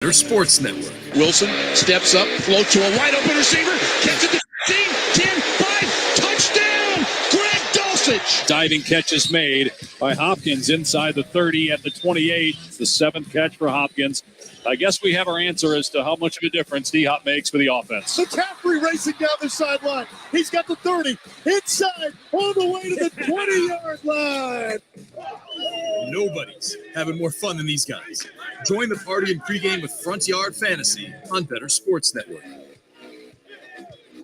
Bettor Sports Network. Wilson steps up, float to a wide open receiver, catches the 15, 10, 5, touchdown, Greg Dulcich. Diving catch is made by Hopkins inside the 30 at the 28. It's the seventh catch for Hopkins. I guess we have our answer as to how much of a difference D-Hop makes for the offense. McCaffrey racing down the sideline. He's got the 30, inside, all the way to the 20-yard line. Nobody's having more fun than these guys. Join the party and pregame with Front Yard Fantasy on Bettor Sports Network.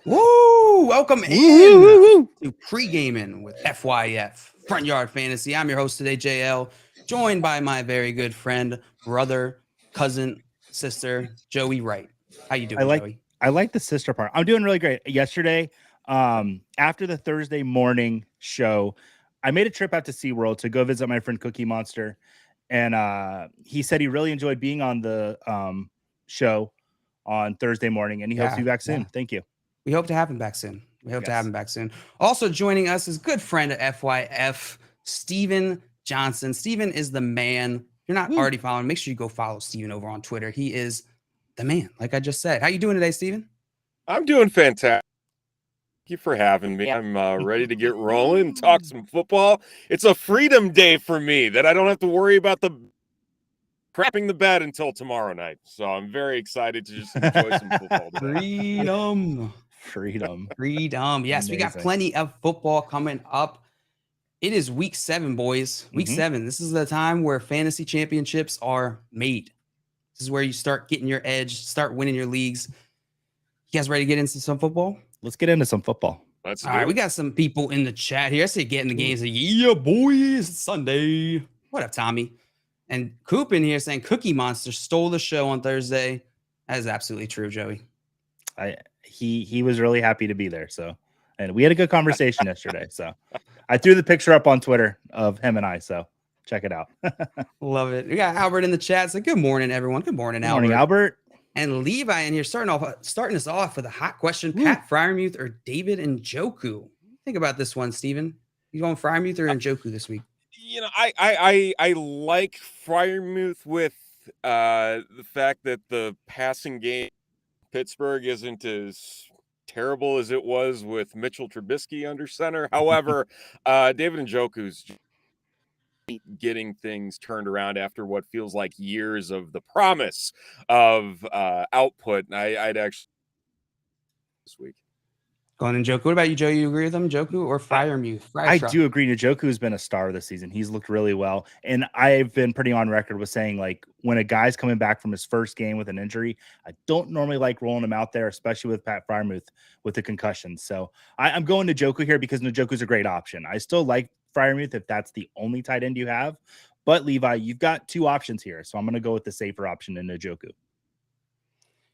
Woo! Welcome in to Pre-Gaming with FYF, Front Yard Fantasy. I'm your host today, JL, joined by my very good friend, brother, cousin, sister, Joey Wright. How you doing, Joey? I like the sister part. I'm doing really great. Yesterday, after the Thursday morning show, I made a trip out to SeaWorld to go visit my friend Cookie Monster. And he said he really enjoyed being on the show on Thursday morning, and he hopes to be back soon. Thank you. We hope to have him back soon. Also joining us is good friend of FYF, Steven Johnson. Steven is the man. If you're not already following, make sure you go follow Steven over on Twitter. He is the man, like I just said. How you doing today, Steven? I'm doing fantastic. Thank you for having me. I'm ready to get rolling, talk some football. It's a freedom day for me that I don't have to worry about the crapping the bed until tomorrow night. So I'm very excited to just enjoy some football today. Freedom. Yes, Amazing. We got plenty of football coming up. It is week 7, boys. Week 7. This is the time where fantasy championships are made. This is where you start getting your edge, start winning your leagues. You guys ready to get into some football? Let's get into some football. All right, we got some people in the chat here. I say get in the games. Like, yeah, boys, it's Sunday. What up, Tommy? And Coop in here saying Cookie Monster stole the show on Thursday. That is absolutely true, Joey. He was really happy to be there. So, and we had a good conversation yesterday. So, I threw the picture up on Twitter of him and I. So, check it out. Love it. We got Albert in the chat. So, good morning, everyone. Good morning, Albert. Morning, Albert. And Levi in here starting us off with a hot question. Pat Freiermuth or David Njoku? Think about this one, Steven. You going Freiermuth or Njoku this week? You know, I like Freiermuth with the fact that the passing game Pittsburgh isn't as terrible as it was with Mitchell Trubisky under center. However, David Njoku's getting things turned around after what feels like years of the promise of output. And I'd actually this week. Going Njoku. What about you, Joe? You agree with him, Njoku or Freiermuth? I do agree. Njoku has been a star this season. He's looked really well. And I've been pretty on record with saying, like, when a guy's coming back from his first game with an injury, I don't normally like rolling him out there, especially with Pat Freiermuth with the concussion. So I'm going Njoku here because Njoku's a great option. I still like Freiermuth if that's the only tight end you have. But Levi, you've got 2 options here. So I'm going to go with the safer option in Njoku.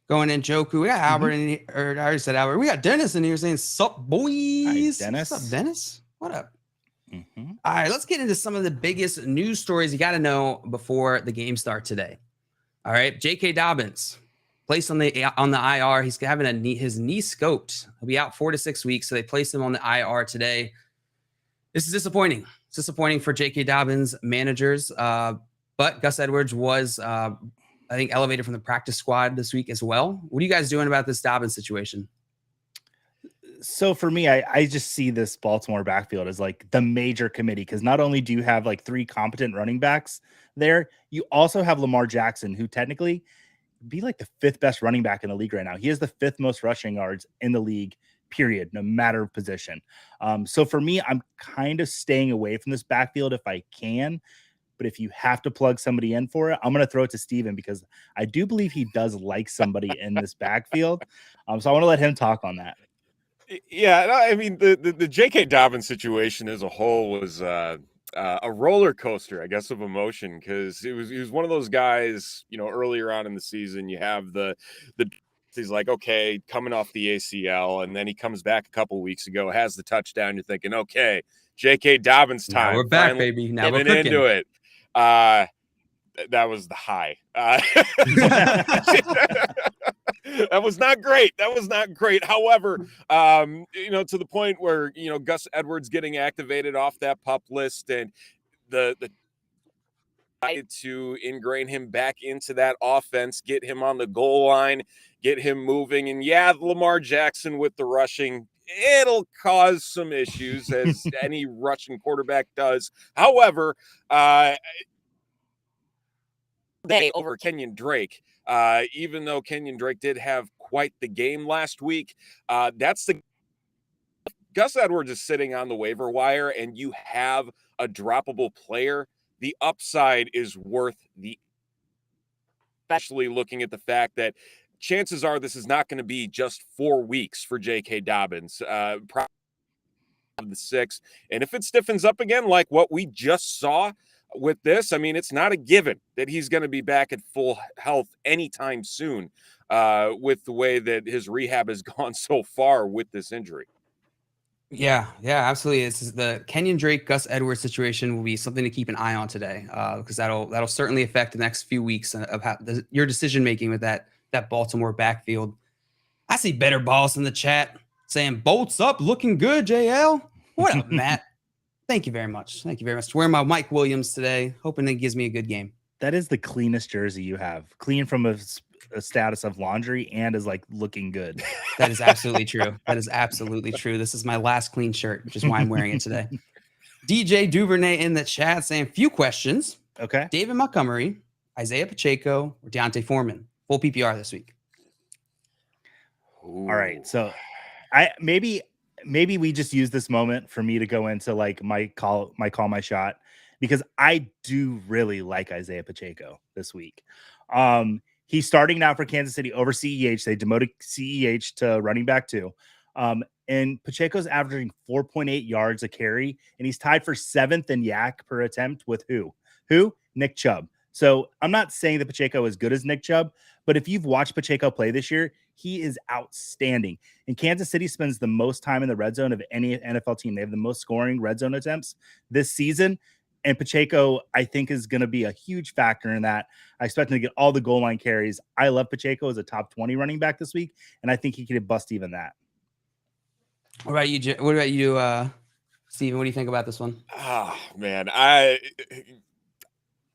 Going Njoku. We got Albert in here, or I already said Albert. We got Dennis in here saying, sup, boys. Hi, Dennis. What's up, Dennis? What up? All right, let's get into some of the biggest news stories you got to know before the game start today. All right, J.K. Dobbins placed on the IR. He's having his knee scoped. He'll be out 4 to 6 weeks, so they placed him on the IR today. This is disappointing. It's disappointing for J.K. Dobbins managers, but Gus Edwards was, I think, elevated from the practice squad this week as well. What are you guys doing about this Dobbins situation? So for me, I just see this Baltimore backfield as like the major committee, because not only do you have like 3 competent running backs there, you also have Lamar Jackson, who technically be like the 5th best running back in the league right now. He has the 5th most rushing yards in the league, period, no matter position. So for me, I'm kind of staying away from this backfield if I can. But if you have to plug somebody in for it, I'm going to throw it to Steven, because I do believe he does like somebody in this backfield. So I want to let him talk on that. Yeah, I mean, the J.K. Dobbins situation as a whole was a roller coaster, I guess, of emotion, because he was one of those guys, you know, earlier on in the season, you have the he's like, okay, coming off the ACL, and then he comes back a couple weeks ago, has the touchdown. You're thinking, okay, J.K. Dobbins time. Now we're back, baby. Now we're cooking. Into it. That was the high. That was not great. However, you know, to the point where, you know, Gus Edwards getting activated off that PUP list, and the to ingrain him back into that offense, get him on the goal line, get him moving. And yeah, Lamar Jackson with the rushing, it'll cause some issues as any Russian quarterback does. However, over Kenyon Drake, even though Kenyon Drake did have quite the game last week, that's the Gus Edwards is sitting on the waiver wire and you have a droppable player. The upside is worth especially looking at the fact that chances are this is not going to be just 4 weeks for J.K. Dobbins. Probably the 6th. And if it stiffens up again, like what we just saw with this, I mean, it's not a given that he's going to be back at full health anytime soon with the way that his rehab has gone so far with this injury. Yeah, absolutely. This is the Kenyon Drake, Gus Edwards situation will be something to keep an eye on today, because that'll certainly affect the next few weeks of how your decision making with that Baltimore backfield. I see Better Boss in the chat saying bolts up, looking good. JL, what up, Matt? Thank you very much. Thank you very much. Wearing my Mike Williams today, hoping it gives me a good game. That is the cleanest jersey you have. Clean from a status of laundry and is like looking good. That is absolutely true. That is absolutely true. This is my last clean shirt, which is why I'm wearing it today. DJ Duvernay in the chat saying few questions. Okay. David Montgomery, Isaiah Pacheco, or Deontay Foreman. Full PPR this week. Ooh. All right. So maybe we just use this moment for me to go into like my call my shot, because I do really like Isaiah Pacheco this week. He's starting now for Kansas City over CEH. They demoted CEH to running back 2. And Pacheco's averaging 4.8 yards a carry, and he's tied for 7th in yak per attempt with who? Nick Chubb. So I'm not saying that Pacheco is good as Nick Chubb, but if you've watched Pacheco play this year, he is outstanding. And Kansas City spends the most time in the red zone of any NFL team. They have the most scoring red zone attempts this season. And Pacheco, I think, is going to be a huge factor in that. I expect him to get all the goal line carries. I love Pacheco as a top 20 running back this week, and I think he could bust even that. What about you, Steven? What do you think about this one? Oh, man.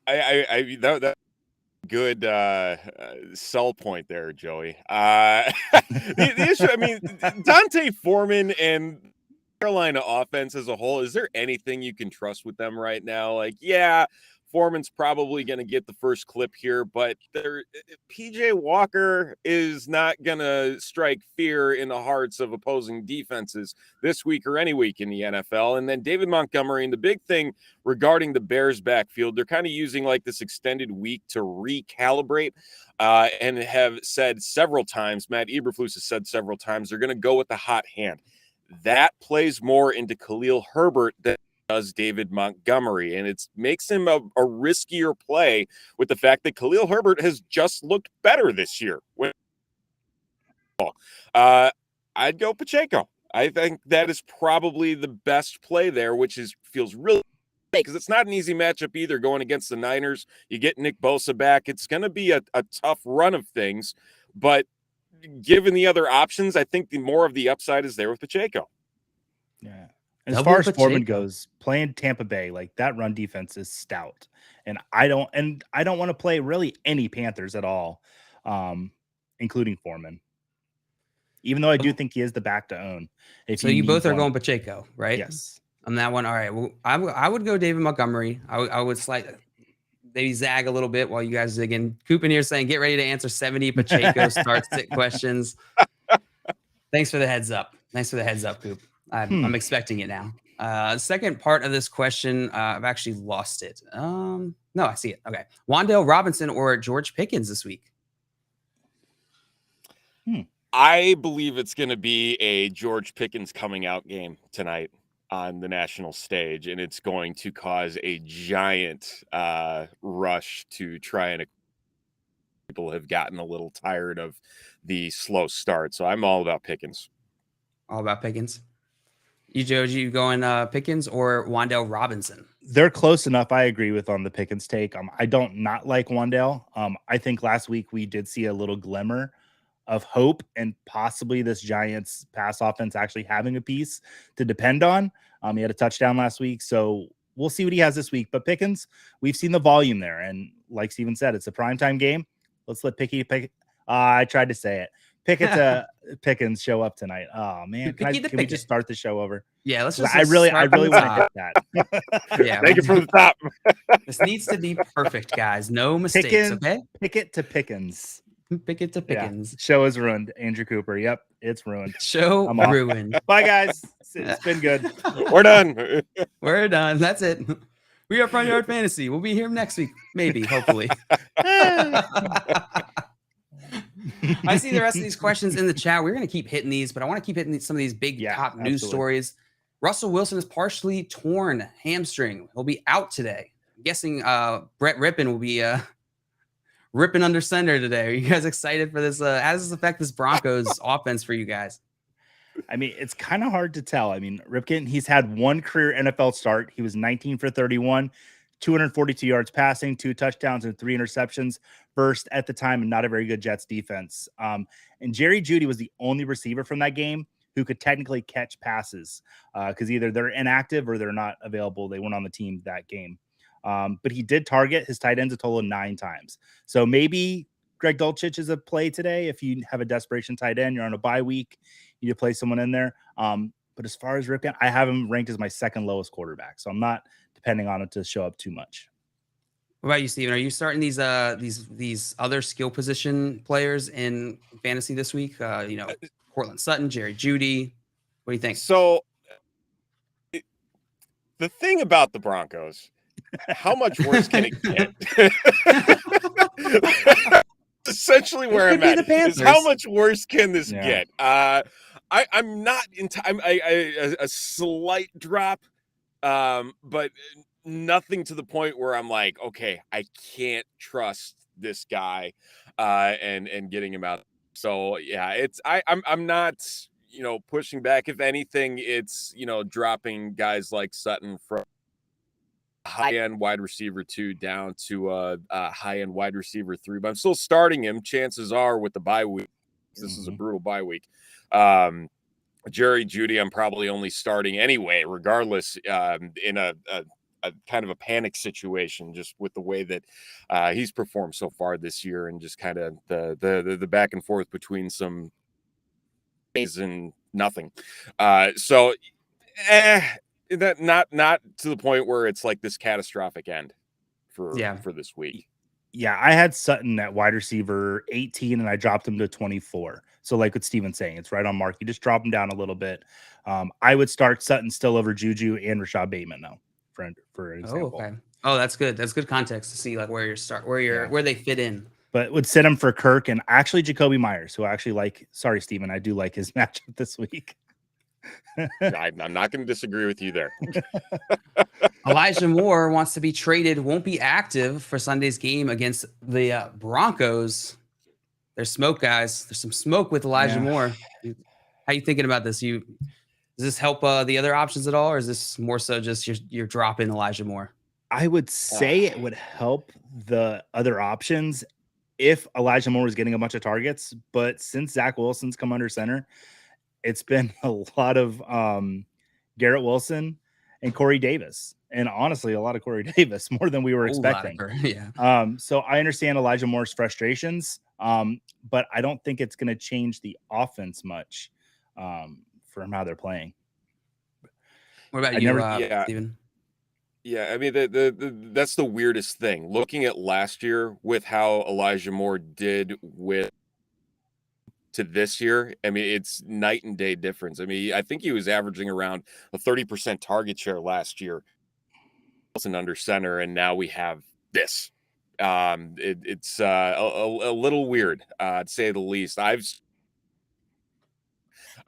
That good sell point there, Joey. The issue, I mean, Deontay Foreman and Carolina offense as a whole, is there anything you can trust with them right now? Like, yeah, Foreman's probably going to get the first clip here, but PJ Walker is not going to strike fear in the hearts of opposing defenses this week or any week in the NFL. And then David Montgomery, and the big thing regarding the Bears backfield, they're kind of using like this extended week to recalibrate and have said several times, Matt Eberflus has said several times, they're going to go with the hot hand. That plays more into Khalil Herbert than does David Montgomery, and it makes him a riskier play with the fact that Khalil Herbert has just looked better this year. I'd go Pacheco. I think that is probably the best play there, which feels really because it's not an easy matchup either going against the Niners. You get Nick Bosa back. It's going to be a tough run of things, but given the other options, I think the more of the upside is there with Pacheco. Yeah. As far as Foreman goes, playing Tampa Bay, like that run defense is stout. And I don't want to play really any Panthers at all, including Foreman. Even though I do think he is the back to own. So you both are going Pacheco, right? Yes. On that one. All right. Well, I would go David Montgomery. I would maybe zag a little bit while you guys dig in. Coop in here saying, get ready to answer 70 Pacheco start sit questions. Thanks for the heads up. Coop. I'm expecting it now. Second part of this question, I've actually lost it. No, I see it. Okay. Wan'Dale Robinson or George Pickens this week? I believe it's going to be a George Pickens coming out game tonight on the national stage, and it's going to cause a giant rush to try and people have gotten a little tired of the slow start. So I'm all about Pickens. All about Pickens. You, Joji, you going Pickens or Wan'Dale Robinson? They're close enough. I agree with on the Pickens take. I don't not like Wan'Dale. I think last week we did see a little glimmer of hope and possibly this Giants pass offense actually having a piece to depend on. He had a touchdown last week. So we'll see what he has this week. But Pickens, we've seen the volume there. And like Steven said, it's a primetime game. Let's let I tried to say it. Pickett to Pickens show up tonight. Oh man, can we just start the show over? Yeah, let's just. I really want to hit that. Yeah, take it from the top. This needs to be perfect, guys. No mistakes. Okay. Pickett to Pickens. Pickett to Pickens. Yeah. Show is ruined. Andrew Cooper. Yep, it's ruined. Show ruined. Bye, guys. It's been good. We're done. We're done. That's it. We are Front Yard Fantasy. We'll be here next week, maybe, hopefully. I see the rest of these questions in the chat. We're going to keep hitting these, but I want to keep hitting some of these big top news stories. Russell Wilson is partially torn hamstring. He'll be out today. I'm guessing Brett Rippon will be ripping under center today. Are you guys excited for this? How does this affect this Broncos offense for you guys? I mean, it's kind of hard to tell. I mean, Ripken, he's had one career NFL start. He was 19 for 31, 242 yards passing, 2 touchdowns, and 3 interceptions. First at the time, and not a very good Jets defense. And Jerry Jeudy was the only receiver from that game who could technically catch passes because either they're inactive or they're not available. They weren't on the team that game. But he did target his tight ends a total of 9 times. So maybe Greg Dulcich is a play today. If you have a desperation tight end, you're on a bye week, you need to play someone in there. But as far as Ripken, I have him ranked as my second lowest quarterback. So I'm not depending on it to show up too much. What about you, Steven? Are you starting these other skill position players in fantasy this week? Cortland Sutton, Jerry Jeudy. What do you think? So the thing about the Broncos, how much worse can it get? Essentially where I'm at is how much worse can this get? I'm not a slight drop, but nothing to the point where I'm like, okay, I can't trust this guy, and getting him out. So yeah, I'm not, pushing back. If anything, it's, dropping guys like Sutton from high-end wide receiver 2 down to a high-end wide receiver 3, but I'm still starting him. Chances are with the bye week, this is a brutal bye week. Jerry Jeudy, I'm probably only starting anyway, regardless, in a kind of a panic situation, just with the way that he's performed so far this year, and just kind of the back and forth between some days and nothing. That not to the point where it's like this catastrophic end for this week. Yeah, I had Sutton at wide receiver 18 and I dropped him to 24. So like what Steven's saying, it's right on mark. You just drop him down a little bit. I would start Sutton still over Juju and Rashad Bateman though, for example. Oh, okay. Oh, that's good. That's good context to see like where they fit in. But would sit him for Kirk and actually Jacoby Myers, who I actually sorry, Steven, I do like his matchup this week. I'm not going to disagree with you there. Elijah Moore wants to be traded, won't be active for Sunday's game against the Broncos. There's smoke, guys. There's some smoke with Elijah Moore. How you thinking about this? Does this help the other options at all, or is this more so just you're dropping Elijah Moore? I would say it would help the other options if Elijah Moore was getting a bunch of targets, but since Zach Wilson's come under center, it's been a lot of Garrett Wilson and Corey Davis. And honestly, a lot of Corey Davis, more than we were expecting. So I understand Elijah Moore's frustrations, but I don't think it's going to change the offense much from how they're playing. What about you, Steven? Yeah, I mean, that's the weirdest thing. Looking at last year with how Elijah Moore did to this year, I mean, it's night and day difference. I mean, I think he was averaging around a 30% target share last year, under center, and now we have this. It's a little weird, to say the least.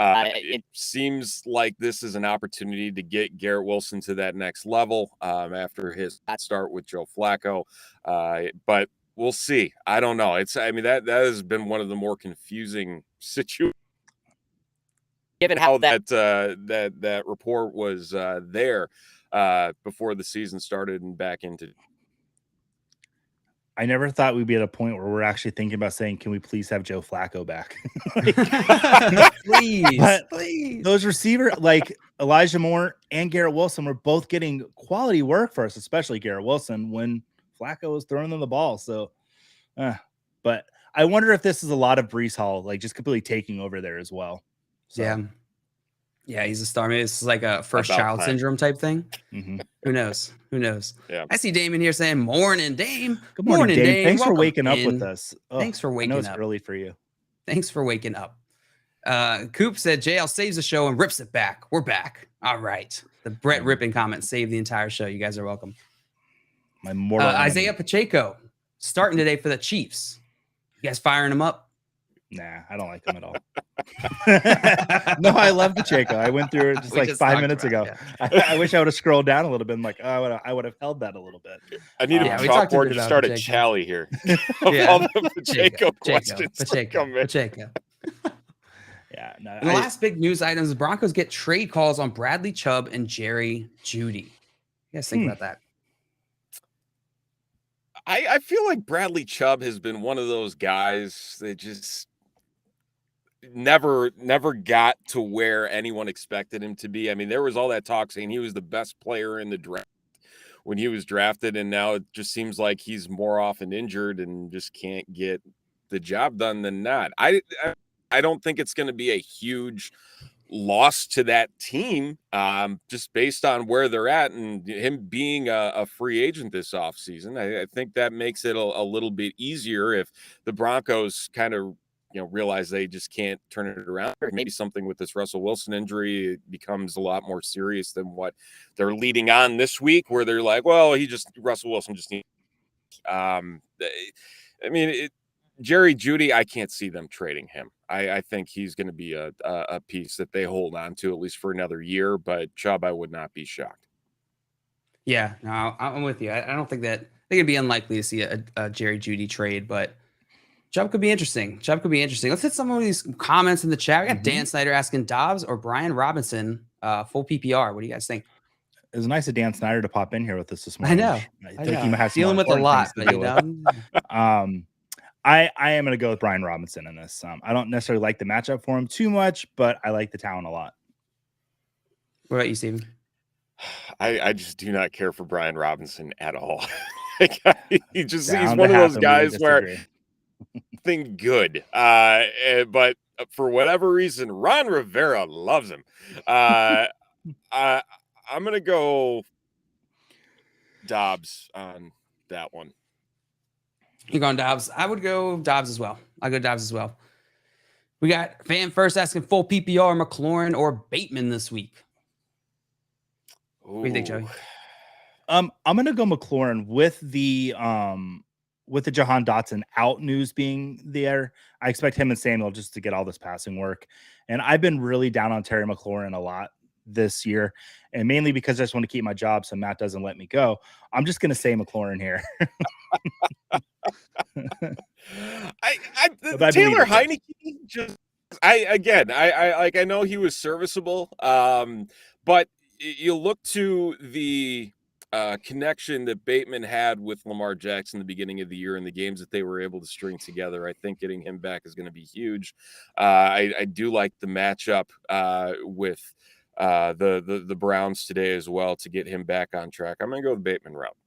It seems like this is an opportunity to get Garrett Wilson to that next level after his start with Joe Flacco, but we'll see. I don't know. That has been one of the more confusing situations, given how that report was there before the season started and back into. I never thought we'd be at a point where we're actually thinking about saying, can we please have Joe Flacco back? Please. Those receivers like Elijah Moore and Garrett Wilson were both getting quality work for us, especially Garrett Wilson when Flacco was throwing them the ball. So, but I wonder if this is a lot of Breece Hall, like just completely taking over there as well. So, yeah, he's a star. Maybe it's like a first child syndrome type thing. Who knows? Yeah. I see Damon here saying, "Morning, Dame. Good morning, Dame. Thanks for waking up in. with us. Thanks for waking I know it's up. early for you. Thanks for waking up." Coop said, "JL saves the show and rips it back. We're back. All right." The Brett ripping comment saved the entire show. You guys are welcome. My mortal Isaiah Pacheco starting today for the Chiefs. You guys firing him up? Nah, I don't like him at all. No, I love Pacheco. I went through it just 5 minutes ago. Yeah. I wish I would have scrolled down a little bit. I'm like, oh, I would have held that a little bit. I need a chalkboard to start a tally here. All the Pacheco questions. Pacheco. Yeah. No, the last big news item is Broncos get trade calls on Bradley Chubb and Jerry Jeudy. You guys think about that? I feel like Bradley Chubb has been one of those guys that just never got to where anyone expected him to be. I mean, there was all that talk saying he was the best player in the draft when he was drafted, and now it just seems like he's more often injured and just can't get the job done than not. I don't think it's going to be a huge loss to that team, just based on where they're at and him being a free agent this offseason. I think that makes it a little bit easier if the Broncos kind of realize they just can't turn it around. Maybe something with this Russell Wilson injury becomes a lot more serious than what they're leading on this week, where they're like, well, Russell Wilson just needs. Jerry Jeudy, I can't see them trading him. I think he's going to be a piece that they hold on to at least for another year. But Chubb, I would not be shocked. Yeah, no, I'm with you. I don't think that I think it'd be unlikely to see a Jerry Jeudy trade, but Chubb could be interesting. Let's hit some of these comments in the chat. We got Dan Snyder asking Dobbs or Brian Robinson, full PPR. What do you guys think? It was nice of Dan Snyder to pop in here with us this morning. I know. He has dealing with a lot, but I am going to go with Brian Robinson in this. I don't necessarily like the matchup for him too much, but I like the talent a lot. What about you, Steven? I just do not care for Brian Robinson at all. He's one of those guys where thing good. But for whatever reason, Ron Rivera loves him. I'm going to go Dobbs on that one. You're going Dobbs. I would go Dobbs as well. I'll go Dobbs as well. We got fan first asking full PPR McLaurin or Bateman this week. What do you think, Joey? I'm gonna go McLaurin with the Jahan Dotson out news being there. I expect him and Samuel just to get all this passing work. And I've been really down on Terry McLaurin a lot this year, and mainly because I just want to keep my job so Matt doesn't let me go. I'm just gonna say McLaurin here. Taylor Heineke just I know he was serviceable, but you look to the connection that Bateman had with Lamar Jackson at the beginning of the year and the games that they were able to string together. I think getting him back is going to be huge. I do like the matchup with the Browns today as well to get him back on track. I'm going to go the Bateman route.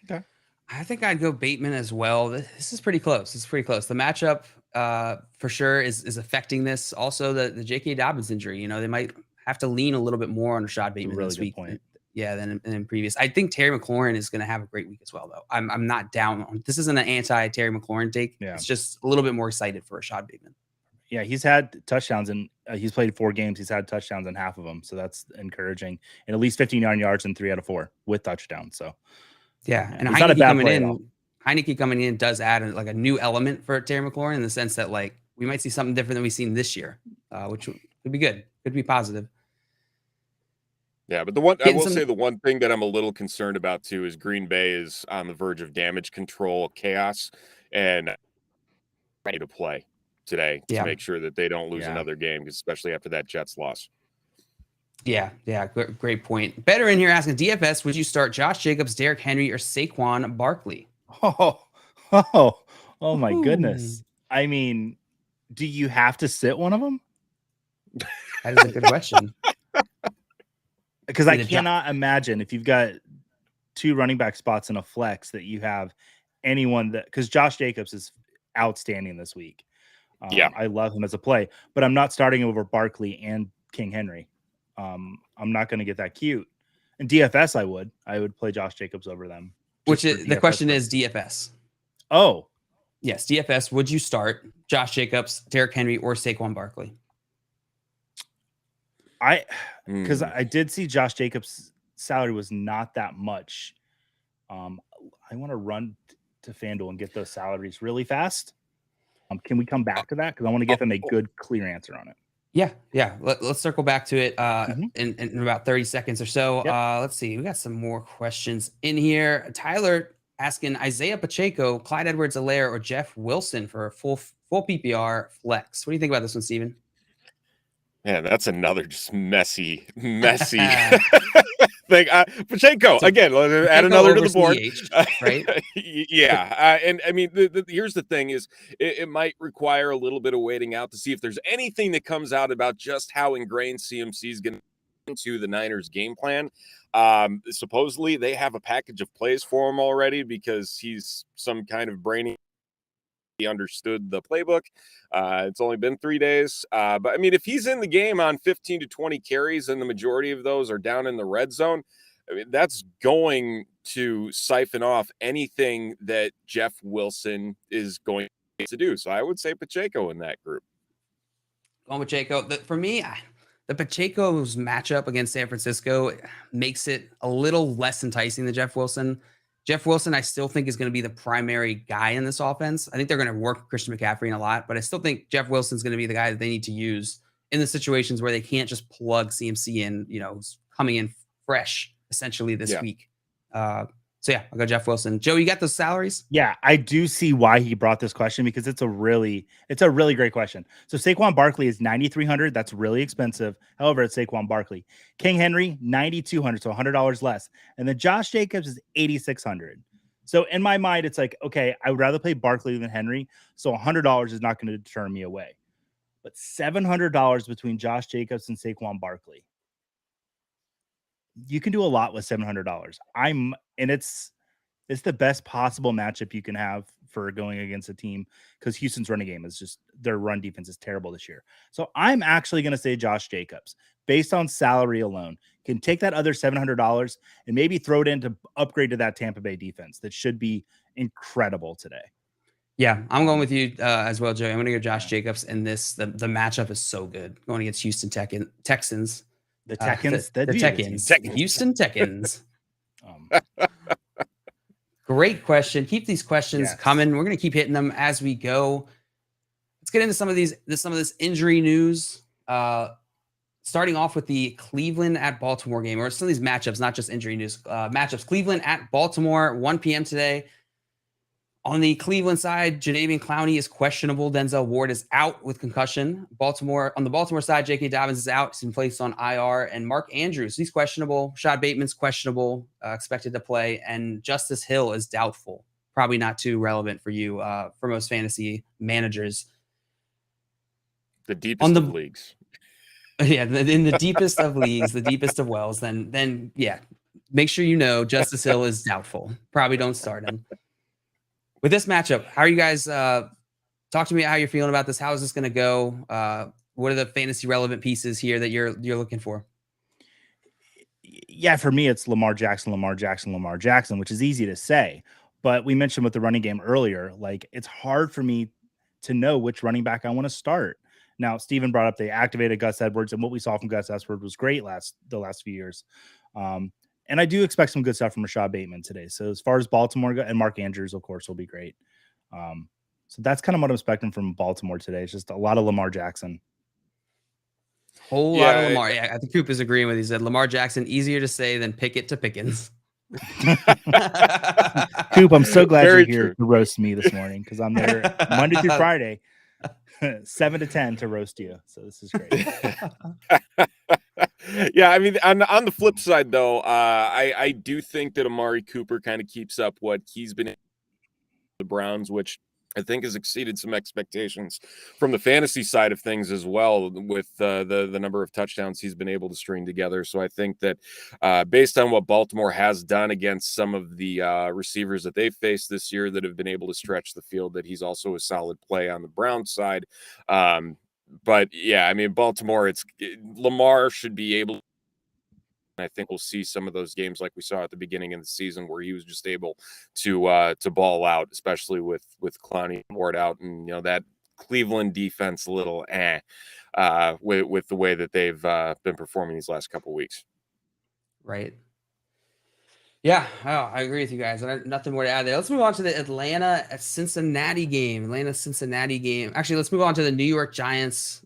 Okay. I think I'd go Bateman as well. This is pretty close. The matchup for sure is affecting this. Also, the J.K. Dobbins injury. They might have to lean a little bit more on Rashad Bateman this week. Than in previous. I think Terry McLaurin is going to have a great week as well, though. I'm not down on this. Isn't an anti-Terry McLaurin take. Yeah. It's just a little bit more excited for Rashad Bateman. Yeah, he's had touchdowns and he's played 4 games. He's had touchdowns in half of them, so that's encouraging. And at least 59 yards in 3 out of 4 with touchdowns. So yeah, and Heineke coming in does add a new element for Terry McLaurin in the sense that we might see something different than we've seen this year, which could be good, could be positive. Yeah, but the one thing that I'm a little concerned about too is Green Bay is on the verge of damage control chaos and ready to play today to make sure that they don't lose another game, especially after that Jets loss. Yeah, great point. Better in here asking DFS, would you start Josh Jacobs, Derrick Henry, or Saquon Barkley? Oh my goodness. I mean, do you have to sit one of them? That is a good question. Because I Need a job. cannot imagine if you've got 2 running back spots in a flex that you have anyone that, because Josh Jacobs is outstanding this week. I love him as a play, but I'm not starting over Barkley and King Henry. I'm not going to get that cute. And DFS, I would play Josh Jacobs over them. Which is, the question is DFS. Oh, yes, DFS. Would you start Josh Jacobs, Derrick Henry, or Saquon Barkley? Because I did see Josh Jacobs' salary was not that much. I want to run to FanDuel and get those salaries really fast. Can we come back to that? Because I want to give him a good, clear answer on it. Yeah. Let's circle back to it in about 30 seconds or so. Yep. Let's see. We got some more questions in here. Tyler asking Isaiah Pacheco, Clyde Edwards-Helaire, or Jeff Wilson for a full PPR flex. What do you think about this one, Steven? Man, that's another just messy thing. Pacheco, again, add another to the board. Right? Yeah. And I mean, here's the thing is it might require a little bit of waiting out to see if there's anything that comes out about just how ingrained CMC is going into the Niners game plan. Supposedly they have a package of plays for him already because he's some kind of brainy. He understood the playbook. It's only been 3 days. But I mean, if he's in the game on 15 to 20 carries and the majority of those are down in the red zone, I mean, that's going to siphon off anything that Jeff Wilson is going to do. So I would say Pacheco in that group. Going Pacheco. For me, the Pacheco's matchup against San Francisco makes it a little less enticing than Jeff Wilson. Jeff Wilson, I still think, is going to be the primary guy in this offense. I think they're going to work Christian McCaffrey in a lot, but I still think Jeff Wilson's going to be the guy that they need to use in the situations where they can't just plug CMC in, coming in fresh essentially this week. So yeah, I'll go Jeff Wilson. Joe, you got those salaries? Yeah, I do see why he brought this question because it's a really great question. So Saquon Barkley is 9,300. That's really expensive. However, it's Saquon Barkley. King Henry, 9,200, so $100 less. And then Josh Jacobs is 8,600. So in my mind, it's like, okay, I would rather play Barkley than Henry. So $100 is not going to turn me away. But $700 between Josh Jacobs and Saquon Barkley. You can do a lot with $700. It's the best possible matchup you can have for going against a team because Houston's running game is just, their run defense is terrible this year. So I'm actually going to say Josh Jacobs, based on salary alone, can take that other $700 and maybe throw it in to upgrade to that Tampa Bay defense that should be incredible today. Yeah, I'm going with you as well, Joey. I'm going to go Josh Jacobs in this. The matchup is so good going against Houston Texans. The Tekkens, the Tekkens, Houston Tekkens. Great question. Keep these questions coming. We're going to keep hitting them as we go. Let's get into some of this injury news. Starting off with the Cleveland at Baltimore game, or some of these matchups, not just injury news. Matchups: Cleveland at Baltimore, 1 p.m. today. On the Cleveland side, Jadeveon Clowney is questionable. Denzel Ward is out with concussion. On the Baltimore side, J.K. Dobbins is out. He's been placed on IR. And Mark Andrews, he's questionable. Rashad Bateman's questionable, expected to play. And Justice Hill is doubtful. Probably not too relevant for you, for most fantasy managers. The deepest of leagues. Yeah, in the deepest of leagues, the deepest of wells, then yeah, make sure Justice Hill is doubtful. Probably don't start him. With this matchup, how are you guys? Talk to me how you're feeling about this. How is this going to go? What are the fantasy relevant pieces here that you're looking for? Yeah, for me, it's Lamar Jackson, which is easy to say. But we mentioned with the running game earlier, like it's hard for me to know which running back I want to start. Now, Steven brought up they activated Gus Edwards, and what we saw from Gus Edwards was great the last few years. And I do expect some good stuff from Rashad Bateman today. So as far as Baltimore and Mark Andrews, of course, will be great. So that's kind of what I'm expecting from Baltimore today. It's just a lot of Lamar Jackson. Whole lot of Lamar. Yeah, I think Coop is agreeing with you. He said Lamar Jackson, easier to say than Pickett to Pickens. Coop, I'm so glad you're here to roast me this morning because I'm there Monday through Friday, 7 to 10 to roast you. So this is great. Yeah, I mean, on the flip side, though, I do think that Amari Cooper kind of keeps up what he's been the Browns, which I think has exceeded some expectations from the fantasy side of things as well, with the number of touchdowns he's been able to string together. So I think that based on what Baltimore has done against some of the receivers that they've faced this year that have been able to stretch the field, that he's also a solid play on the Browns side. But yeah, I mean, Baltimore, Lamar should be able. I think we'll see some of those games like we saw at the beginning of the season where he was just able to ball out, especially with Clowney and Ward out, and that Cleveland defense a little with the way that they've been performing these last couple of weeks. Right. Yeah, I agree with you guys. Nothing more to add there. Let's move on to the Atlanta-Cincinnati game. Actually, let's move on to the New York Giants,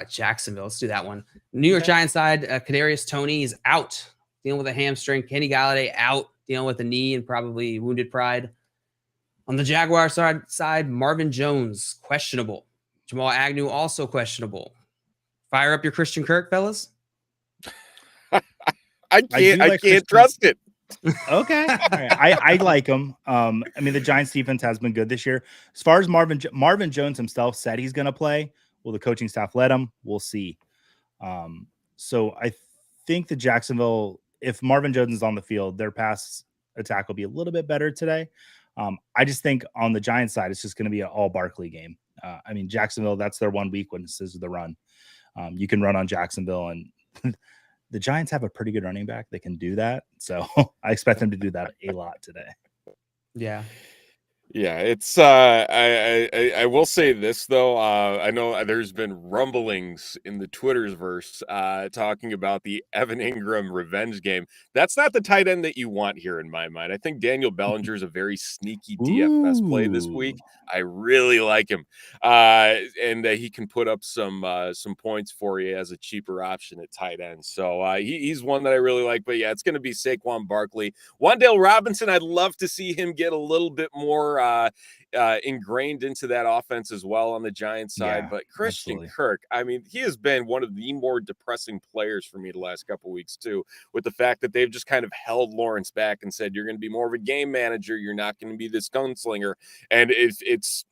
Jacksonville. Let's do that one. New York Giants side, Kadarius Toney is out, dealing with a hamstring. Kenny Galladay out, dealing with a knee and probably wounded pride. On the Jaguar side, Marvin Jones, questionable. Jamal Agnew, also questionable. Fire up your Christian Kirk, fellas. I can't trust it. Okay. All right. I like him. I mean, the Giants defense has been good this year. As far as Marvin Jones himself said he's going to play, will the coaching staff let him? We'll see. So I think the Jacksonville, if Marvin Jones is on the field, their pass attack will be a little bit better today. I just think on the Giants side, it's just going to be an all Barkley game. I mean, Jacksonville, that's their one weakness is the run. You can run on Jacksonville, and the Giants have a pretty good running back that can do that. So I expect them to do that a lot today. Yeah. Yeah, it's I will say this though. I know there's been rumblings in the Twitter's verse talking about the Evan Ingram revenge game. That's not the tight end that you want here in my mind. I think Daniel Bellinger is a very sneaky DFS play this week. I really like him, and he can put up some points for you as a cheaper option at tight end. So he's one that I really like. But yeah, it's going to be Saquon Barkley, Wan'Dale Robinson. I'd love to see him get a little bit more ingrained into that offense as well on the Giants side. Yeah, but Christian absolutely. Kirk, I mean, he has been one of the more depressing players for me the last couple of weeks too, with the fact that they've just kind of held Lawrence back and said, you're going to be more of a game manager. You're not going to be this gunslinger. And it's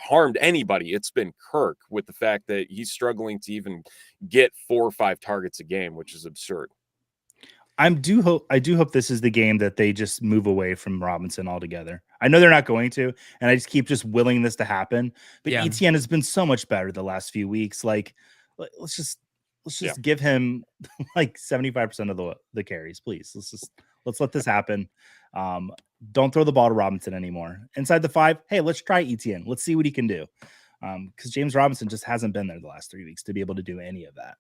harmed anybody. It's been Kirk, with the fact that he's struggling to even get 4 or 5 targets a game, which is absurd. I do hope this is the game that they just move away from Robinson altogether. I know they're not going to, and I just keep willing this to happen. But Yeah. ETN has been so much better the last few weeks. Like, let's just give him like 75% of the carries, please. Let's let this happen. Don't throw the ball to Robinson anymore. Inside the 5, hey, let's try ETN. Let's see what he can do. Because James Robinson just hasn't been there the last 3 weeks to be able to do any of that.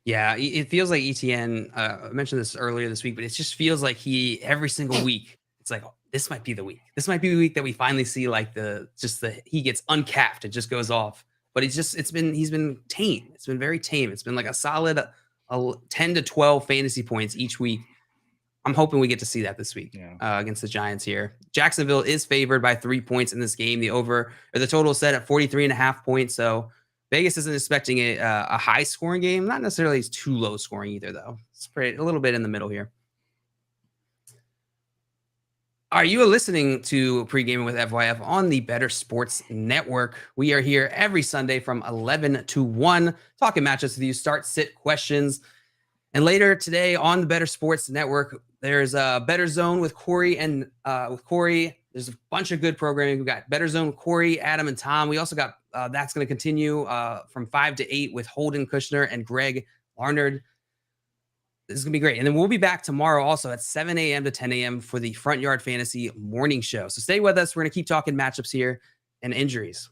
Yeah, it feels like ETN. I mentioned this earlier this week, but it just feels like every single week, it's like, oh, this might be the week. This might be the week that we finally see like he gets uncapped. It just goes off. But he's been tame. It's been very tame. It's been like a solid 10 to 12 fantasy points each week. I'm hoping we get to see that this week against the Giants here. Jacksonville is favored by 3 points in this game. The total is set at 43.5 points. So Vegas isn't expecting a high scoring game. Not necessarily too low scoring either, though. It's a little bit in the middle here. Are you listening to Pre-Gaming with FYF on the Bettor Sports Network? We are here every Sunday from 11 to 1, talking matchups with you, start, sit, questions. And later today on the Bettor Sports Network, there's a Bettor Zone with Corey and with Corey. There's a bunch of good programming. We've got Bettor Zone with Corey, Adam, and Tom. We also got that's going to continue from 5 to 8 with Holden Kushner and Greg Larnard. This is going to be great. And then we'll be back tomorrow also at 7 a.m. to 10 a.m. for the Front Yard Fantasy morning show. So stay with us. We're going to keep talking matchups here and injuries.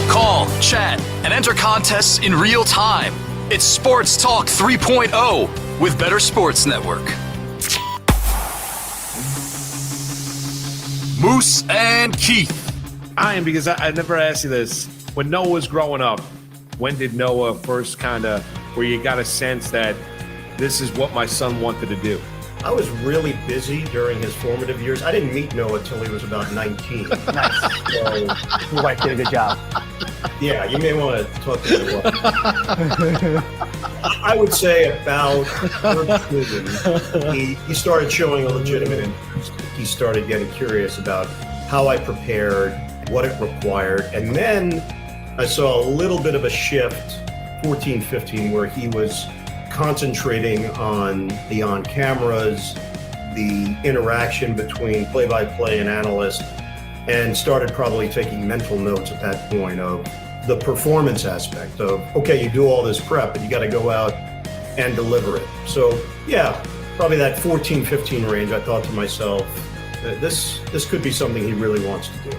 Call, chat, and enter contests in real time. It's Sports Talk 3.0 with Bettor Sports Network. Moose and Keith. Because I never asked you this. When Noah was growing up, when did Noah first where you got a sense that this is what my son wanted to do? I was really busy during his formative years. I didn't meet Noah until he was about 19. Nice. So your wife did a good job. Yeah, you may want to talk to your wife. I would say about he started showing a legitimate interest. He started getting curious about how I prepared, what it required. And then I saw a little bit of a shift, 14, 15, where he was concentrating on the on-cameras, the interaction between play-by-play and analyst, and started probably taking mental notes at that point of the performance aspect of, okay, you do all this prep, but you got to go out and deliver it. So yeah, probably that 14, 15 range, I thought to myself, this could be something he really wants to do.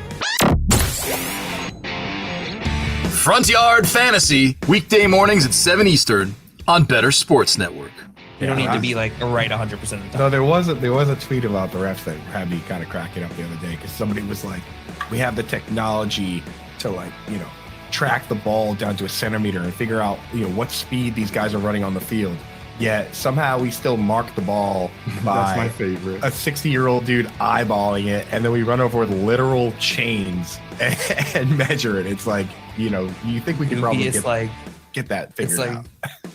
Front Yard Fantasy, weekday mornings at 7 Eastern on Bettor Sports Network. You don't need to be like right 100% of the time. No, there was a tweet about the refs that had me kind of cracking up the other day because somebody was like, we have the technology to track the ball down to a centimeter and figure out what speed these guys are running on the field. Yet somehow we still mark the ball by That's my favorite. a 60-year-old dude eyeballing it, and then we run over with literal chains and measure it. It's like, you think we could probably get that figured out.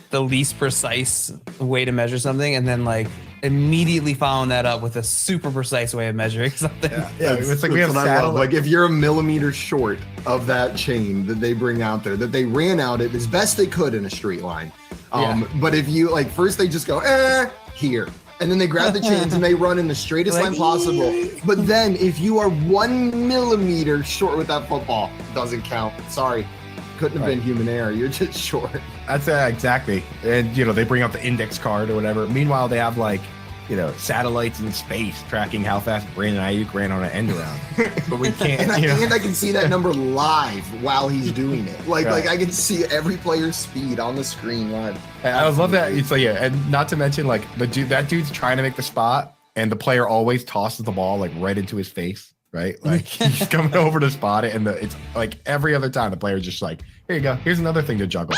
The least precise way to measure something, and then immediately following that up with a super precise way of measuring something. Yeah, it's like we have satellite. Like if you're a millimeter short of that chain that they bring out there, that they ran out it as best they could in a straight line. But if you first they just go here, and then they grab the chains and they run in the straightest line possible. But then if you are 1 millimeter short with that football, it doesn't count. Sorry. Couldn't have been human error. You're just short. That's exactly. And they bring up the index card or whatever. Meanwhile, they have satellites in space tracking how fast Brandon Ayuk ran on an end around. But we can't. and I can see that number live while he's doing it. Like I can see every player's speed on the screen live. I love that. It's and not to mention that dude's trying to make the spot, and the player always tosses the ball right into his face. Right? He's coming over to spot it, and it's every other time the player's just here you go. Here's another thing to juggle.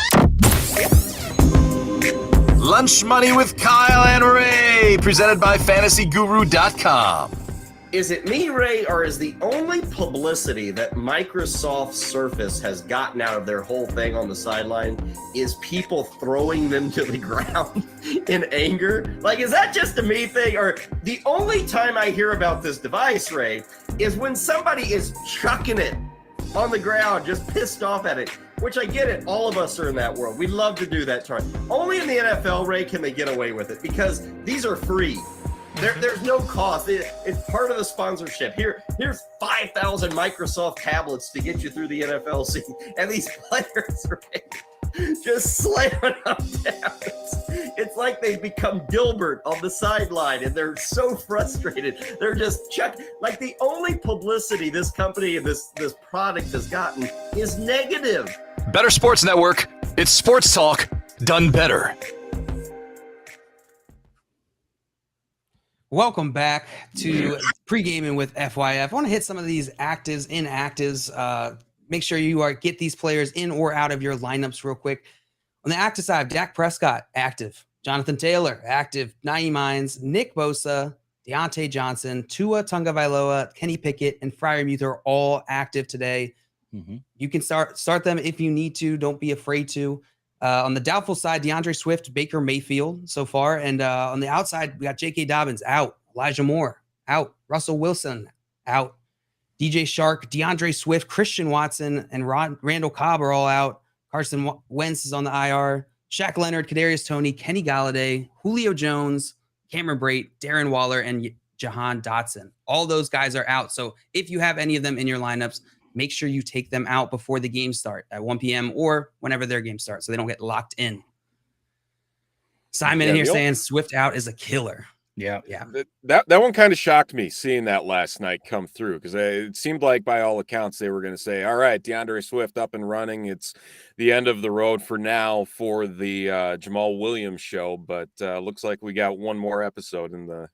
Lunch Money with Kyle and Ray, presented by FantasyGuru.com. Is it me, Ray, or is the only publicity that Microsoft Surface has gotten out of their whole thing on the sideline is people throwing them to the ground in anger? Is that just a me thing? Or the only time I hear about this device, Ray, is when somebody is chucking it on the ground, just pissed off at it, which I get it. All of us are in that world. We love to do that. Only in the NFL, Ray, can they get away with it because these are free. There's no cost. It's part of the sponsorship. Here's 5,000 Microsoft tablets to get you through the NFL season, and these players are just slamming them down. It's like they become Gilbert on the sideline, and they're so frustrated. They're just the only publicity this company and this product has gotten is negative. Bettor Sports Network. It's sports talk done better. Welcome back to Pre-Gaming with FYF. I want to hit some of these actives, inactives. Make sure you get these players in or out of your lineups real quick. On the active side, Dak Prescott, active. Jonathan Taylor, active. Nyheim Hines, Nick Bosa, Deontay Johnson, Tua Tagovailoa, Kenny Pickett, and Freiermuth are all active today. Mm-hmm. You can start them if you need to. Don't be afraid to. On the doubtful side, DeAndre Swift, Baker Mayfield so far. And on the outside, we got J.K. Dobbins out. Elijah Moore out. Russell Wilson out. DJ Shark, DeAndre Swift, Christian Watson, and Randall Cobb are all out. Carson Wentz is on the IR. Shaq Leonard, Kadarius Toney, Kenny Galladay, Julio Jones, Cameron Brate, Darren Waller, and Jahan Dotson. All those guys are out. So if you have any of them in your lineups, make sure you take them out before the game start at 1 p.m. or whenever their game starts so they don't get locked in. Simon in here saying Swift out is a killer. Yeah. That one kind of shocked me seeing that last night come through because it seemed like by all accounts they were going to say, all right, DeAndre Swift up and running. It's the end of the road for now for the Jamal Williams show, but looks like we got one more episode in the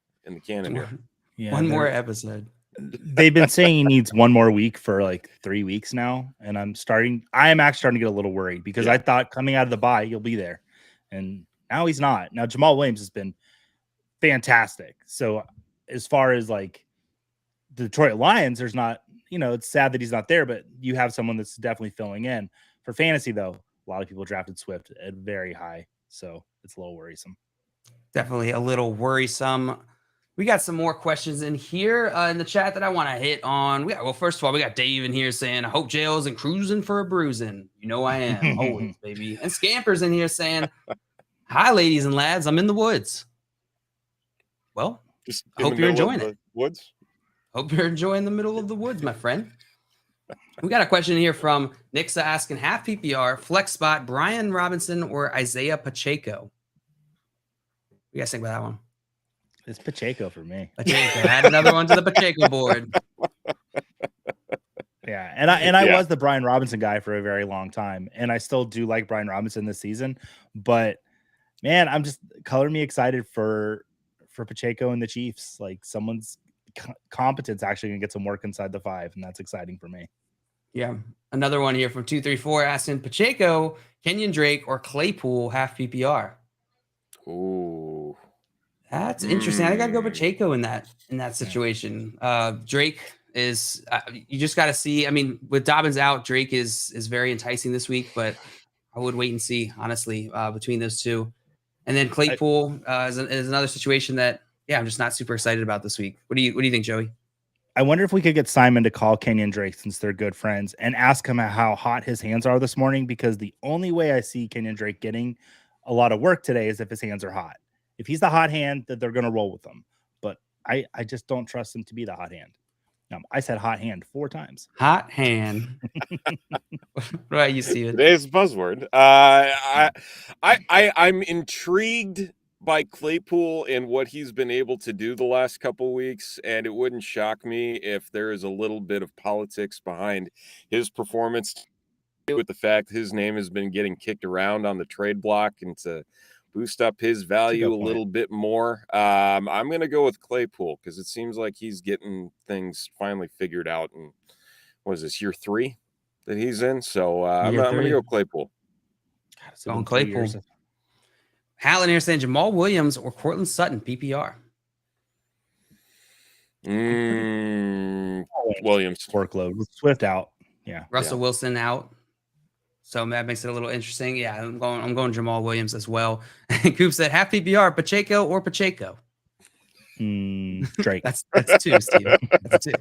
canon here. Yeah, one more episode. They've been saying he needs one more week for 3 weeks now, and I am actually starting to get a little worried because I thought coming out of the bye he'll be there, and now he's not. Now Jamal Williams has been fantastic. So as far as the Detroit Lions, it's sad that he's not there, but you have someone that's definitely filling in. For fantasy, though, a lot of people drafted Swift at very high, so it's a little worrisome. Definitely a little worrisome. We got some more questions in here in the chat that I want to hit on. Well, first of all, we got Dave in here saying, I hope jail isn't cruising for a bruising. You know I am, always, baby. And Scamper's in here saying, hi, ladies and lads, I'm in the woods. Well, Just hope you're enjoying it. Woods. Hope you're enjoying the middle of the woods, my friend. We got a question here from Nixa asking, half PPR, flex spot, Brian Robinson or Isaiah Pacheco? What do you guys think about that one? It's Pacheco for me. Pacheco. Add another one to the Pacheco board. Yeah, and I was the Brian Robinson guy for a very long time, and I still do like Brian Robinson this season. But man, I'm just color me excited for Pacheco and the Chiefs. Like someone's competence actually gonna get some work inside the 5, and that's exciting for me. Yeah, another one here from 234 asking Pacheco, Kenyon Drake, or Claypool half PPR. Ooh. That's interesting. I got to go Pacheco in that situation. Drake is you just got to see. I mean, with Dobbins out, Drake is very enticing this week, but I would wait and see honestly between those two. And then Claypool is another situation that I'm just not super excited about this week. What do you think, Joey? I wonder if we could get Simon to call Kenyon Drake, since they're good friends, and ask him how hot his hands are this morning, because the only way I see Kenyon Drake getting a lot of work today is if his hands are hot. If he's the hot hand, that they're going to roll with him. But I just don't trust him to be the hot hand. I said hot hand 4 times. Hot hand. Right, you see it. Today's buzzword. I'm intrigued by Claypool and what he's been able to do the last couple weeks, and it wouldn't shock me if there is a little bit of politics behind his performance, with the fact his name has been getting kicked around on the trade block, and to boost up his value a little bit more. I'm going to go with Claypool because it seems like he's getting things finally figured out. And what is this, year 3 that he's in? So I'm going to go Claypool. Going Claypool. Hallen here saying Jamal Williams or Cortland Sutton, PPR. Williams. Workload. Swift out. Yeah. Russell Wilson out. So that makes it a little interesting. Yeah, I'm going Jamal Williams as well. Coop said half PPR, Pacheco or Pacheco. Drake. That's 2, Steve. That's 2.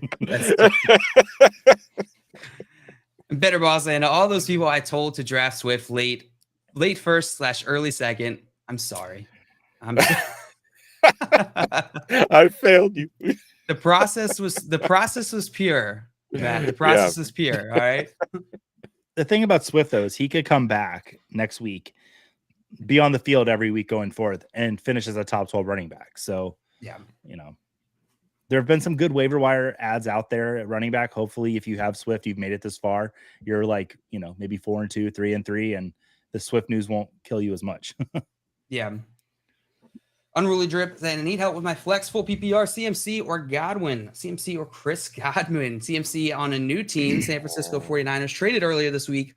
Better Boss saying all those people I told to draft Swift late first / early second. I'm sorry. I failed you. The process was pure, Matt. The process was pure. All right. The thing about Swift, though, is he could come back next week, be on the field every week going forth, and finish as a top 12 running back. So, there have been some good waiver wire ads out there at running back. Hopefully, if you have Swift, you've made it this far. You're like, maybe 4-2, 3-3, and the Swift news won't kill you as much. Yeah. Unruly Drip saying, I need help with my flex full PPR, CMC or Godwin. CMC or Chris Godwin. CMC on a new team, San Francisco 49ers, traded earlier this week.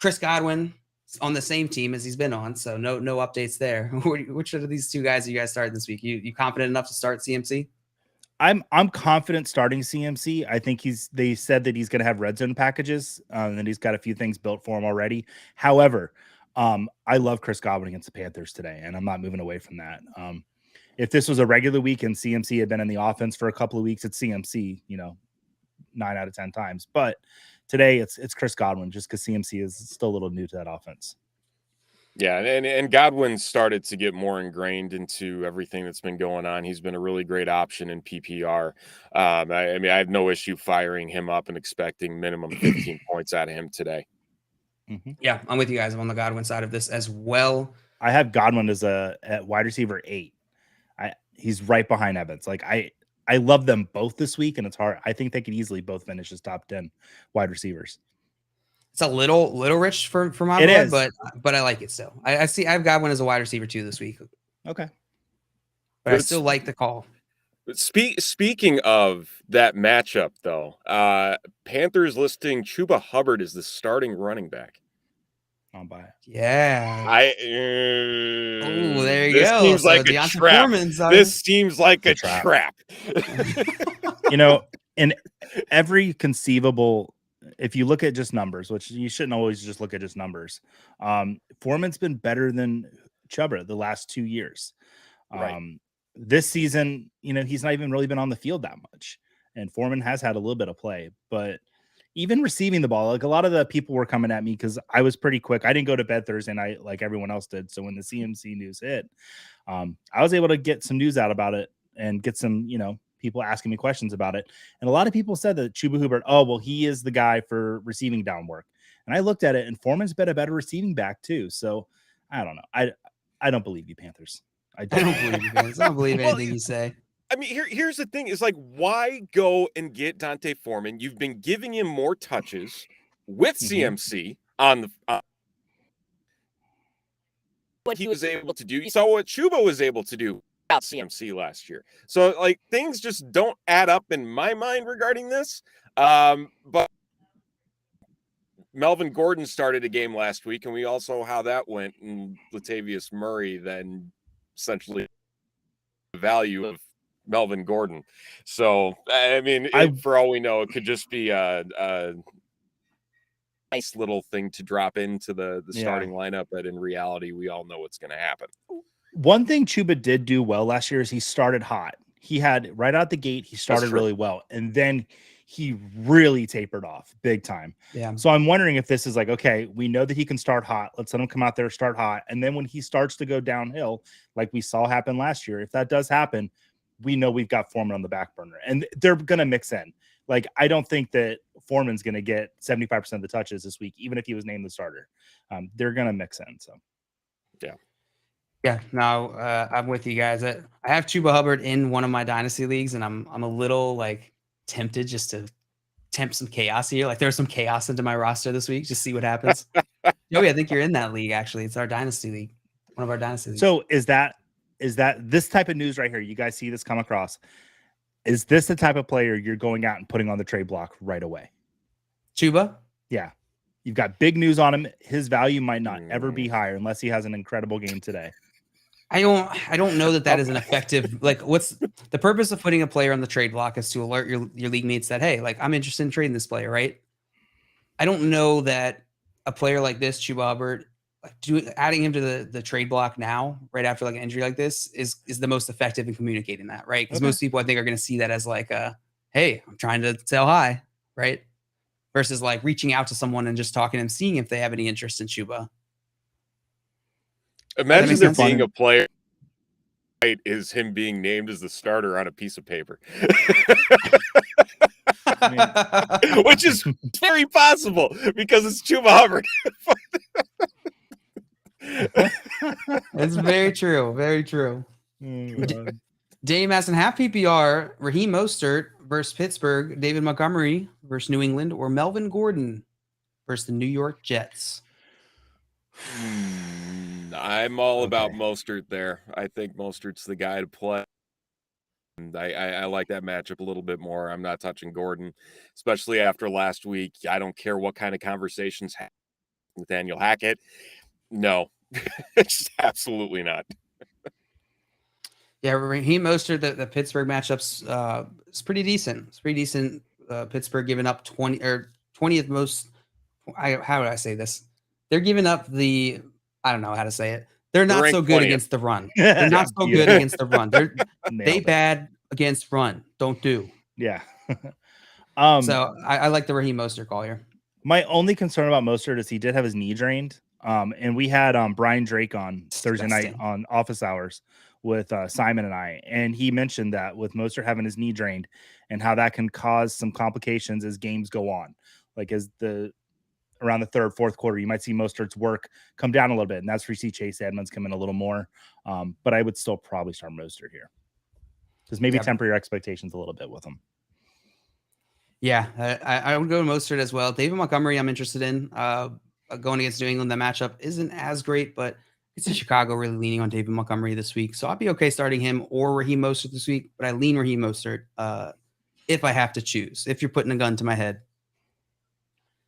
Chris Godwin on the same team as he's been on, so no updates there. Which of these 2 guys are you guys starting this week? You confident enough to start CMC? I'm confident starting CMC. I think they said that he's going to have red zone packages, and he's got a few things built for him already. However, I love Chris Godwin against the Panthers today, and I'm not moving away from that. If this was a regular week and CMC had been in the offense for a couple of weeks, it's CMC, 9 out of 10 times. But today it's Chris Godwin, just because CMC is still a little new to that offense. Yeah, and Godwin started to get more ingrained into everything that's been going on. He's been a really great option in PPR. I have no issue firing him up and expecting minimum 15 points out of him today. Mm-hmm. Yeah, I'm with you guys. I'm on the Godwin side of this as well. I have Godwin as at wide receiver 8. He's right behind Evans. Like I love them both this week, and it's hard. I think they could easily both finish as top 10 wide receivers. It's a little rich for my blood, but I like it still. I have Godwin as a wide receiver 2 this week. Okay, but I still like the call. Speaking of that matchup, though, Panthers listing Chuba Hubbard as the starting running back. I'll buy it. Yeah. There you go. Seems like a trap. This seems like a trap. in every conceivable, if you look at just numbers, which you shouldn't always just look at just numbers, Foreman's been better than Chuba the last 2 years. Right. This season, he's not even really been on the field that much, and Foreman has had a little bit of play, but even receiving the ball, like a lot of the people were coming at me because I was pretty quick. I didn't go to bed Thursday night like everyone else did. So when the CMC news hit, I was able to get some news out about it and get some, people asking me questions about it. And a lot of people said that Chuba Hubbard, he is the guy for receiving down work. And I looked at it, and Foreman's been a better receiving back too. So I don't know. I don't believe you, Panthers. I don't believe you, Panthers. I don't believe anything you say. I mean, here's the thing: is like, why go and get Dante Foreman? You've been giving him more touches with CMC on the. Like he was able to do. You saw what Chuba was able to do without CMC last year. So like things just don't add up in my mind regarding this. But Melvin Gordon started a game last week, and we all saw how that went. And Latavius Murray then essentially the value of Melvin Gordon. So I mean, for all we know, it could just be a nice little thing to drop into the starting lineup, but in reality, we all know what's going to happen. One thing Chuba did do well last year is he started hot. He had right out the gate, he started really well, and then he really tapered off big time. Yeah. So I'm wondering if this is like, okay, we know that he can start hot. Let's let him come out there, start hot, and then when he starts to go downhill, like we saw happen last year, if that does happen, we know we've got Foreman on the back burner, and they're going to mix in. Like, I don't think that Foreman's going to get 75% of the touches this week, even if he was named the starter. They're going to mix in. So, yeah. Yeah, no, I'm with you guys. I have Chuba Hubbard in one of my dynasty leagues, and I'm a little like tempted just to tempt some chaos here. Like, there's some chaos into my roster this week. Just see what happens. Joey, I think you're in that league. Actually, it's our dynasty league, one of our dynasty leagues. So is that this type of news right here? You guys see this come across? Is this the type of player you're going out and putting on the trade block right away? Chuba? Yeah. You've got big news on him. His value might not ever be higher unless he has an incredible game today. I don't know that is an effective, like, what's the purpose of putting a player on the trade block is to alert your league mates that, hey, like, I'm interested in trading this player, right? I don't know that a player like this, Chuba Hubbard, adding him to the trade block now, right after like an injury like this, is the most effective in communicating that, right? Because most people, I think, are going to see that as like hey, I'm trying to sell high, right? Versus like reaching out to someone and just talking and seeing if they have any interest in Chuba. Imagine there being a player is him being named as the starter on a piece of paper. Which is very possible because it's Chuba Hubbard. It's very true. Very true. Dame asks in half PPR, Raheem Mostert versus Pittsburgh, David Montgomery versus New England, or Melvin Gordon versus the New York Jets. I'm all about Mostert there. I think Mostert's the guy to play. And I like that matchup a little bit more. I'm not touching Gordon, especially after last week. I don't care what kind of conversations happen with Nathaniel Hackett. No, it's absolutely not. Yeah, Raheem Mostert, the Pittsburgh matchups is pretty decent. It's pretty decent. Pittsburgh giving up 20th most. How would I say this? They're giving up I don't know how to say it. They're not so good against the run. They're not so good against the run. They bad against run. Don't do. Yeah. So I like the Raheem Mostert call here. My only concern about Mostert is he did have his knee drained. And we had Brian Drake on Thursday night on office hours with Simon and I, and he mentioned that with Mostert having his knee drained and how that can cause some complications as games go on. Like around the third, fourth quarter, you might see Mostert's work come down a little bit, and that's where you see Chase Edmonds come in a little more. But I would still probably start Mostert here. Just maybe temper your expectations a little bit with him. Yeah, I would go to Mostert as well. David Montgomery, I'm interested in. Going against New England, the matchup isn't as great, but it's in Chicago really leaning on David Montgomery this week. So I'll be okay starting him or Raheem Mostert this week, but I lean Raheem Mostert if I have to choose, if you're putting a gun to my head.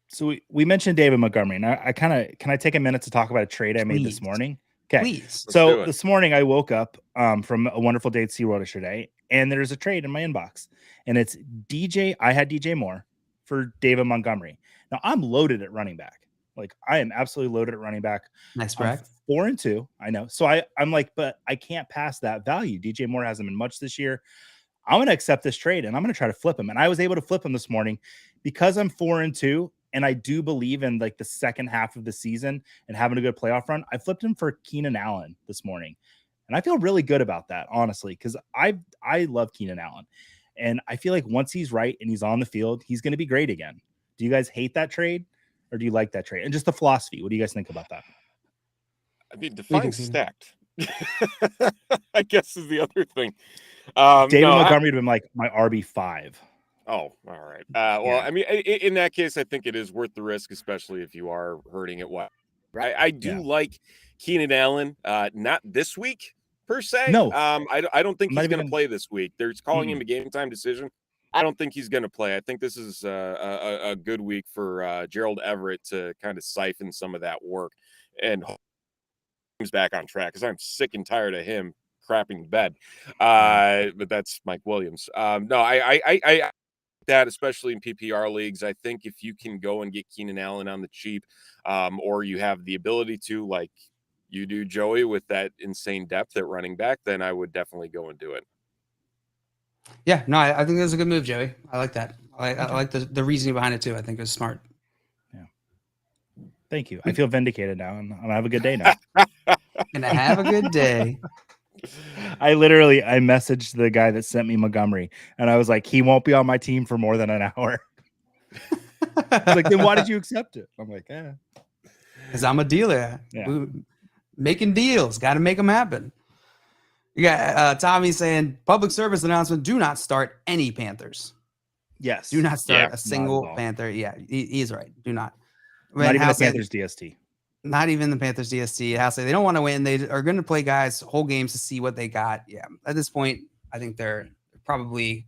So we mentioned David Montgomery, and can I take a minute to talk about a trade I made this morning? Okay. Please. So this morning I woke up from a wonderful day at SeaWorld yesterday, and there's a trade in my inbox, and it's DJ. I had DJ Moore for David Montgomery. Now I'm loaded at running back. Like I am absolutely loaded at running back. Nice brag. 4-2. I know. So I'm like, but I can't pass that value. DJ Moore hasn't been much this year. I'm going to accept this trade and I'm going to try to flip him. And I was able to flip him this morning because I'm 4-2. And I do believe in like the second half of the season and having a good playoff run. I flipped him for Keenan Allen this morning. And I feel really good about that, honestly, because I love Keenan Allen. And I feel like once he's right and he's on the field, he's going to be great again. Do you guys hate that trade or do you like that trade? And just the philosophy. What do you guys think about that? I mean, define stacked. I guess is the other thing. David Montgomery would have been like my RB5. Oh, all right. Well, I mean, in that case, I think it is worth the risk, especially if you are hurting it. What I do like Keenan Allen, not this week per se. No, I don't think he's going to play this week. They're calling him a game time decision. I don't think he's going to play. I think this is a good week for Gerald Everett to kind of siphon some of that work and he's back on track because I'm sick and tired of him crapping the bed. But that's Mike Williams. No, I that, especially in PPR leagues. I think if you can go and get Keenan Allen on the cheap, or you have the ability to, like you do, Joey, with that insane depth at running back, then I would definitely go and do it. Yeah, no, I think that's a good move, Joey. I like that. I like the reasoning behind it too. I think it was smart. Yeah. Thank you. I feel vindicated now, and I'm gonna have a good day now. Gonna have a good day. I messaged the guy that sent me Montgomery, and I was like, he won't be on my team for more than an hour. Like, then why did you accept it? I'm like, because I'm a dealer. Yeah. Making deals, got to make them happen. You got Tommy saying public service announcement: do not start any Panthers. Yes, do not start a single Panther. Yeah, he's right. Do not. Not even the Panthers DST. Not even the Panthers DST. House they don't want to win. They are going to play guys whole games to see what they got. Yeah, at this point, I think they're probably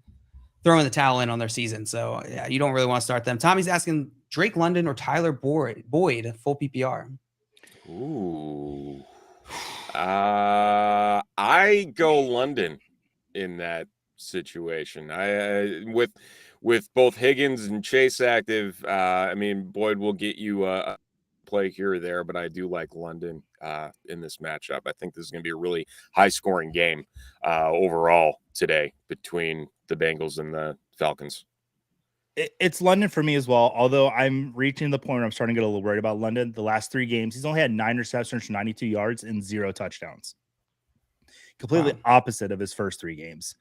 throwing the towel in on their season. So yeah, you don't really want to start them. Tommy's asking Drake London or Tyler Boyd full PPR. Ooh. I go London in that situation. I with both Higgins and Chase active. I mean, Boyd will get you a play here or there, but I do like London in this matchup. I think this is going to be a really high scoring game overall today between the Bengals and the Falcons. It's London for me as well, although I'm reaching the point where I'm starting to get a little worried about London. The last 3 games, he's only had 9 receptions, 92 yards, and 0 touchdowns. Completely opposite of his first 3 games.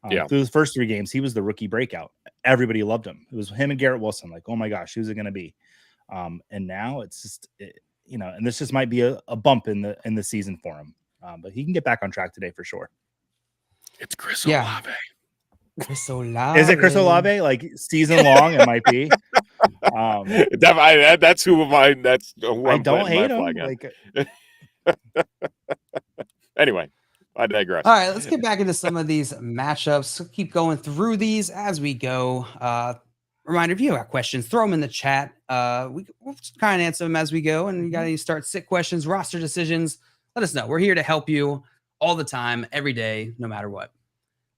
Through his first 3 games, he was the rookie breakout. Everybody loved him. It was him and Garrett Wilson. Like, oh my gosh, who's it going to be? And now it's just, and this just might be a bump in the season for him. But he can get back on track today for sure. It's Chris Olave. Chris Olave. Is it Chris Olave? Like season long, it might be. That's who that's who I don't hate him. Anyway, I digress. All right, let's get back into some of these matchups. We'll keep going through these as we go. Reminder, if you have questions, throw them in the chat. We'll kind of answer them as we go. And you got any start sit questions, roster decisions, let us know. We're here to help you all the time, every day, no matter what.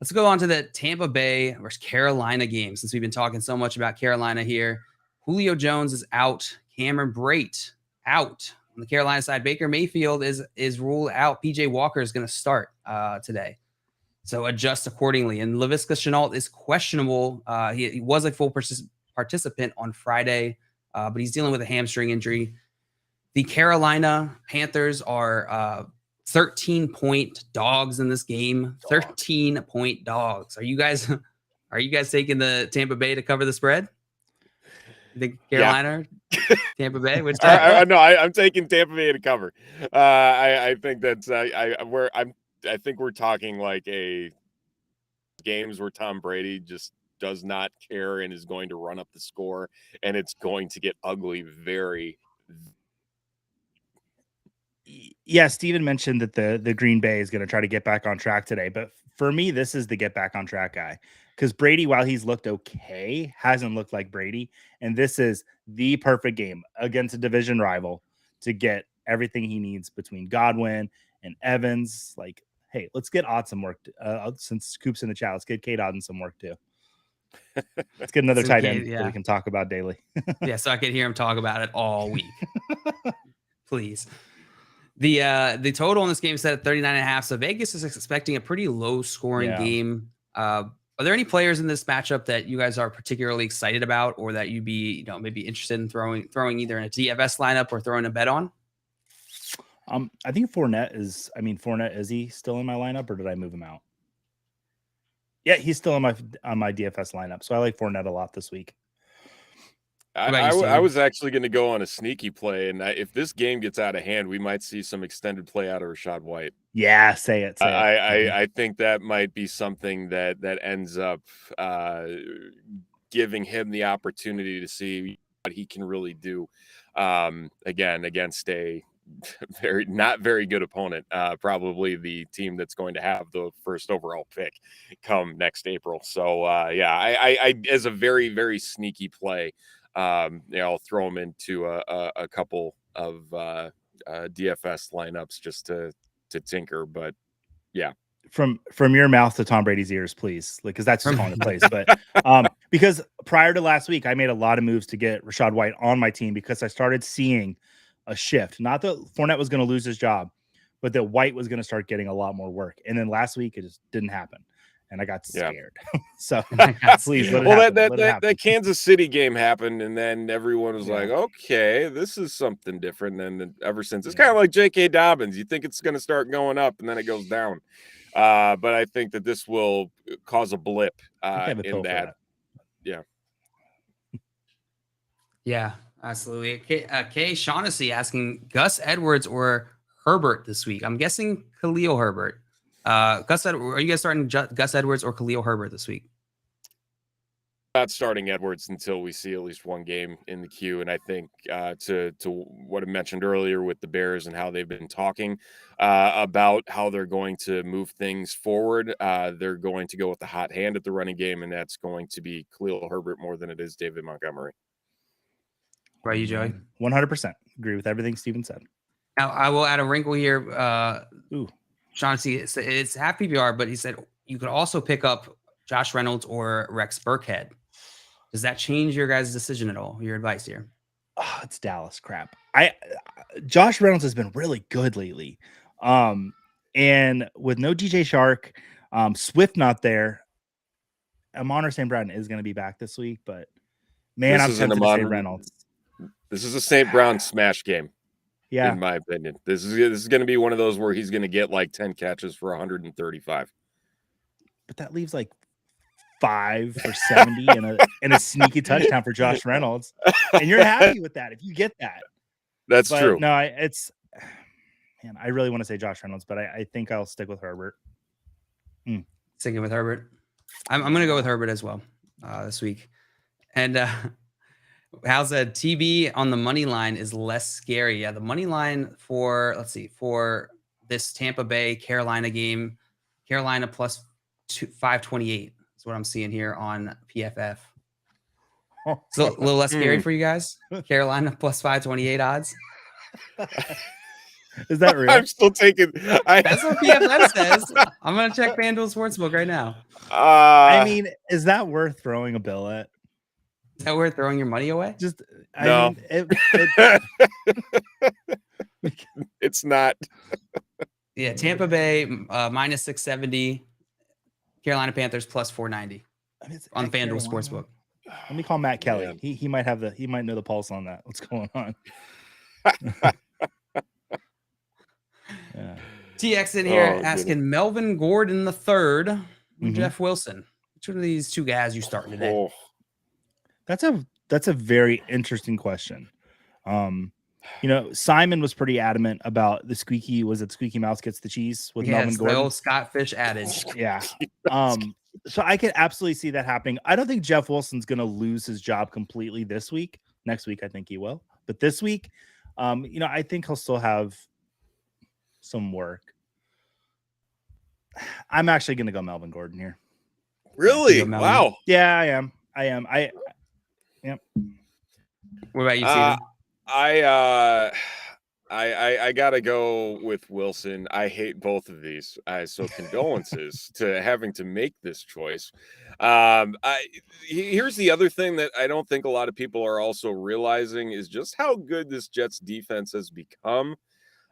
Let's go on to the Tampa Bay versus Carolina game. Since we've been talking so much about Carolina here, Julio Jones is out. Cameron Brate out. On the Carolina side, Baker Mayfield is ruled out. PJ Walker is going to start today. So adjust accordingly. And Laviska Shenault is questionable. He was a full participant on Friday, but he's dealing with a hamstring injury. The Carolina Panthers are 13-point dogs in this game. 13-point dogs. Are you guys taking the Tampa Bay to cover the spread? You think Carolina, Tampa Bay? Which no, I'm taking Tampa Bay to cover. I think that's I think we're talking like a games where Tom Brady just does not care and is going to run up the score, and it's going to get ugly very. Yeah, Steven mentioned that the Green Bay is going to try to get back on track today, but for me, this is the get back on track guy because Brady, while he's looked okay, hasn't looked like Brady, and this is the perfect game against a division rival to get everything he needs between Godwin and Evans. Like, hey, let's get Odd some work. Since Coop's in the chat, let's get Kate Odd some work too. Let's get another tight end that we can talk about daily. Yeah, so I could hear him talk about it all week. Please. The total in this game is set at 39.5. So Vegas is expecting a pretty low scoring game. Are there any players in this matchup that you guys are particularly excited about, or that you'd be, maybe interested in throwing either in a DFS lineup or throwing a bet on? I think Fournette is he still in my lineup, or did I move him out? Yeah, he's still on my DFS lineup. So I like Fournette a lot this week. I was actually going to go on a sneaky play, and if this game gets out of hand, we might see some extended play out of Rachaad White. Yeah, say it. I think that might be something that ends up giving him the opportunity to see what he can really do. Again, against a not very good opponent, probably the team that's going to have the first overall pick come next April. So I as a very, very sneaky play, I'll throw him into a couple of DFS lineups just to tinker. But yeah, from your mouth to Tom Brady's ears, please, because that's just calling the plays. But because prior to last week, I made a lot of moves to get Rachaad White on my team because I started seeing a shift. Not that Fournette was going to lose his job, but that White was going to start getting a lot more work. And then last week, it just didn't happen. And I got scared. So please let it happen. That Kansas City game happened, and then everyone was like, okay, this is something different. And then ever since, it's kind of like J.K. Dobbins. You think it's going to start going up, and then it goes down. But I think that this will cause a blip in that. Yeah. Yeah, absolutely. Kay Shaughnessy asking Gus Edwards or Herbert this week. I'm guessing Khalil Herbert. Are you guys starting Gus Edwards or Khalil Herbert this week? Not starting Edwards until we see at least one game in the queue. And I think to what I mentioned earlier with the Bears and how they've been talking about how they're going to move things forward, they're going to go with the hot hand at the running game, and that's going to be Khalil Herbert more than it is David Montgomery. Right, you, Joey? 100% agree with everything Steven said. Now, I will add a wrinkle here. Shaughnessy, it's half PPR, but he said you could also pick up Josh Reynolds or Rex Burkhead. Does that change your guys' decision at all? Your advice here? Oh, it's Dallas crap. Josh Reynolds has been really good lately. And with no DJ Shark, Swift not there, Amon-Ra St. Brown is going to be back this week, but man, I'm tempted to say Reynolds. This is a St. Brown smash game. Yeah, in my opinion, this is going to be one of those where he's going to get like 10 catches for 135. But that leaves like 5 for 70 and a sneaky touchdown for Josh Reynolds, and you're happy with that if you get that. That's true. No, I really want to say Josh Reynolds, but I think I'll stick with Herbert. Sticking with Herbert. I'm going to go with Herbert as well this week. And Hal said TB on the money line is less scary. Yeah, the money line for this Tampa Bay Carolina game, Carolina plus 528 is what I'm seeing here on PFF. So a little less scary for you guys. Carolina plus 528 odds. Is that real? I'm still taking. That's what PFF says. I'm gonna check FanDuel Sportsbook right now. I mean, is that worth throwing a bill at? Is that worth throwing your money away? Just no. It's not. Yeah, Tampa Bay minus 670, Carolina Panthers plus 490 on FanDuel Sportsbook. Let me call Matt Kelly. Yeah. He might know the pulse on that. What's going on? Yeah. TX in here asking Melvin Gordon III, Jeff Wilson. Which one of these two guys you starting today? That's a very interesting question. Simon was pretty adamant about the squeaky mouse gets the cheese with Melvin Gordon. The old Scottish adage. Yeah. So I could absolutely see that happening. I don't think Jeff Wilson's going to lose his job completely this week. Next week, I think he will. But this week, I think he'll still have some work. I'm actually going to go Melvin Gordon here. Really? Wow. Yeah, I am. Yep. What about you, Steven? I gotta go with Wilson. I hate both of these. So condolences to having to make this choice. Here's the other thing that I don't think a lot of people are also realizing is just how good this Jets defense has become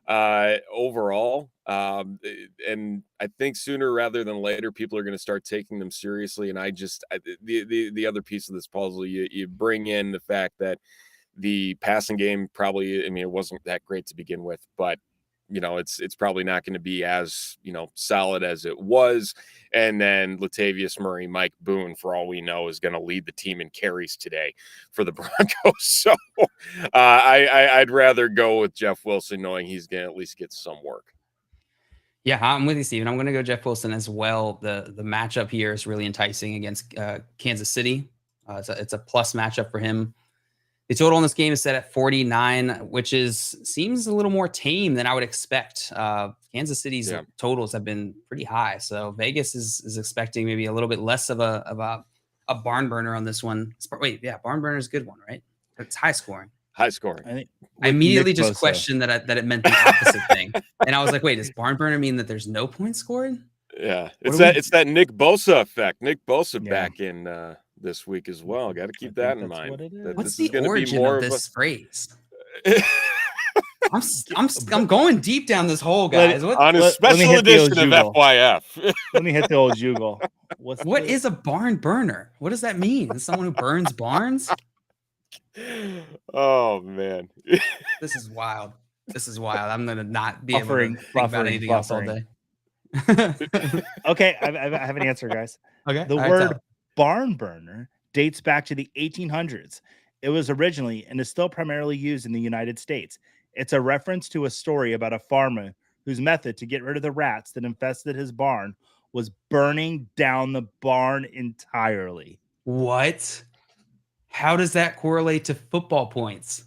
overall. And I think sooner rather than later, people are going to start taking them seriously. And the other piece of this puzzle, you bring in the fact that the passing game probably, I mean, it wasn't that great to begin with, but it's probably not going to be as, solid as it was. And then Latavius Murray, Mike Boone, for all we know, is going to lead the team in carries today for the Broncos. So I'd rather go with Jeff Wilson, knowing he's going to at least get some work. Yeah, I'm with you, Steven. I'm going to go Jeff Wilson as well. The matchup here is really enticing against Kansas City. It's a plus matchup for him. The total in this game is set at 49, which seems a little more tame than I would expect. Kansas City's totals have been pretty high, so Vegas is expecting maybe a little bit less of a barn burner on this one. Wait, yeah, barn burner is a good one, right? It's high scoring. High scoring. I immediately just questioned that it meant the opposite thing, and I was like, wait, does barn burner mean that there's no points scored? Yeah, it's that Nick Bosa effect. Nick Bosa back in this week as well. Got to keep that in mind. What's the origin of this phrase? I'm going deep down this hole, guys. On a special edition of FYF. Let me hit the old jugal. What is a barn burner? What does that mean? Is someone who burns barns? Oh man, this is wild. I'm gonna not be able to think about anything else all day. Okay, I have an answer, guys. Okay, the word barn burner dates back to the 1800s. It was originally and is still primarily used in the United States. It's a reference to a story about a farmer whose method to get rid of the rats that infested his barn was burning down the barn entirely. What? How does that correlate to football points?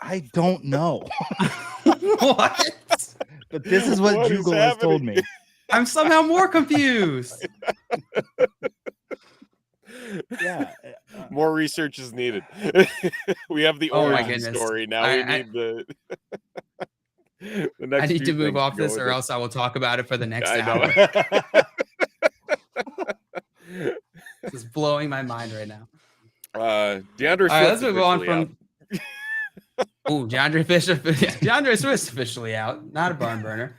I don't know. What? But this is what Jugal has told me. I'm somehow more confused. Yeah. More research is needed. We have the origin story. Now we need the next. I need to move off this, or else I will talk about it for the next hour. This is blowing my mind right now. DeAndre Swift. Let's move on from. Oh, DeAndre Swift's officially out. Not a barn burner.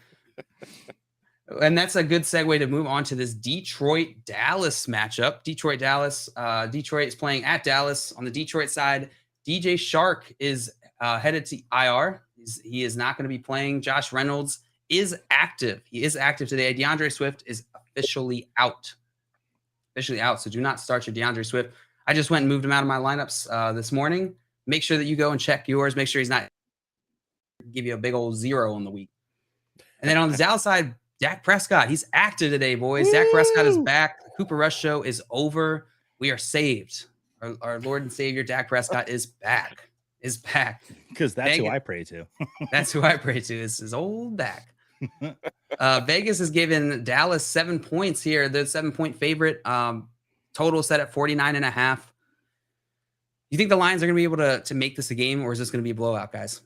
And that's a good segue to move on to this Detroit-Dallas matchup. Detroit-Dallas. Detroit is playing at Dallas. On the Detroit side, DJ Shark is headed to IR. He is not going to be playing. Josh Reynolds is active. He is active today. DeAndre Swift is officially out. So do not start your DeAndre Swift. I just went and moved him out of my lineups this morning. Make sure that you go and check yours. Make sure he's not give you a big old 0 on the week. And then on the Dallas side, Dak Prescott. He's active today, boys. Woo! Dak Prescott is back. The Cooper Rush show is over. We are saved. Our Lord and Savior Dak Prescott is back. Because that's who I pray to. That's who I pray to. Is old Dak. Vegas has given Dallas 7 points here. The 7-point favorite. Total set at 49.5. You think the Lions are going to be able to make this a game, or is this going to be a blowout, guys?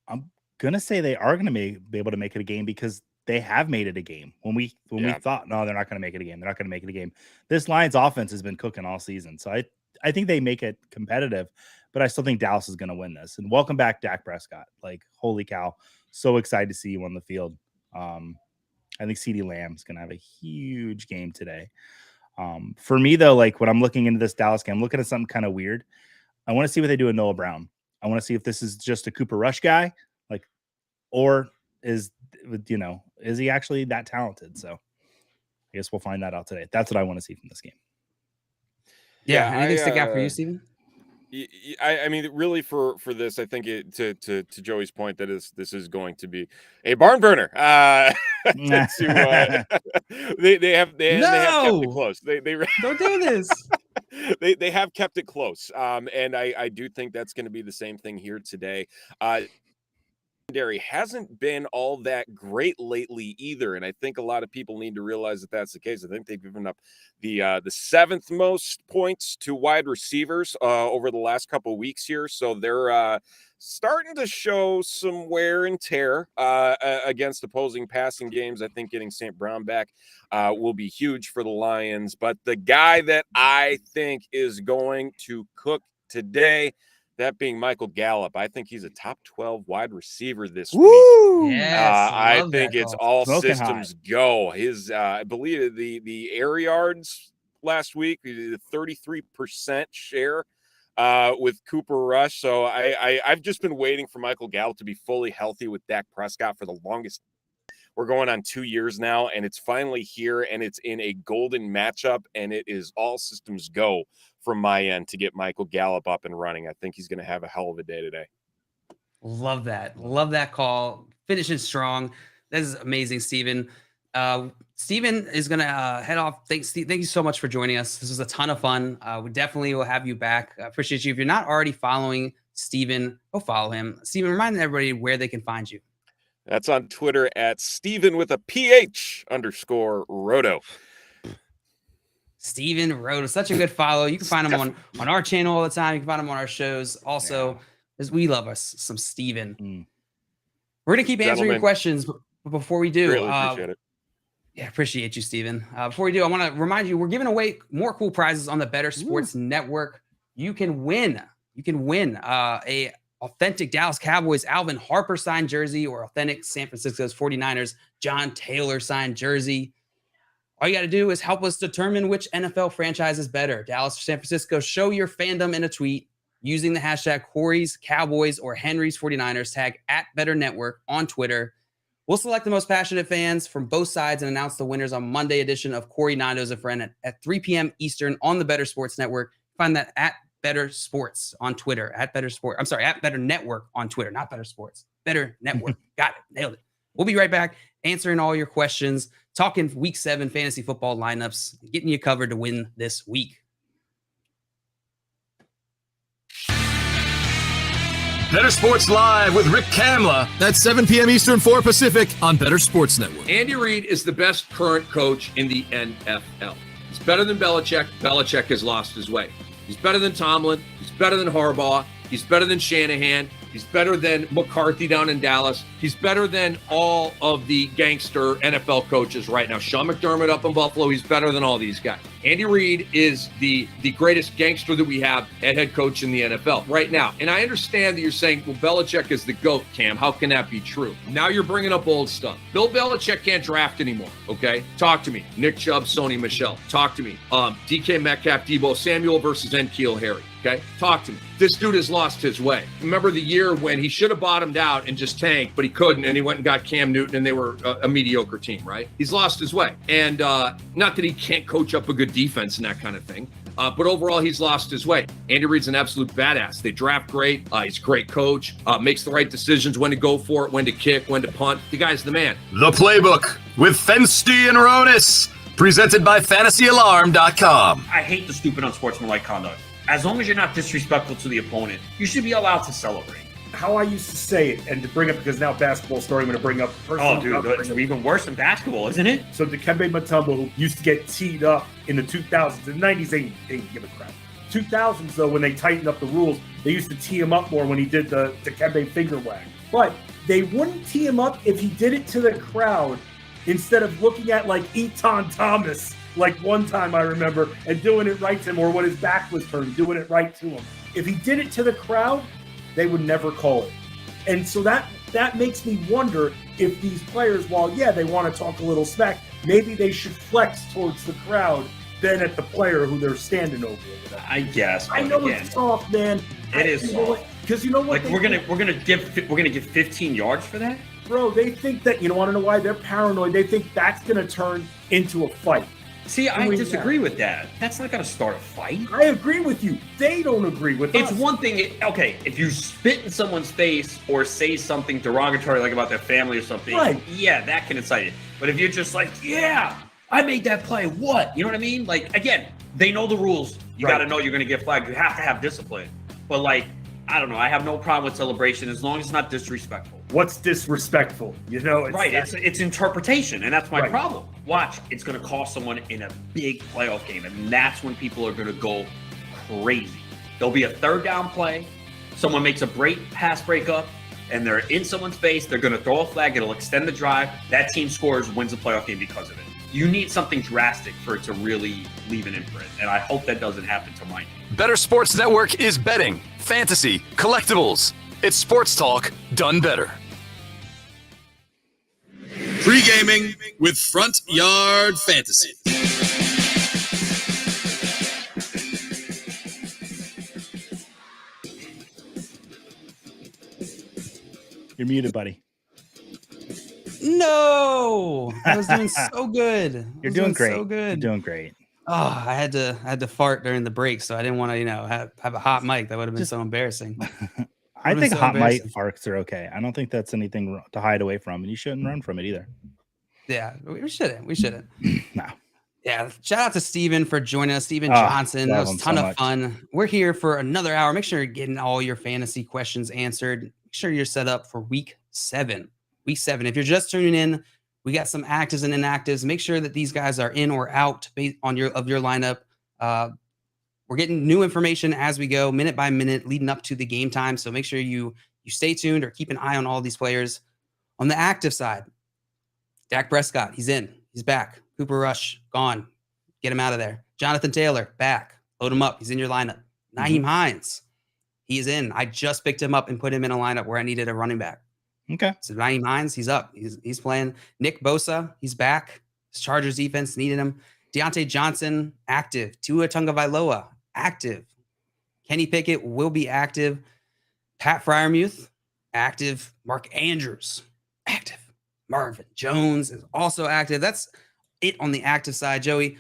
I'm going to say they are going to be able to make it a game because they have made it a game. When we thought, no, they're not going to make it a game. They're not going to make it a game. This Lions offense has been cooking all season. So I think they make it competitive, but I still think Dallas is going to win this. And welcome back, Dak Prescott. Like, holy cow. So excited to see you on the field. I think CeeDee Lamb is going to have a huge game today. For me, though, like when I'm looking into this Dallas game, I'm looking at something kind of weird. I want to see what they do with Noah Brown. I want to see if this is just a Cooper Rush guy, like, or is he actually that talented? So I guess we'll find that out today. That's what I want to see from this game. Yeah. Anything stick out for you, Steven? I mean, really for this, I think to Joey's point that this is going to be a barn burner. They have kept it close. They don't do this. They have kept it close. And I do think that's going to be the same thing here today. hasn't been all that great lately either, and I think a lot of people need to realize that that's the case. I think they've given up the seventh most points to wide receivers over the last couple of weeks here, so they're starting to show some wear and tear against opposing passing games. I think getting St. Brown back will be huge for the Lions, but the guy that I think is going to cook today, that being Michael Gallup. I think he's a top 12 wide receiver this week. Yes, I think it's all Smoking systems go. His, I believe the air yards last week, the 33% share with Cooper Rush. So I've just been waiting for Michael Gallup to be fully healthy with Dak Prescott for the longest. We're going on 2 years now, and it's finally here, and it's in a golden matchup, and it is all systems go from my end to get Michael Gallup up and running. I think he's going to have a hell of a day today. Love that. Love that call. Finishing strong. That is amazing, Steven. Steven is going to head off. Thank you so much for joining us. This was a ton of fun. We definitely will have you back. I appreciate you. If you're not already following Steven, go follow him. Steven, remind everybody where they can find you. That's on Twitter at Steven with a PH_Roto. Steven Roto, such a good follow. You can find him on our channel all the time. You can find him on our shows. Also, as we love us some Steven. We're gonna keep answering your questions, but before we do, really appreciate it. Yeah, appreciate you, Steven. Before we do, I want to remind you we're giving away more cool prizes on the Bettor Sports Network. You can win. A authentic Dallas Cowboys Alvin Harper signed jersey or authentic San Francisco's 49ers John Taylor signed jersey. All you got to do is help us determine which NFL franchise is better, Dallas or San Francisco. Show your fandom in a tweet using the hashtag Corey's Cowboys or Henry's 49ers, tag at Bettor Network on Twitter. We'll select the most passionate fans from both sides and announce the winners on Monday edition of Corey Nando's a Friend at 3 p.m. Eastern on the Bettor Sports Network. Find that at Bettor Sports on Twitter, at Bettor Sport. I'm sorry, at Bettor Network on Twitter, not Bettor Sports. Bettor Network. Got it. Nailed it. We'll be right back answering all your questions, talking week 7 fantasy football lineups, getting you covered to win this week. Bettor Sports Live with Rick Kamla. That's 7 p.m. Eastern, 4 Pacific on Bettor Sports Network. Andy Reid is the best current coach in the NFL. He's better than Belichick. Belichick has lost his way. He's better than Tomlin. He's better than Harbaugh. He's better than Shanahan. He's better than McCarthy down in Dallas. He's better than all of the gangster NFL coaches right now. Sean McDermott up in Buffalo, he's better than all these guys. Andy Reid is the greatest gangster that we have at head coach in the NFL right now. And I understand that you're saying, well, Belichick is the GOAT, Cam. How can that be true? Now you're bringing up old stuff. Bill Belichick can't draft anymore, okay? Talk to me. Nick Chubb, Sony Michel. Talk to me. DK Metcalf, Debo Samuel versus N'Keal Harry. Okay, talk to me. This dude has lost his way. Remember the year when he should have bottomed out and just tanked, but he couldn't, and he went and got Cam Newton, and they were a mediocre team, right? He's lost his way. And not that he can't coach up a good defense and that kind of thing, but overall, he's lost his way. Andy Reid's an absolute badass. They draft great. He's a great coach, makes the right decisions, when to go for it, when to kick, when to punt. The guy's the man. The Playbook with Fensty and Ronis, presented by FantasyAlarm.com. I hate the stupid unsportsmanlike conduct. As long as you're not disrespectful to the opponent, you should be allowed to celebrate. How I used to say it, and to bring up, because now basketball's starting, I'm going to bring up. Oh, dude, it's even worse than basketball, isn't it? So Dikembe Mutombo, who used to get teed up in the 2000s, the 90s, they didn't give a crap. 2000s, though, when they tightened up the rules, they used to tee him up more when he did the Dikembe finger wag. But they wouldn't tee him up if he did it to the crowd instead of looking at, like, Eton Thomas, like one time I remember, and doing it right to him, or when his back was turned, doing it right to him. If he did it to the crowd, they would never call it. And so that makes me wonder if these players, while, yeah, they want to talk a little smack, maybe they should flex towards the crowd than at the player who they're standing over. I guess. I know again, it's soft, man. It is soft. Because you know what? Like we're gonna give 15 yards for that, bro. They think that, you want to know why? They're paranoid. They think that's gonna turn into a fight. See, I disagree with that. That's not going to start a fight. I agree with you. They don't agree with us. It's one thing, okay, if you spit in someone's face or say something derogatory, like about their family or something, right, yeah, that can incite it. But if you're just like, yeah, I made that play, what? You know what I mean? Like, again, they know the rules. You got to know you're going to get flagged. You have to have discipline. But, like, I don't know. I have no problem with celebration as long as it's not disrespectful. what's disrespectful? You know, It's interpretation, and that's my Right. problem. Watch, it's going to cost someone in a big playoff game, and that's when people are going to go crazy. There'll be a third down play. Someone makes a pass breakup, and they're in someone's face. They're going to throw a flag. It'll extend the drive. That team scores, wins the playoff game because of it. You need something drastic for it to really leave an imprint, and I hope that doesn't happen to mine. Better Sports Network is betting, fantasy, collectibles. It's sports talk done better. Pre-gaming with Front Yard Fantasy. You're muted, buddy. No, I was doing so good. You're doing great. So good. You're doing great. Oh, I had to fart during the break, so I didn't want to, have a hot mic. That would have been so embarrassing. I think hot mic farts are okay. I don't think that's anything to hide away from, and you shouldn't run from it either. Yeah, we shouldn't. We shouldn't. No. Yeah, shout out to Steven for joining us. Steven Johnson. That was a ton of fun. We're here for another hour. Make sure you're getting all your fantasy questions answered. Make sure you're set up for week 7. Week 7. If you're just tuning in, we got some actives and inactives. Make sure that these guys are in or out based on your lineup. We're getting new information as we go, minute by minute, leading up to the game time. So make sure you stay tuned or keep an eye on all these players. On the active side, Dak Prescott, he's in. He's back. Cooper Rush, gone. Get him out of there. Jonathan Taylor, back. Load him up. He's in your lineup. Nyheim Hines, he's in. I just picked him up and put him in a lineup where I needed a running back. Okay. So Nyheim Hines, he's up. He's playing. Nick Bosa, he's back. His Chargers defense needed him. Deontay Johnson, active. Tua Tagovailoa, active. Kenny Pickett will be active. Pat Freiermuth, active. Mark Andrews, active. Marvin Jones is also active. That's it on the active side. Joey,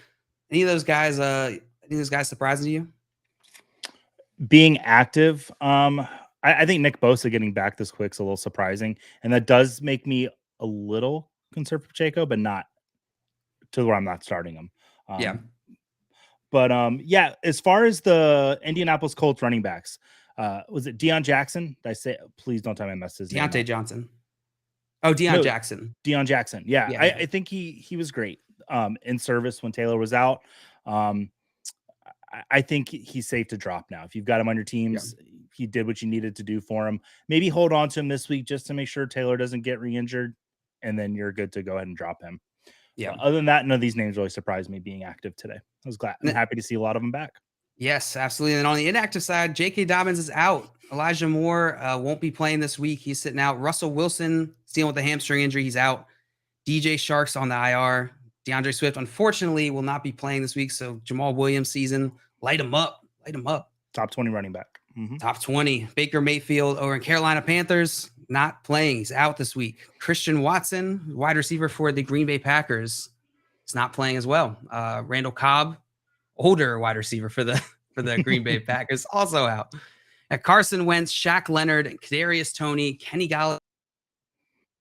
any of those guys surprising to you? Being active, I think Nick Bosa getting back this quick is a little surprising, and that does make me a little concerned for Pacheco, but not to where I'm not starting him. Yeah. But yeah, as far as the Indianapolis Colts running backs, was it Deion Jackson? Did I say? Please don't tell me I messed his name up. Deontay Johnson. Oh, Deion Jackson. Deion Jackson. Yeah. I think he was great in service when Taylor was out. I think he's safe to drop now. If you've got him on your teams, he did what you needed to do for him. Maybe hold on to him this week just to make sure Taylor doesn't get re-injured, and then you're good to go ahead and drop him. Yeah. Other than that, none of these names really surprised me being active today. I was glad. I'm happy to see a lot of them back. Yes, absolutely. And on the inactive side, J.K. Dobbins is out. Elijah Moore won't be playing this week. He's sitting out. Russell Wilson dealing with a hamstring injury. He's out. DJ Shark's on the IR. DeAndre Swift, unfortunately, will not be playing this week. So Jamal Williams season, light him up. Light him up. Top 20 running back. Top 20. Baker Mayfield over in Carolina Panthers, not playing. He's out this week. Christian Watson, wide receiver for the Green Bay Packers, is not playing as well. Randall Cobb, older wide receiver for the Green Bay Packers, also out. And Carson Wentz, Shaq Leonard, and Kadarius Toney, Kenny Galladay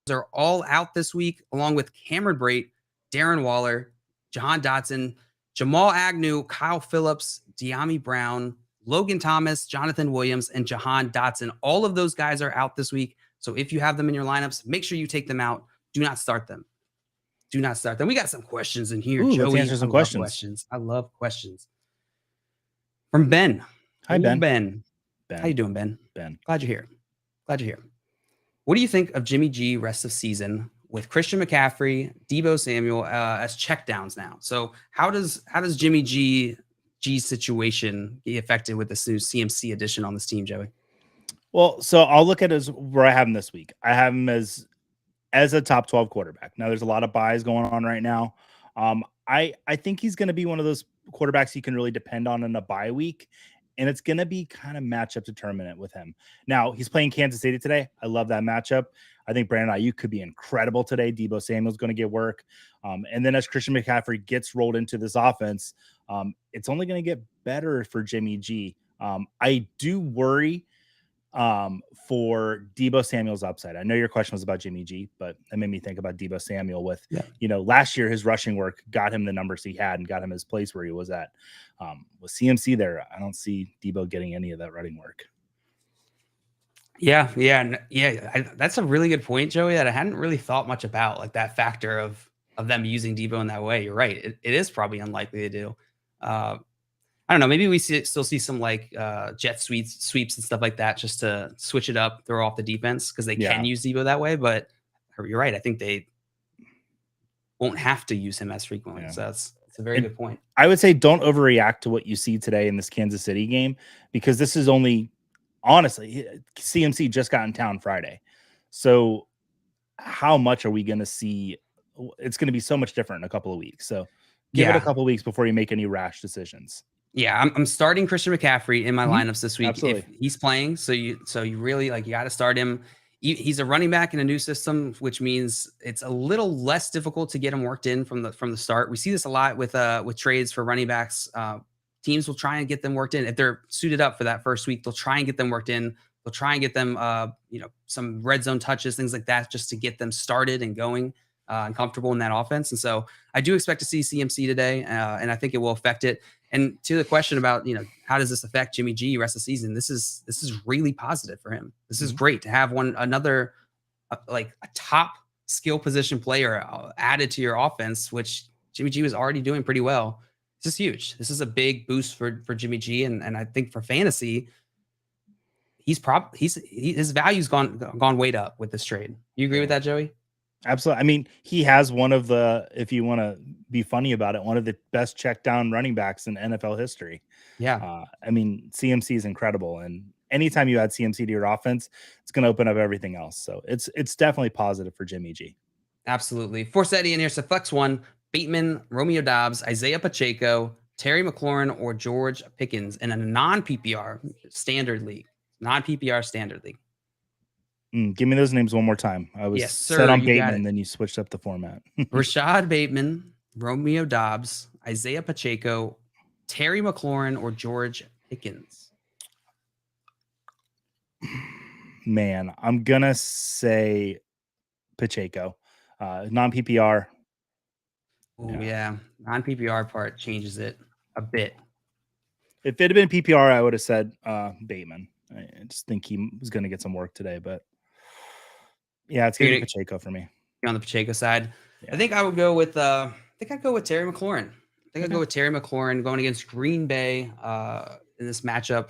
are all out this week, along with Cameron Brate, Darren Waller, Jahan Dotson, Jamal Agnew, Kyle Phillips, De'Ami Brown, Logan Thomas, Jonathan Williams, and Jahan Dotson. All of those guys are out this week. So if you have them in your lineups, make sure you take them out. Do not start them. Do not start them. We got some questions in here, Ooh, Joey. let's answer some questions. I love questions. From Ben. Hi, Ben. Ben. Ben. How you doing, Ben? Ben. Glad you're here. Glad you're here. What do you think of Jimmy G rest of season with Christian McCaffrey, Deebo Samuel as checkdowns now? So how does Jimmy G's situation be affected with this new CMC addition on this team, Joey? Well, so I'll look at as where I have him this week. I have him as a top 12 quarterback. Now there's a lot of buys going on right now. I think he's going to be one of those quarterbacks you can really depend on in a bye week. And it's going to be kind of matchup determinant with him. Now, he's playing Kansas City today. I love that matchup. I think Brandon Ayuk could be incredible today. Deebo Samuel's going to get work. And then as Christian McCaffrey gets rolled into this offense, it's only going to get better for Jimmy G. I do worry for Deebo Samuel's upside. I know your question was about Jimmy G, but it made me think about Deebo Samuel with, last year his rushing work got him the numbers he had and got him his place where he was at. With CMC there, I don't see Deebo getting any of that running work. That's a really good point, Joey, that I hadn't really thought much about, like that factor of them using Debo in that way. You're right. It is probably unlikely to do. Uh, I don't know. Maybe we still see some like jet sweeps and stuff like that just to switch it up, throw off the defense because they can use Debo that way. But you're right. I think they won't have to use him as frequently. So that's a very good point. I would say don't overreact to what you see today in this Kansas City game, because this is only, honestly, CMC just got in town Friday. So how much are we going to see? It's going to be so much different in a couple of weeks. So give it a couple of weeks before you make any rash decisions. Yeah, I'm starting Christian McCaffrey in my lineups this week. Absolutely. If he's playing, so you really like, you got to start him. He's a running back in a new system, which means it's a little less difficult to get him worked in from the start. We see this a lot with trades for running backs. Teams will try and get them worked in if they're suited up for that first week. They'll try and get them worked in. They'll try and get them some red zone touches, things like that, just to get them started and going and comfortable in that offense. And so I do expect to see CMC today, and I think it will affect it. And to the question about, how does this affect Jimmy G rest of the season? This is really positive for him. This is great to have another like a top skill position player added to your offense, which Jimmy G was already doing pretty well. This is huge. This is a big boost for Jimmy G, and I think for fantasy, his value's gone way up with this trade. You agree with that, Joey? Absolutely. I mean, he has one of the, if you want to be funny about it, one of the best check down running backs in NFL history. Yeah. I mean, CMC is incredible. And anytime you add CMC to your offense, it's going to open up everything else. So it's definitely positive for Jimmy G. Absolutely. Forsetti in here. So flex one, Bateman, Romeo Dobbs, Isaiah Pacheco, Terry McLaurin, or George Pickens in a non-PPR standard league. Non-PPR standard league. Give me those names one more time. I was set on Bateman, and then you switched up the format. Rashad Bateman, Romeo Dobbs, Isaiah Pacheco, Terry McLaurin, or George Pickens. Man, I'm going to say Pacheco. Non-PPR. Yeah. Non-PPR part changes it a bit. If it had been PPR, I would have said Bateman. I just think he was going to get some work today, but yeah, it's going to be Pacheco for me. On the Pacheco side, I think I would go with Terry McLaurin. I'd go with Terry McLaurin going against Green Bay in this matchup.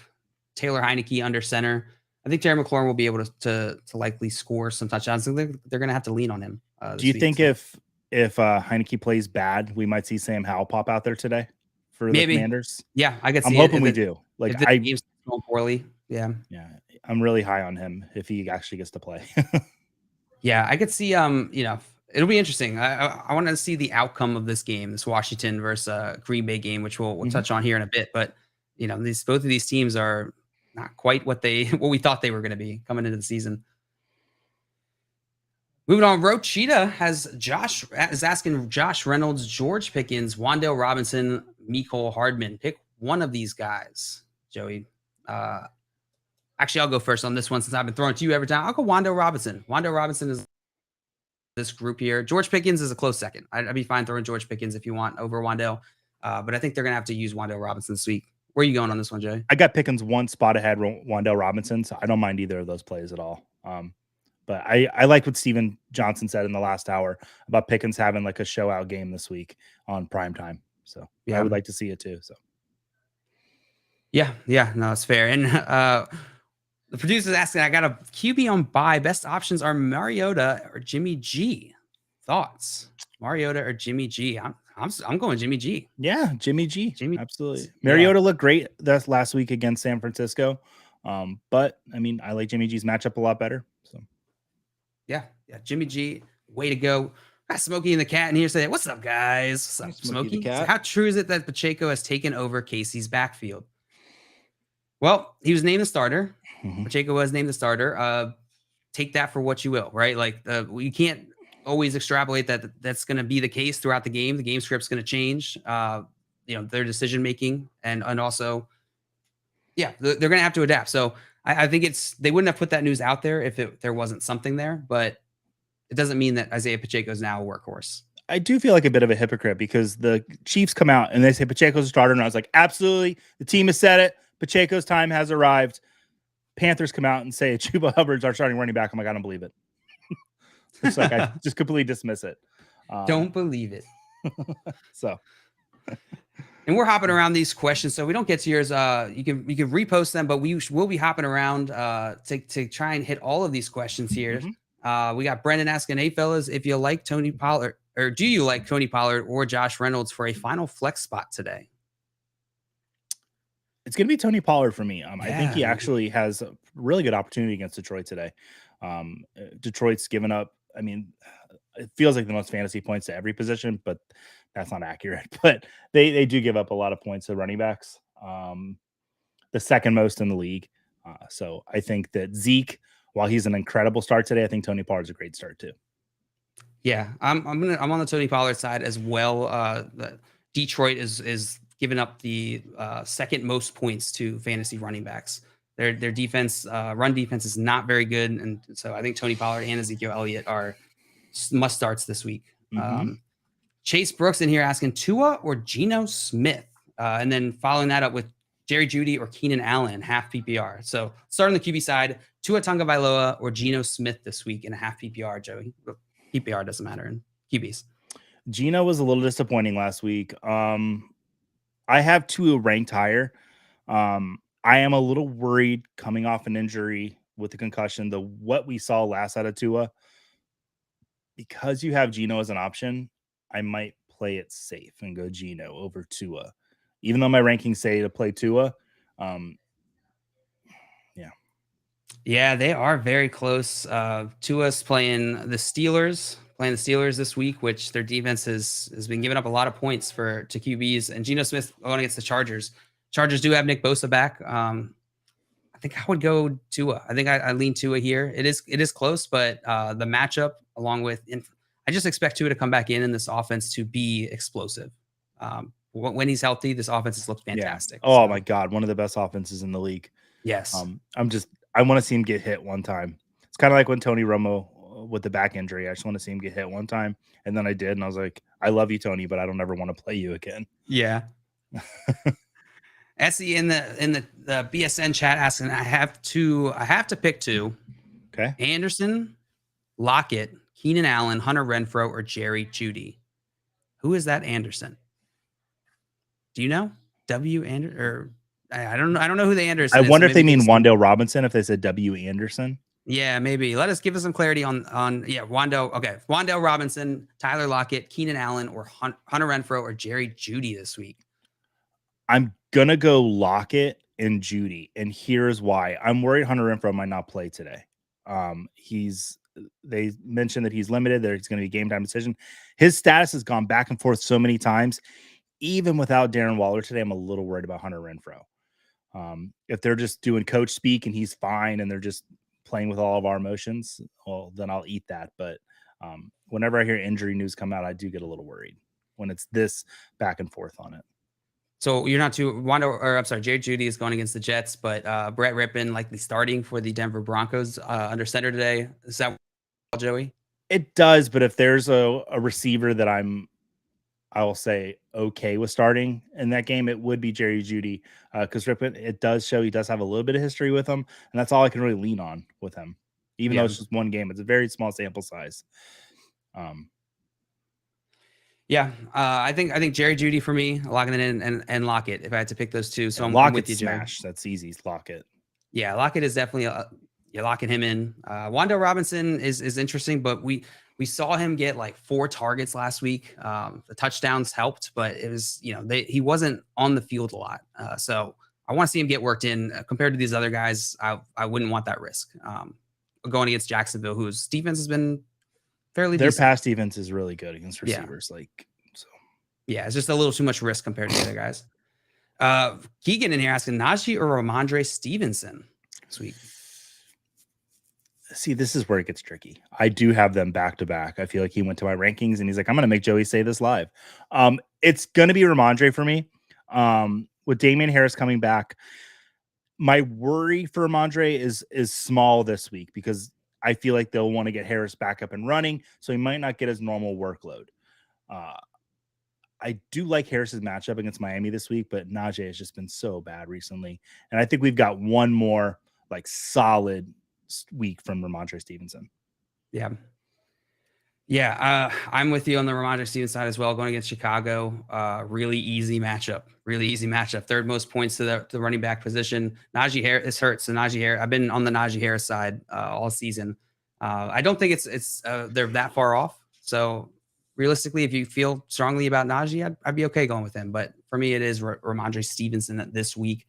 Taylor Heineke under center. I think Terry McLaurin will be able to likely score some touchdowns. I think they're going to have to lean on him. Do you think if Heineke plays bad, we might see Sam Howell pop out there today for the Commanders? Yeah, I could see. I'm hoping we do. Like, if the game's going poorly. Yeah. I'm really high on him if he actually gets to play. Yeah, I could see. It'll be interesting. I want to see the outcome of this game, this Washington versus Green Bay game, which we'll touch on here in a bit. But both of these teams are not quite what we thought they were going to be coming into the season. Moving on, Rochita is asking Josh Reynolds, George Pickens, Wan'Dale Robinson, Mecole Hardman. Pick one of these guys, Joey. Actually, I'll go first on this one since I've been throwing it to you every time. I'll go Wan'Dale Robinson. Wan'Dale Robinson is this group here. George Pickens is a close second. I'd be fine throwing George Pickens if you want over Wan'Dale. But I think they're going to have to use Wan'Dale Robinson this week. Where are you going on this one, Jay? I got Pickens one spot ahead Wan'Dale Robinson, so I don't mind either of those plays at all. But I like what Steven Johnson said in the last hour about Pickens having like a show out game this week on prime time. So I would like to see it too. So yeah, no, it's fair. And the producer's asking, I got a QB on bye. Best options are Mariota or Jimmy G. Thoughts? Mariota or Jimmy G? I'm going Jimmy G. Yeah, Jimmy G. Absolutely. Mariota looked great this last week against San Francisco. But I mean, I like Jimmy G's matchup a lot better. So yeah, Jimmy G, way to go. Got Smokey and the Cat in here saying, "What's up, guys? What's up, Smokey?" So how true is it that Pacheco has taken over Casey's backfield? Well, he was named the starter. Pacheco was named the starter. Take that for what you will, right? Like you can't always extrapolate that's going to be the case throughout the game. The game script's going to change. Their decision making and also, they're going to have to adapt. So I think they wouldn't have put that news out there if there wasn't something there, but it doesn't mean that Isaiah Pacheco is now a workhorse. I do feel like a bit of a hypocrite because the Chiefs come out and they say Pacheco's a starter, and I was like, absolutely, the team has said it. Pacheco's time has arrived. Panthers come out and say Chuba Hubbard's our starting running back, I'm like, I don't believe it. It's like I just completely dismiss it. Don't believe it. So, and we're hopping around these questions, so we don't get to yours. You can repost them, but will be hopping around to try and hit all of these questions here. We got Brendan asking, "Hey fellas, if you like Tony Pollard, or do you like Tony Pollard or Josh Reynolds for a final flex spot today?" It's going to be Tony Pollard for me. I think he actually has a really good opportunity against Detroit today. Detroit's given up. I mean, it feels like the most fantasy points to every position, but that's not accurate. But they do give up a lot of points to running backs, the second most in the league. So I think that Zeke, while he's an incredible start today, I think Tony Pollard's a great start too. Yeah, I'm on the Tony Pollard side as well. Detroit is giving up the second most points to fantasy running backs. Their defense, run defense, is not very good, and so I think Tony Pollard and Ezekiel Elliott are must starts this week. Chase Brooks in here asking Tua or Geno Smith, and then following that up with Jerry Jeudy or Keenan Allen, half PPR. So starting the QB side, Tua Tagovailoa or Geno Smith this week in a half PPR. Joey, PPR doesn't matter in QBs. Geno was a little disappointing last week. I have Tua ranked higher. I am a little worried coming off an injury with the concussion, what we saw last out of Tua. Because you have Geno as an option, I might play it safe and go Geno over Tua. Even though my rankings say to play Tua. Yeah, they are very close. Tua's playing the Steelers this week, which their defense has been giving up a lot of points to QBs. And Geno Smith going against the Chargers. Chargers do have Nick Bosa back. I think I would go Tua. I think I lean Tua here. It is close, but the matchup along with I just expect Tua to come back in this offense to be explosive. When he's healthy, this offense has looked fantastic. Yeah. Oh my God, one of the best offenses in the league. Yes. I want to see him get hit one time. It's kind of like when Tony Romo with the back injury. I just want to see him get hit one time, and then I did, and I was like, I love you, Tony, but I don't ever want to play you again. Yeah. Essie in the BSN chat asking, I have to pick two. Okay. Anderson, Lockett, Keenan Allen, Hunter Renfrow, or Jerry Jeudy. Who is that Anderson? Do you know? Or I don't know who the Anderson I is. wonder if they mean Wan'Dale Robinson, if they said W. Anderson. Yeah, maybe. Give us some clarity on Wan'Dale. Okay. Wan'Dale Robinson, Tyler Lockett, Keenan Allen, or Hunter Renfrow, or Jerry Jeudy this week. I'm gonna go Lockett and Jeudy, and here's why. I'm worried Hunter Renfrow might not play today. They mentioned that he's limited. There's going to be a game time decision. His status has gone back and forth so many times. Even without Darren Waller today, I'm a little worried about Hunter Renfrow. If they're just doing coach speak and he's fine and they're just playing with all of our emotions, well, then I'll eat that. But whenever I hear injury news come out, I do get a little worried when it's this back and forth on it. So you're not too Jerry Jeudy is going against the Jets, but Brett Rippon likely starting for the Denver Broncos under center today. Is that Joey? It does, but if there's a receiver that I will say okay with starting in that game, it would be Jerry Jeudy, because Rippon, it does show he does have a little bit of history with him, and that's all I can really lean on with him. Even though it's just one game, it's a very small sample size. I think Jerry Jeudy for me, locking it in, and Lockett if I had to pick those two. So I'm with you, smash. That's easy. Lockett. Yeah, Lockett is definitely you're locking him in. Wan'Dale Robinson is interesting, but we saw him get like 4 targets last week. The touchdowns helped, but it was he wasn't on the field a lot. So I want to see him get worked in compared to these other guys. I wouldn't want that risk. Going against Jacksonville, whose defense has been fairly their decent. pass defense is really good against receivers. Yeah, it's just a little too much risk compared to the other guys. Keegan in here asking Najee or Ramondre Stevenson this week. See, this is where it gets tricky. I do have them back to back. I feel like he went to my rankings and he's like, I'm going to make Joey say this live. It's going to be Ramondre for me. With Damian Harris coming back, my worry for Ramondre is small this week because I feel like they'll want to get Harris back up and running, so he might not get his normal workload. I do like Harris's matchup against Miami this week, but Najee has just been so bad recently. And I think we've got one more like solid week from Ramondre Stevenson. Yeah. Yeah, I'm with you on the Ramondre Stevenson side as well. Going against Chicago, really easy matchup. Really easy matchup. Third most points to the running back position. Najee Harris, this hurts. So Najee Harris, I've been on the Najee Harris side all season. I don't think it's they're that far off. So realistically, if you feel strongly about Najee, I'd be okay going with him. But for me, it is Ramondre Stevenson this week.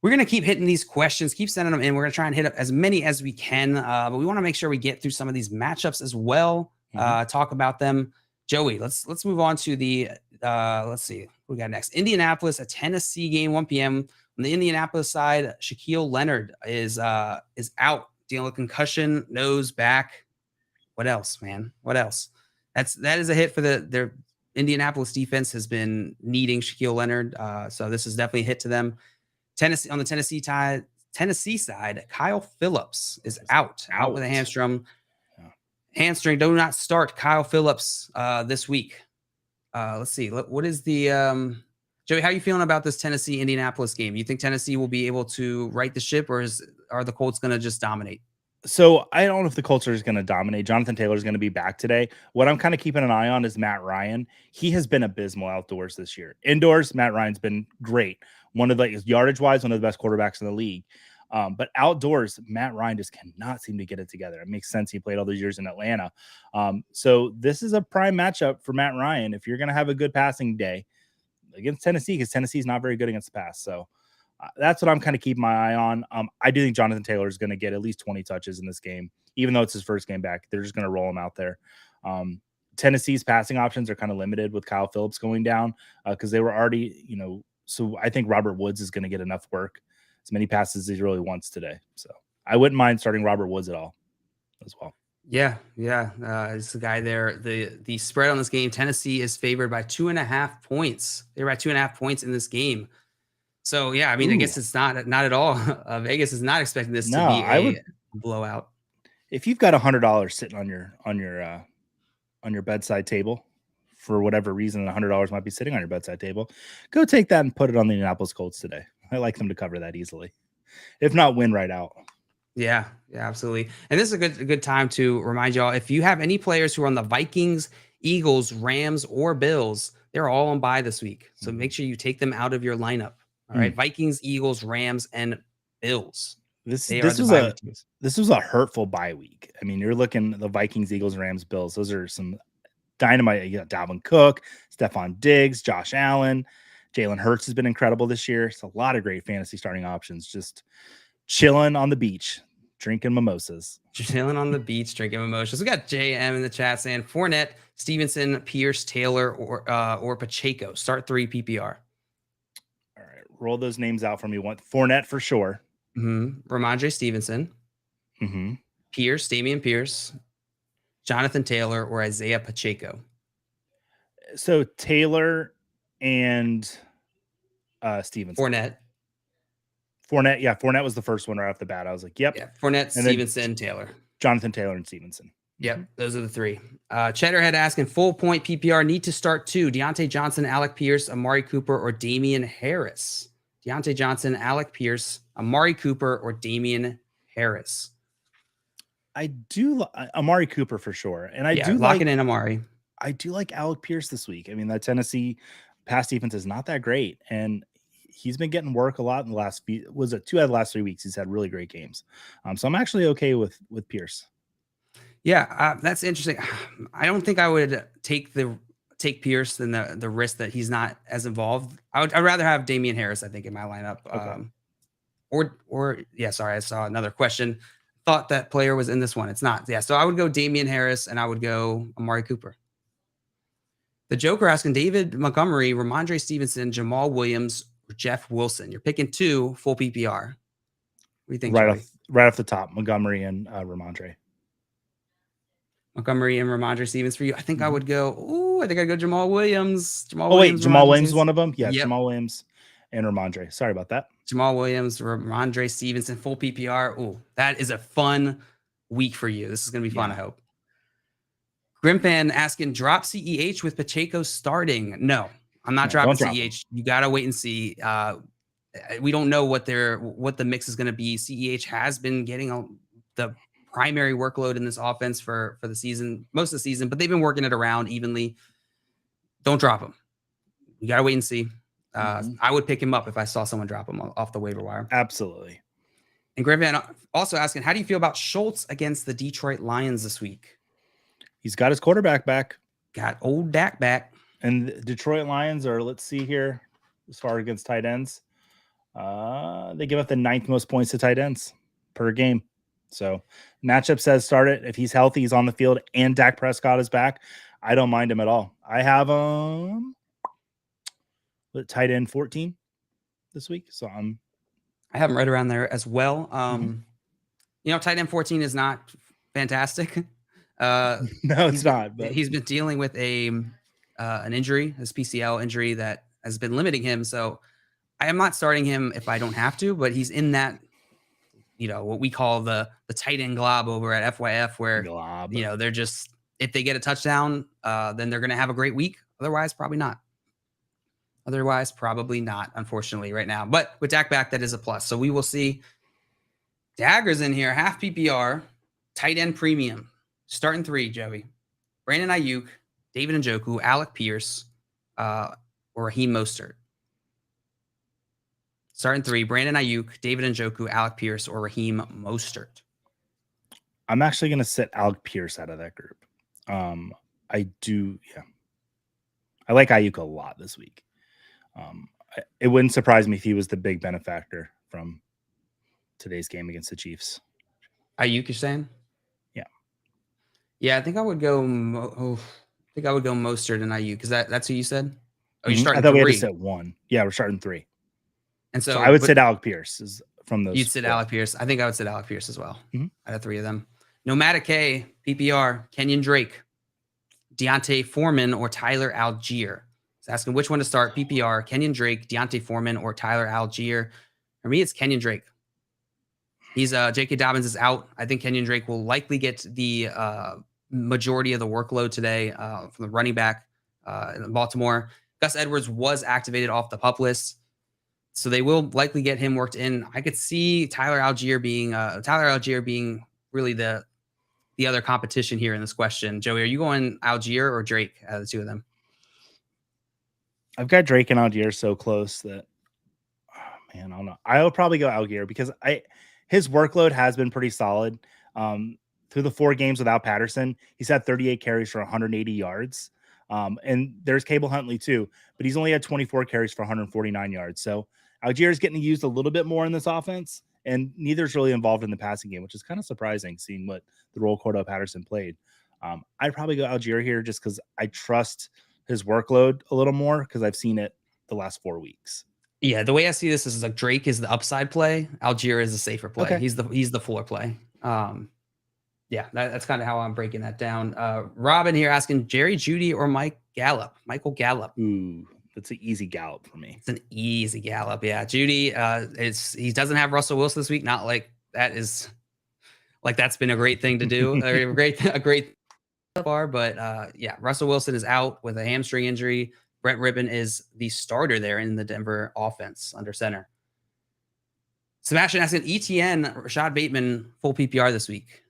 We're going to keep hitting these questions, keep sending them in. We're going to try and hit up as many as we can, but we want to make sure we get through some of these matchups as well, talk about them. Joey, let's move on to the, let's see, what we got next. Indianapolis, a Tennessee game, 1 p.m. On the Indianapolis side, Shaquille Leonard is out, dealing with concussion, nose, back. What else, man? What else? That is a hit for their Indianapolis defense has been needing Shaquille Leonard. So this is definitely a hit to them. Tennessee on the Tennessee side, Kyle Phillips is out with a hamstring. Hamstring. Do not start Kyle Phillips this week. Let's see. What is the Joey? How are you feeling about this Tennessee Indianapolis game? You think Tennessee will be able to right the ship, or are the Colts going to just dominate? So I don't know if the Colts are just going to dominate. Jonathan Taylor is going to be back today. What I'm kind of keeping an eye on is Matt Ryan. He has been abysmal outdoors this year. Indoors, Matt Ryan's been great. One of the yardage wise, one of the best quarterbacks in the league. But outdoors, Matt Ryan just cannot seem to get it together. It makes sense. He played all those years in Atlanta. So this is a prime matchup for Matt Ryan. If you're going to have a good passing day against Tennessee, because Tennessee is not very good against the pass. So that's what I'm kind of keeping my eye on. I do think Jonathan Taylor is going to get at least 20 touches in this game, even though it's his first game back. They're just going to roll him out there. Tennessee's passing options are kind of limited with Kyle Phillips going down because they were already, so I think Robert Woods is going to get enough work, as many passes as he really wants today. So I wouldn't mind starting Robert Woods at all as well. Yeah. It's the guy there. The spread on this game, Tennessee is favored by 2.5 points. They're at 2.5 points in this game. So yeah, I mean, I guess it's not at all. Vegas is not expecting this to be a blowout. If you've got $100 sitting on your bedside table, for whatever reason, $100 might be sitting on your bedside table, go take that and put it on the Indianapolis Colts today. I like them to cover that easily. If not, win right out. Yeah, absolutely. And this is a good time to remind y'all, if you have any players who are on the Vikings, Eagles, Rams, or Bills, they're all on bye this week. So make sure you take them out of your lineup. All right, Vikings, Eagles, Rams, and Bills. This was a hurtful bye week. I mean, you're looking at the Vikings, Eagles, Rams, Bills. Those are some dynamite. You got Dalvin Cook, Stephon Diggs, Josh Allen, Jalen Hurts has been incredible this year. It's a lot of great fantasy starting options. Just chilling on the beach, drinking mimosas. Chilling on the beach, drinking mimosas. We got JM in the chat saying Fournette, Stevenson, Pierce, Taylor, or Pacheco. Start 3 PPR. Roll those names out for me. Fournette for sure. Ramondre Stevenson. Pierce, Damian Pierce, Jonathan Taylor, or Isaiah Pacheco. So Taylor and Stevenson. Fournette. Yeah, Fournette was the first one right off the bat. I was like, yep. Yeah, Fournette, Stevenson, Taylor. Jonathan Taylor and Stevenson. Yep, those are the 3. Cheddarhead asking full point PPR need to start 2. Deontay Johnson, Alec Pierce, Amari Cooper, or Damian Harris. Deontay Johnson, Alec Pierce, Amari Cooper, or Damian Harris. I do Amari Cooper for sure, and I do locking in Amari. I do like Alec Pierce this week. I mean, that Tennessee pass defense is not that great, and he's been getting work a lot in the last 2 out of the last 3 weeks. He's had really great games. So I'm actually okay with Pierce. Yeah, that's interesting. I don't think I would take Pierce than the risk that he's not as involved. I'd rather have Damian Harris, I think, in my lineup. Okay. Sorry, I saw another question. Thought that player was in this one. It's not. Yeah, so I would go Damian Harris and I would go Amari Cooper. The Joker asking David Montgomery, Ramondre Stevenson, Jamal Williams, or Jeff Wilson. You're picking 2 full PPR. What do you think? Right off the top, Montgomery and Ramondre. Montgomery and Ramondre Stevens for you. I think I would go. I think I'd go Jamal Williams. Jamal Williams is one of them. Yeah, yep. Jamal Williams and Ramondre. Sorry about that. Jamal Williams, Ramondre Stevenson, full PPR. Oh, that is a fun week for you. This is going to be fun, I hope. Grimpan asking, drop CEH with Pacheco starting. No, I'm not dropping CEH. You got to wait and see. we don't know what the mix is going to be. CEH has been getting the primary workload in this offense for the season, most of the season, but they've been working it around evenly. Don't drop him. You got to wait and see. I would pick him up if I saw someone drop him off the waiver wire. Absolutely. And Grant Van also asking, how do you feel about Schultz against the Detroit Lions this week? He's got his quarterback back. Got old Dak back. And the Detroit Lions are, let's see here, as far against tight ends. They give up the 9th most points to tight ends per game. So matchup says start it. If he's healthy, he's on the field, and Dak Prescott is back, I don't mind him at all. I have tight end 14 this week. So I have him right around there as well. Tight end 14 is not fantastic. No, it's not. But he's been dealing with an injury, his PCL injury that has been limiting him. So I am not starting him if I don't have to, but he's in that, what we call the tight end glob over at FYF, where they're just, if they get a touchdown, then they're going to have a great week. Otherwise, probably not. Unfortunately, right now. But with Dak back, that is a plus. So we will see. Dagger's in here, half PPR, tight end premium, starting 3, Joey. Brandon Ayuk, David Njoku, Alec Pierce, or Raheem Mostert. Starting 3, Brandon Ayuk, David Njoku, Alec Pierce, or Raheem Mostert. I'm actually going to sit Alec Pierce out of that group. I like Ayuk a lot this week. It wouldn't surprise me if he was the big benefactor from today's game against the Chiefs. Ayuk, you're saying? Yeah. Yeah, I think I would go. Mostert and Ayuk. Is that's who you said? Oh, you're starting. I thought 3. we had to sit 1. Yeah, we're starting 3. And so I would sit Alec Pierce is from those. You'd sit 4. Alec Pierce. I think I would sit Alec Pierce as well. Out of 3 of them. Nomadic K, PPR, Kenyon Drake, Deontay Foreman, or Tyler Algier. He's asking which one to start, PPR, Kenyon Drake, Deontay Foreman, or Tyler Algier. For me, it's Kenyon Drake. He's J.K. Dobbins is out. I think Kenyon Drake will likely get the majority of the workload today from the running back in Baltimore. Gus Edwards was activated off the PUP list, so they will likely get him worked in. I could see Tyler Algier being really the other competition here in this question. Joey, are you going Algier or Drake out of the 2 of them? I've got Drake and Algier so close that, I don't know. I would probably go Algier because his workload has been pretty solid. Through the 4 games without Patterson, he's had 38 carries for 180 yards. And there's Cable Huntley too, but he's only had 24 carries for 149 yards. So Algier is getting used a little bit more in this offense, and neither's really involved in the passing game, which is kind of surprising seeing what the role Cordell Patterson played. I'd probably go Algier here just because I trust his workload a little more because I've seen it the last 4 weeks. Yeah, the way I see this is like Drake is the upside play, Algier is a safer play. Okay. He's the floor play. That's kind of how I'm breaking that down. Robin here asking Jerry Jeudy or Michael Gallup. Ooh, that's an easy Gallup for me. It's an easy Gallup. Yeah, Jeudy he doesn't have Russell Wilson this week. Not like that's been a great thing to do. a great so far, but Russell Wilson is out with a hamstring injury. Brent Ribbon is the starter there in the Denver offense under center. Sebastian asking ETN, Rashad Bateman, full PPR this week.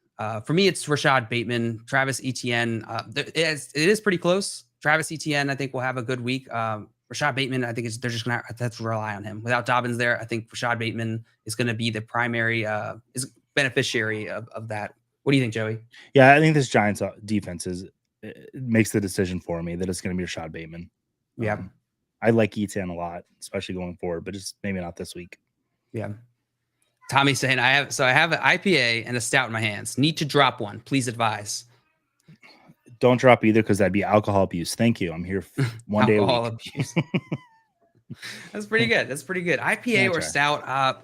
For me, it's Rashad Bateman, Travis Etienne. It is pretty close. Travis Etienne, I think, will have a good week. Rashad Bateman, I think they're just going to have to rely on him. Without Dobbins there, I think Rashad Bateman is going to be the primary beneficiary of that. What do you think, Joey? Yeah, I think this Giants defense makes the decision for me that it's going to be Rashad Bateman. Yeah. I like Etienne a lot, especially going forward, but just maybe not this week. Yeah. Tommy's saying, I have an IPA and a stout in my hands. Need to drop one. Please advise. Don't drop either because that'd be alcohol abuse. Thank you. I'm here one day a week. Alcohol abuse. That's pretty good. IPA or stout. I'm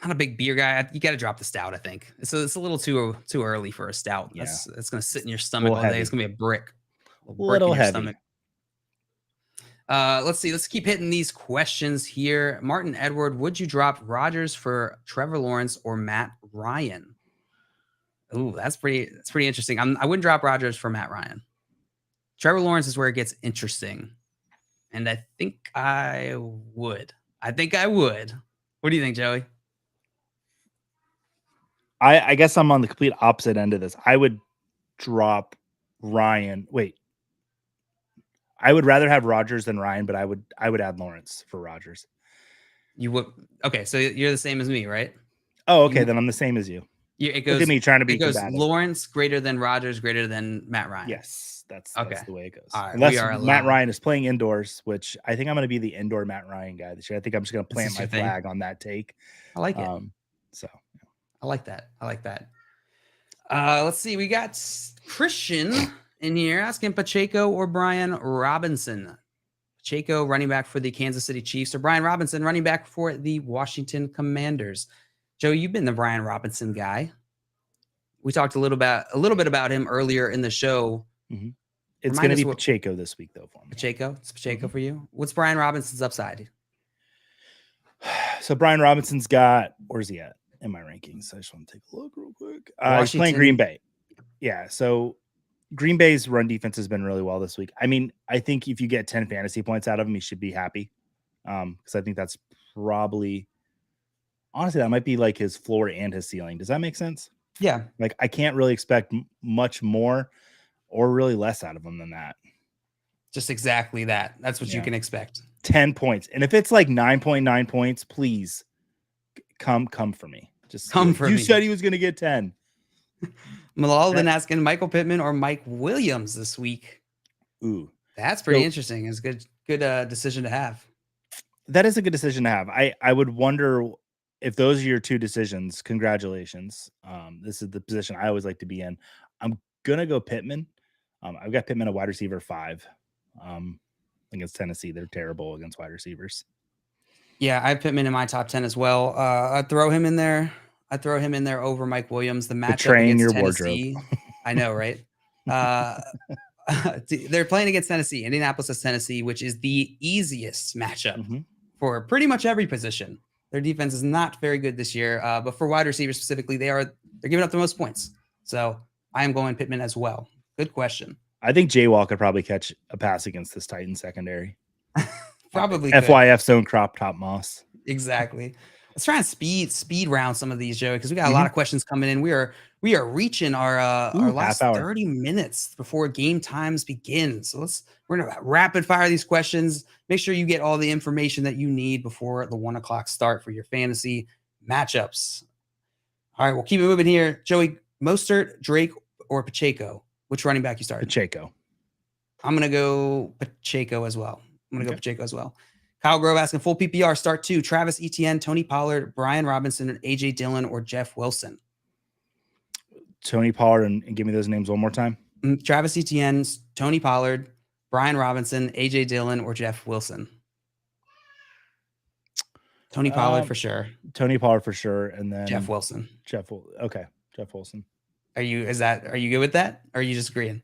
not a big beer guy. You got to drop the stout, I think. So it's a little too early for a stout. That's going to sit in your stomach all day. It's going to be a brick. A little heavy. Stomach. Let's see. Let's keep hitting these questions here. Martin Edward, would you drop Rodgers for Trevor Lawrence or Matt Ryan? Ooh, that's pretty interesting. I wouldn't drop Rodgers for Matt Ryan. Trevor Lawrence is where it gets interesting. And I think I would. I think I would. What do you think, Joey? I guess I'm on the complete opposite end of this. I would drop Ryan. Wait. I would rather have Rodgers than Ryan, but I would add Lawrence for Rodgers. You would. Okay, so you're the same as me, right? Oh, okay. Then I'm the same as you. It goes, look at me trying to be it goes combative. Lawrence greater than Rodgers, greater than Matt Ryan. Yes, that's okay. the way it goes. All right, Unless Matt Ryan is playing indoors, which I think I'm going to be the indoor Matt Ryan guy this year. I think I'm just going to plant my flag on that take. I like it. So I like that. I like that. Let's see. We got Christian in here asking Pacheco or Brian Robinson. Pacheco, running back for the Kansas City Chiefs, or Brian Robinson, running back for the Washington Commanders. Joe, you've been the Brian Robinson guy. We talked a little bit about him earlier in the show. Mm-hmm. It's going to be Pacheco this week, though, for me. Pacheco? It's Pacheco for you? What's Brian Robinson's upside? So Brian Robinson's got, where's he at in my rankings? I just want to take a look real quick. He's playing Green Bay. Yeah, so Green Bay's run defense has been really well this week. I mean, I think if you get 10 fantasy points out of him, he should be happy. Because I think that's probably, honestly, that might be like his floor and his ceiling. Does that make sense? Yeah. Like, I can't really expect much more or really less out of him than that. Just exactly that. That's what you can expect. 10 points. And if it's like 9.9 points, please come for me. Just come for me. You said he was going to get 10. Malal been asking Michael Pittman or Mike Williams this week. Ooh, that's pretty interesting. It's a good decision to have. That is a good decision to have. I would wonder if those are your two decisions. Congratulations. This is the position I always like to be in. I'm gonna go Pittman. I've got Pittman at wide receiver 5. Against Tennessee, they're terrible against wide receivers. Yeah, I have Pittman in my top 10 as well. I'd throw him in there. I'd throw him in there over Mike Williams. The matchup Betraying against your Tennessee. wardrobe. I know, right? They're playing against Tennessee. Indianapolis is Tennessee, which is the easiest matchup for pretty much every position. Their defense is not very good this year, but for wide receivers specifically, they're giving up the most points. So I am going Pittman as well. Good question. I think J-Wall could probably catch a pass against this Titan secondary. Probably FYF zone crop top Moss. Exactly. Let's try and speed round some of these, Joey, because we got a lot of questions coming in. We are reaching our last 30 minutes before game times begin. So we're gonna rapid fire these questions. Make sure you get all the information that you need before the 1 o'clock start for your fantasy matchups. All right, we'll keep it moving here. Joey, Mostert, Drake, or Pacheco? Which running back you start? Pacheco. I'm gonna go Pacheco as well. Kyle Grove asking full PPR start 2. Travis Etienne, Tony Pollard, Brian Robinson, AJ Dillon, or Jeff Wilson. Tony Pollard and give me those names one more time. Travis Etienne, Tony Pollard, Brian Robinson, AJ Dillon, or Jeff Wilson. Tony Pollard for sure. Tony Pollard for sure, and then Jeff Wilson. Jeff Wilson. Are you good with that? Or are you just agreeing?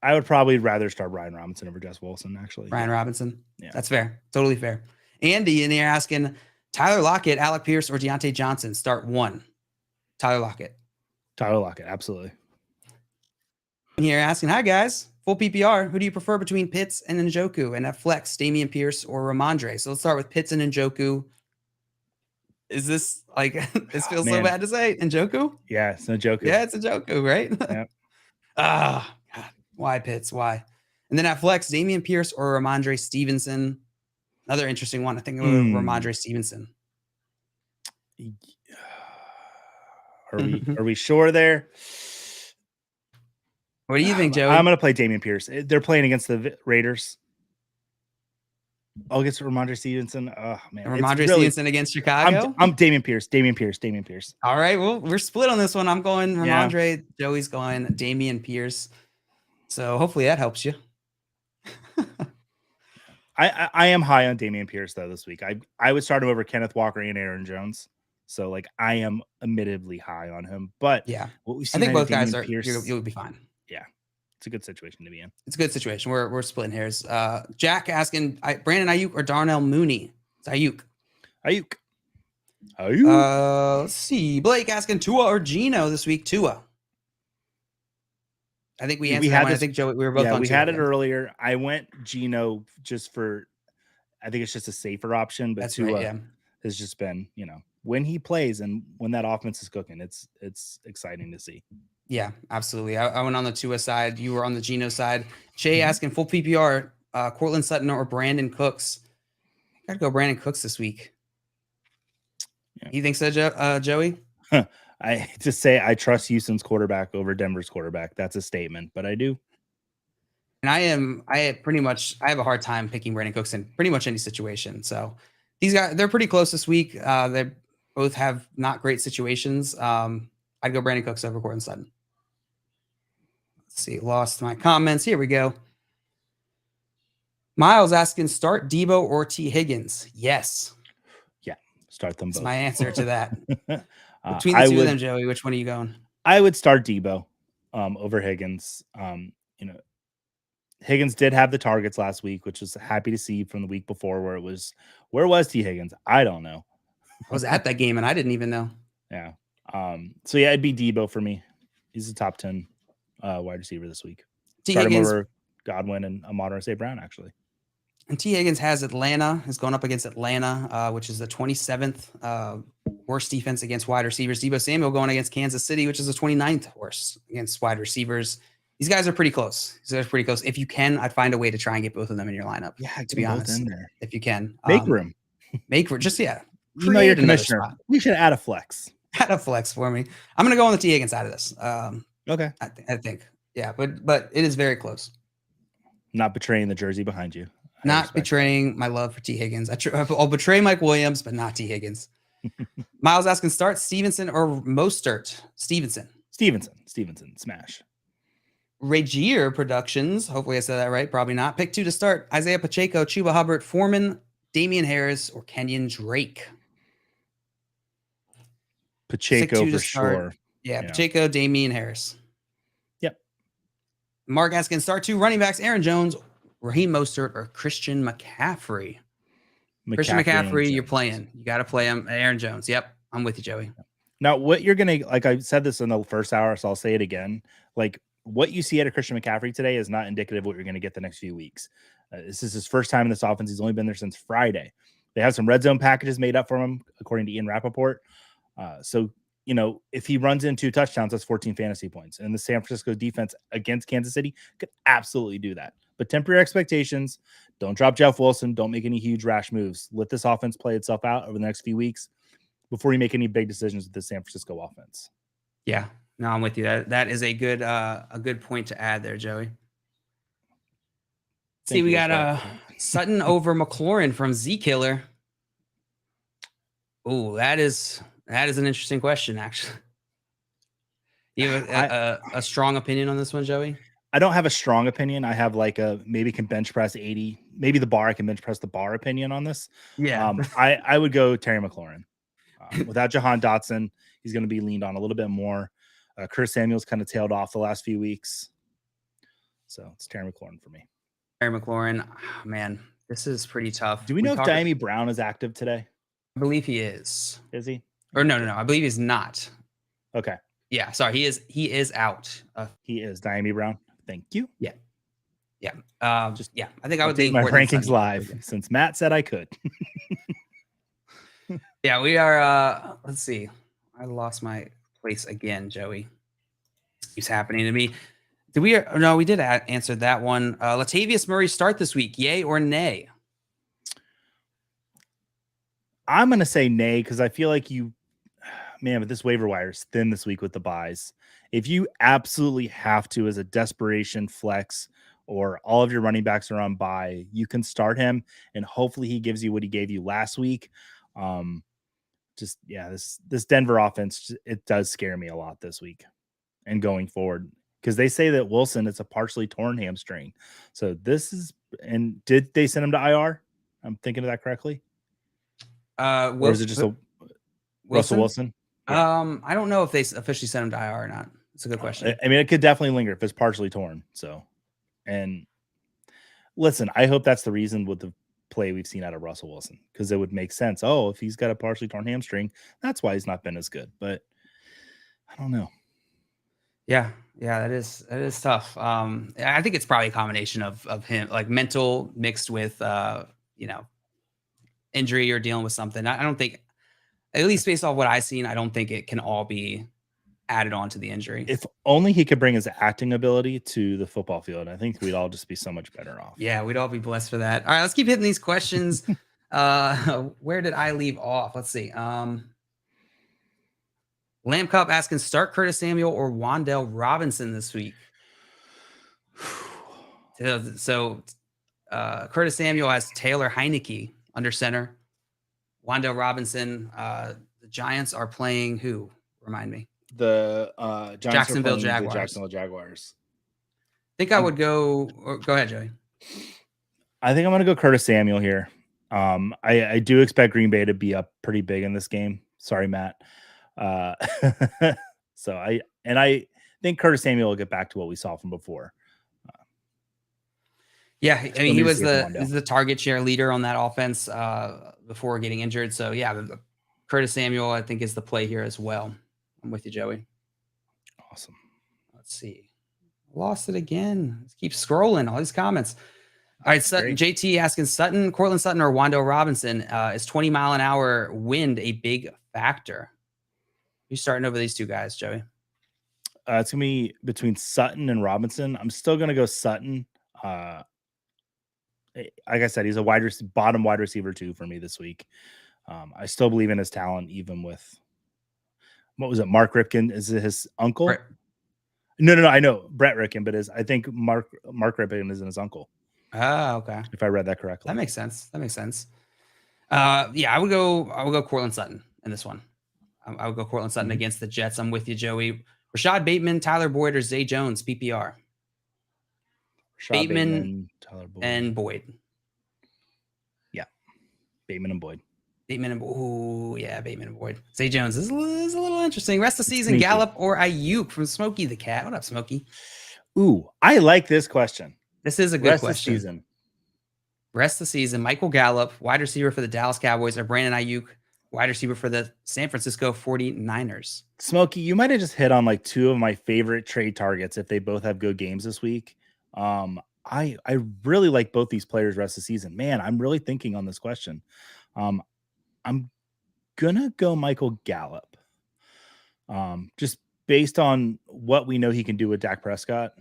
I would probably rather start Brian Robinson over Jeff Wilson, actually. Brian Robinson? Yeah. That's fair. Totally fair. Andy in here asking Tyler Lockett, Alec Pierce, or Deontay Johnson. Start 1. Tyler Lockett. Absolutely. In here asking, hi guys, full PPR. Who do you prefer between Pitts and Njoku? And at flex, Damian Pierce or Ramondre? So let's start with Pitts and Njoku. Is this like, this feels so bad to say, Njoku? Yeah, it's Njoku. Yeah, it's Njoku, right? Yeah. God, why Pitts? Why? And then at flex, Damian Pierce or Ramondre Stevenson. Another interesting one. I think Ramondre Stevenson. Are we sure there? What do you think, Joey? I'm going to play Damian Pierce. They're playing against the Raiders. I'll get Ramondre Stevenson. Oh man, Ramondre Stevenson against Chicago. I'm Damian Pierce. All right, well, we're split on this one. I'm going Ramondre. Yeah. Joey's going Damian Pierce. So hopefully that helps you. I am high on Damian Pierce though this week. I would start him over Kenneth Walker and Aaron Jones. So like I am admittedly high on him. But yeah, what we see, I think both guys are. You'll be fine. Yeah. It's a good situation to be in. It's a good situation. We're splitting hairs. Jack asking Brandon Ayuk or Darnell Mooney. It's Ayuk. Let's see. Blake asking Tua or Geno this week. Tua. I think we answered that one. I think Joe, we were both on we Tua had it earlier. I went Geno just for I think it's just a safer option. But That's Tua right, yeah. has just been, when he plays and when that offense is cooking, it's exciting to see. Yeah, absolutely. I went on the Tua side. You were on the Geno side. Jay asking full PPR, Cortland Sutton or Brandon Cooks. Got to go Brandon Cooks this week. Yeah. You think so, Joey? I just say I trust Houston's quarterback over Denver's quarterback. That's a statement, but I do. And I have a hard time picking Brandon Cooks in pretty much any situation. So these guys, they're pretty close this week. They both have not great situations. I'd go Brandon Cooks over Cortland Sutton. Let's see, lost my comments. Here we go. Miles asking, start Debo or T. Higgins? Yes. Yeah, start them both. That's my answer to that. Between the two of them, Joey, which one are you going? I would start Debo over Higgins. Higgins did have the targets last week, which was happy to see from the week before where was T. Higgins? I don't know. I was at that game and I didn't even know. Yeah. So yeah, it'd be Debo for me. He's a top 10 wide receiver this week. T. Start Higgins him over Godwin and Amon-Ra St. Brown, actually. And T. Higgins has Atlanta, is going up against Atlanta, which is the 27th worst defense against wide receivers. Deebo Samuel going against Kansas City, which is the 29th worst against wide receivers. These guys are pretty close. If you can, I'd find a way to try and get both of them in your lineup. Yeah, to be honest, in there. if you can. Make room. Just, yeah. You know your commissioner. We should add a flex. Add a flex for me. I'm going to go on the T. Higgins side of this. Okay. I think. Yeah, but it is very close. Not betraying the jersey behind you. Not betraying my love for T. Higgins. I'll betray Mike Williams, but not T. Higgins. Miles asking, start Stevenson or Mostert? Stevenson, smash. Regier Productions, hopefully I said that right, probably not. Pick 2 to start, Isaiah Pacheco, Chuba Hubbard, Foreman, Damian Harris, or Kenyon Drake. Pacheco for sure. Yeah, Pacheco, Damian Harris. Yep. Mark asking, start 2 running backs, Aaron Jones, Raheem Mostert, or Christian McCaffrey. Christian McCaffrey, you're playing. You got to play him. Aaron Jones. Yep. I'm with you, Joey. Now, what you're going to, like I said this in the first hour, so I'll say it again. Like what you see out of Christian McCaffrey today is not indicative of what you're going to get the next few weeks. This is his first time in this offense. He's only been there since Friday. They have some red zone packages made up for him, according to Ian Rappaport. So, if he runs in 2 touchdowns, that's 14 fantasy points. And the San Francisco defense against Kansas City could absolutely do that. But temper your expectations. Don't drop Jeff Wilson. Don't make any huge rash moves. Let this offense play itself out over the next few weeks before you make any big decisions with the San Francisco offense. Yeah, no, I'm with you. That is a good point to add there, Joey. See, we got Sutton over McLaurin from Z Killer. Oh, that is an interesting question, actually. You have a strong opinion on this one, Joey? I don't have a strong opinion. I have maybe can bench press 80. Maybe the bar, I can bench press the bar opinion on this. Yeah. I would go Terry McLaurin. Without Jahan Dotson, he's going to be leaned on a little bit more. Curtis Samuel's kind of tailed off the last few weeks. So it's Terry McLaurin for me. Terry McLaurin, man, this is pretty tough. Do we know if Diami Brown is active today? I believe he is. Is he? Or no. I believe he's not. Okay. Yeah, sorry. He is out. He is Diami Brown. Thank you. Yeah. I think I would take my rankings live since Matt said I could. Yeah, we are. Let's see. I lost my place again, Joey. It's happening to me. No, we did answer that one. Latavius Murray start this week, yay or nay? I'm going to say nay because I feel like but this waiver wire is thin this week with the buys. If you absolutely have to as a desperation flex or all of your running backs are on bye, you can start him and hopefully he gives you what he gave you last week. This Denver offense, it does scare me a lot this week and going forward because they say that Wilson, it's a partially torn hamstring. So and did they send him to IR? I'm thinking of that correctly. Or is it just Russell Wilson? Yeah. I don't know if they officially sent him to IR or not. It's a good question. I mean, it could definitely linger if it's partially torn. So, and listen, I hope that's the reason with the play we've seen out of Russell Wilson because it would make sense. Oh, if he's got a partially torn hamstring, that's why he's not been as good. But I don't know. Yeah, that is tough. I think it's probably a combination of him, like mental mixed with injury or dealing with something. I don't think, at least based off what I've seen, I don't think it can all be added on to the injury. If only he could bring his acting ability to the football field, I think we'd all just be so much better off. Yeah, we'd all be blessed for that. All right, let's keep hitting these questions. Where did I leave off? Let's see. Lamb Cup asking, start Curtis Samuel or Wan'Dale Robinson this week. So Curtis Samuel has Taylor Heineke under center. Wan'Dale Robinson. The Giants are playing who? Remind me. The Giants Jacksonville are playing Jaguars. the Jacksonville Jaguars. I think I would go. Go ahead, Joey. I think I'm going to go Curtis Samuel here. I do expect Green Bay to be up pretty big in this game. Sorry, Matt. So I think Curtis Samuel will get back to what we saw from before. Yeah, I mean, he was the target share leader on that offense before getting injured. So yeah, Curtis Samuel, I think, is the play here as well. I'm with you, Joey. Awesome. Let's see. Lost it again. Let's keep scrolling all these comments. All right, Sutton, JT asking Cortland Sutton or Wan'Dale Robinson, is 20 mile an hour wind a big factor? Who's starting over these two guys, Joey? It's gonna be between Sutton and Robinson. I'm still gonna go Sutton. Like I said, he's a bottom wide receiver 2 for me this week. I still believe in his talent, even with what was it? Mark Ripken is it his uncle? No, I know Brett Ripken, but I think Mark Ripken isn't his uncle. Ah, okay. If I read that correctly, that makes sense. Yeah, I would go Cortland Sutton in this one. I would go Cortland Sutton against the Jets. I'm with you, Joey. Rashad Bateman, Tyler Boyd, or Zay Jones, PPR. Bateman, Tyler Boyd, and Boyd. Yeah, Bateman and Boyd. Bateman and Boyd. Zay Jones is a little interesting. Rest of the season, Gallup or Ayuk from Smokey the Cat. What up, Smokey? Ooh, I like this question. This is a good Rest question. Of season. Rest of the season, Michael Gallup, wide receiver for the Dallas Cowboys, or Brandon Ayuk, wide receiver for the San Francisco 49ers. Smokey, you might have just hit on like 2 of my favorite trade targets if they both have good games this week. I really like both these players rest of the season. Man, I'm really thinking on this question. I'm gonna go Michael Gallup. Just based on what we know he can do with Dak Prescott.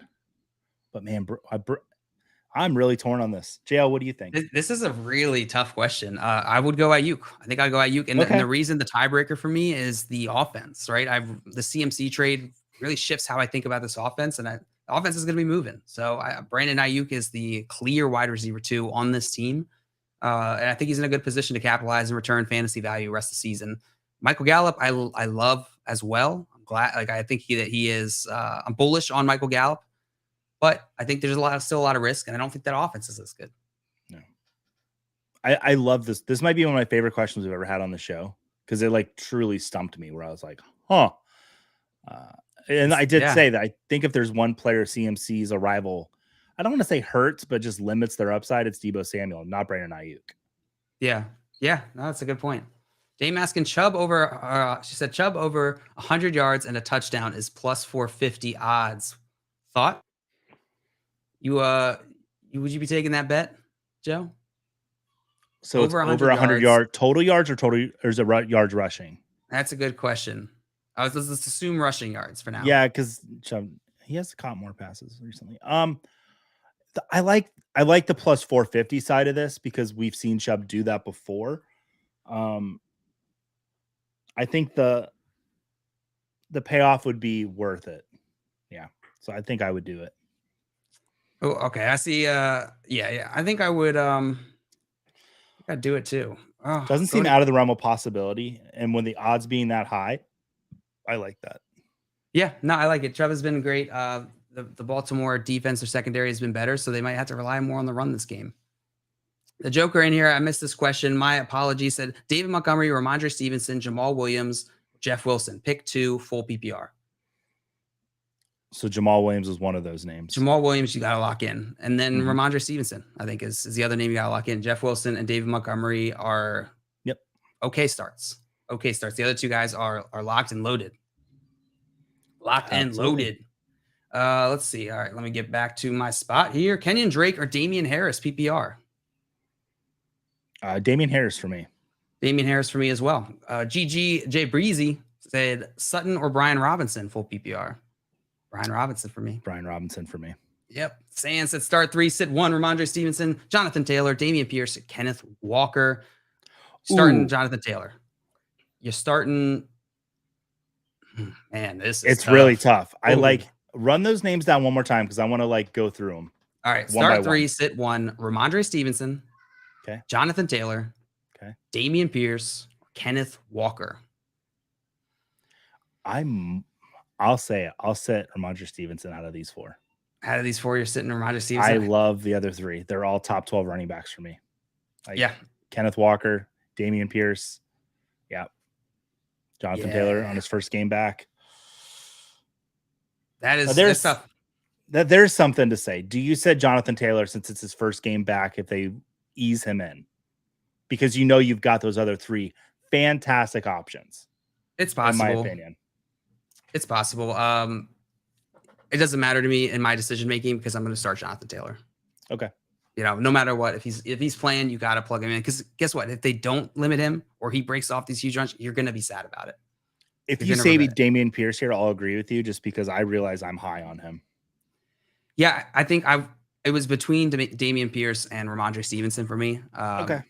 But man, I'm really torn on this. JL, what do you think? This is a really tough question. I would go Ayuk. I think I'd go Ayuk. And, and the reason the tiebreaker for me is the offense, right? The CMC trade really shifts how I think about this offense, and the offense is going to be moving. So Brandon Ayuk is the clear wide receiver 2 on this team. And I think he's in a good position to capitalize and return fantasy value rest of the season. Michael Gallup, I love as well. I'm glad, I think that he is, I'm bullish on Michael Gallup, but I think there's still a lot of risk, and I don't think that offense is as good. No, I love this. This might be one of my favorite questions we've ever had on the show, because it like truly stumped me where I was like, huh. And I did say that I think if there's one player CMC's arrival, I don't want to say hurts, but just limits their upside, it's Deebo Samuel, not Brandon Ayuk. Yeah. No, that's a good point. Dame asking Chubb over, she said Chubb over 100 yards and a touchdown is plus 450 odds. Thought? Would you be taking that bet, Joe? So over 100 yards, total yards or is it yards rushing? That's a good question. Let's assume rushing yards for now. Yeah, because Chubb, he has caught more passes recently. I like the plus 450 side of this because we've seen Chubb do that before. I think the payoff would be worth it. Yeah. So I think I would do it. Oh, okay. I see. Yeah. I think I would. I'd do it too. Oh, doesn't seem out of the realm of possibility. And when the odds being that high, I like that. Yeah. No, I like it. Chubb has been great. The Baltimore defense or secondary has been better, so they might have to rely more on the run this game. The Joker in here, I missed this question. My apologies. Said David Montgomery, Ramondre Stevenson, Jamal Williams, Jeff Wilson. Pick 2, full PPR. So Jamal Williams is one of those names. Jamal Williams, you got to lock in. And then Ramondre Stevenson, I think, is the other name you got to lock in. Jeff Wilson and David Montgomery are okay starts. The other 2 guys are locked and loaded. And loaded. Let's see. All right, let me get back to my spot here. Kenyon Drake or Damian Harris, PPR. Damian Harris for me. Damian Harris for me as well. J Breezy said Sutton or Brian Robinson, full PPR. Brian Robinson for me. Brian Robinson for me. Yep. Sands said start 3, sit 1, Ramondre Stevenson, Jonathan Taylor, Damian Pierce, Kenneth Walker. Starting Jonathan Taylor. You're starting. Man, it's tough. Really tough. I run those names down one more time because I want to go through them. All right. Start 3, sit 1, Ramondre Stevenson. Okay. Jonathan Taylor. Okay. Damian Pierce, Kenneth Walker. I'll say it. I'll set Ramondre Stevenson out of these 4. Out of these 4, you're sitting Ramondre Stevenson. I love the other 3. They're all top 12 running backs for me. Yeah. Kenneth Walker, Damian Pierce. Yeah. Jonathan Taylor on his first game back. That's tough. There's something to say. Do you set Jonathan Taylor since it's his first game back if they ease him in? Because you've got those other 3 fantastic options. It's possible. In my opinion. It's possible. It doesn't matter to me in my decision making because I'm going to start Jonathan Taylor. Okay. No matter what, if he's playing, you got to plug him in. Because guess what? If they don't limit him or he breaks off these huge runs, you're going to be sad about it. If you say Damian Pierce here, I'll agree with you just because I realize I'm high on him. Yeah, I think it was between Damian Pierce and Ramondre Stevenson for me. Okay.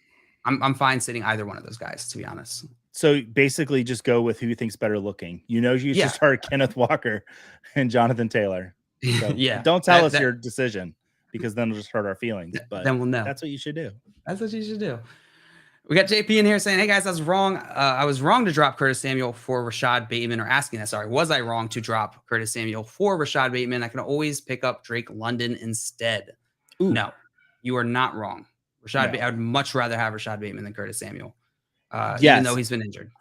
I'm fine sitting either one of those guys, to be honest. So basically just go with who you think's better looking. You should start Kenneth Walker and Jonathan Taylor. So don't tell us your decision because then it'll just hurt our feelings. But then we'll know. That's what you should do. That's what you should do. We got JP in here saying, hey guys, I was wrong. I was wrong to drop Curtis Samuel for Rashad Bateman, or asking that. Sorry, was I wrong to drop Curtis Samuel for Rashad Bateman? I can always pick up Drake London instead. Ooh. No, you are not wrong. I would much rather have Rashad Bateman than Curtis Samuel. Even though he's been injured.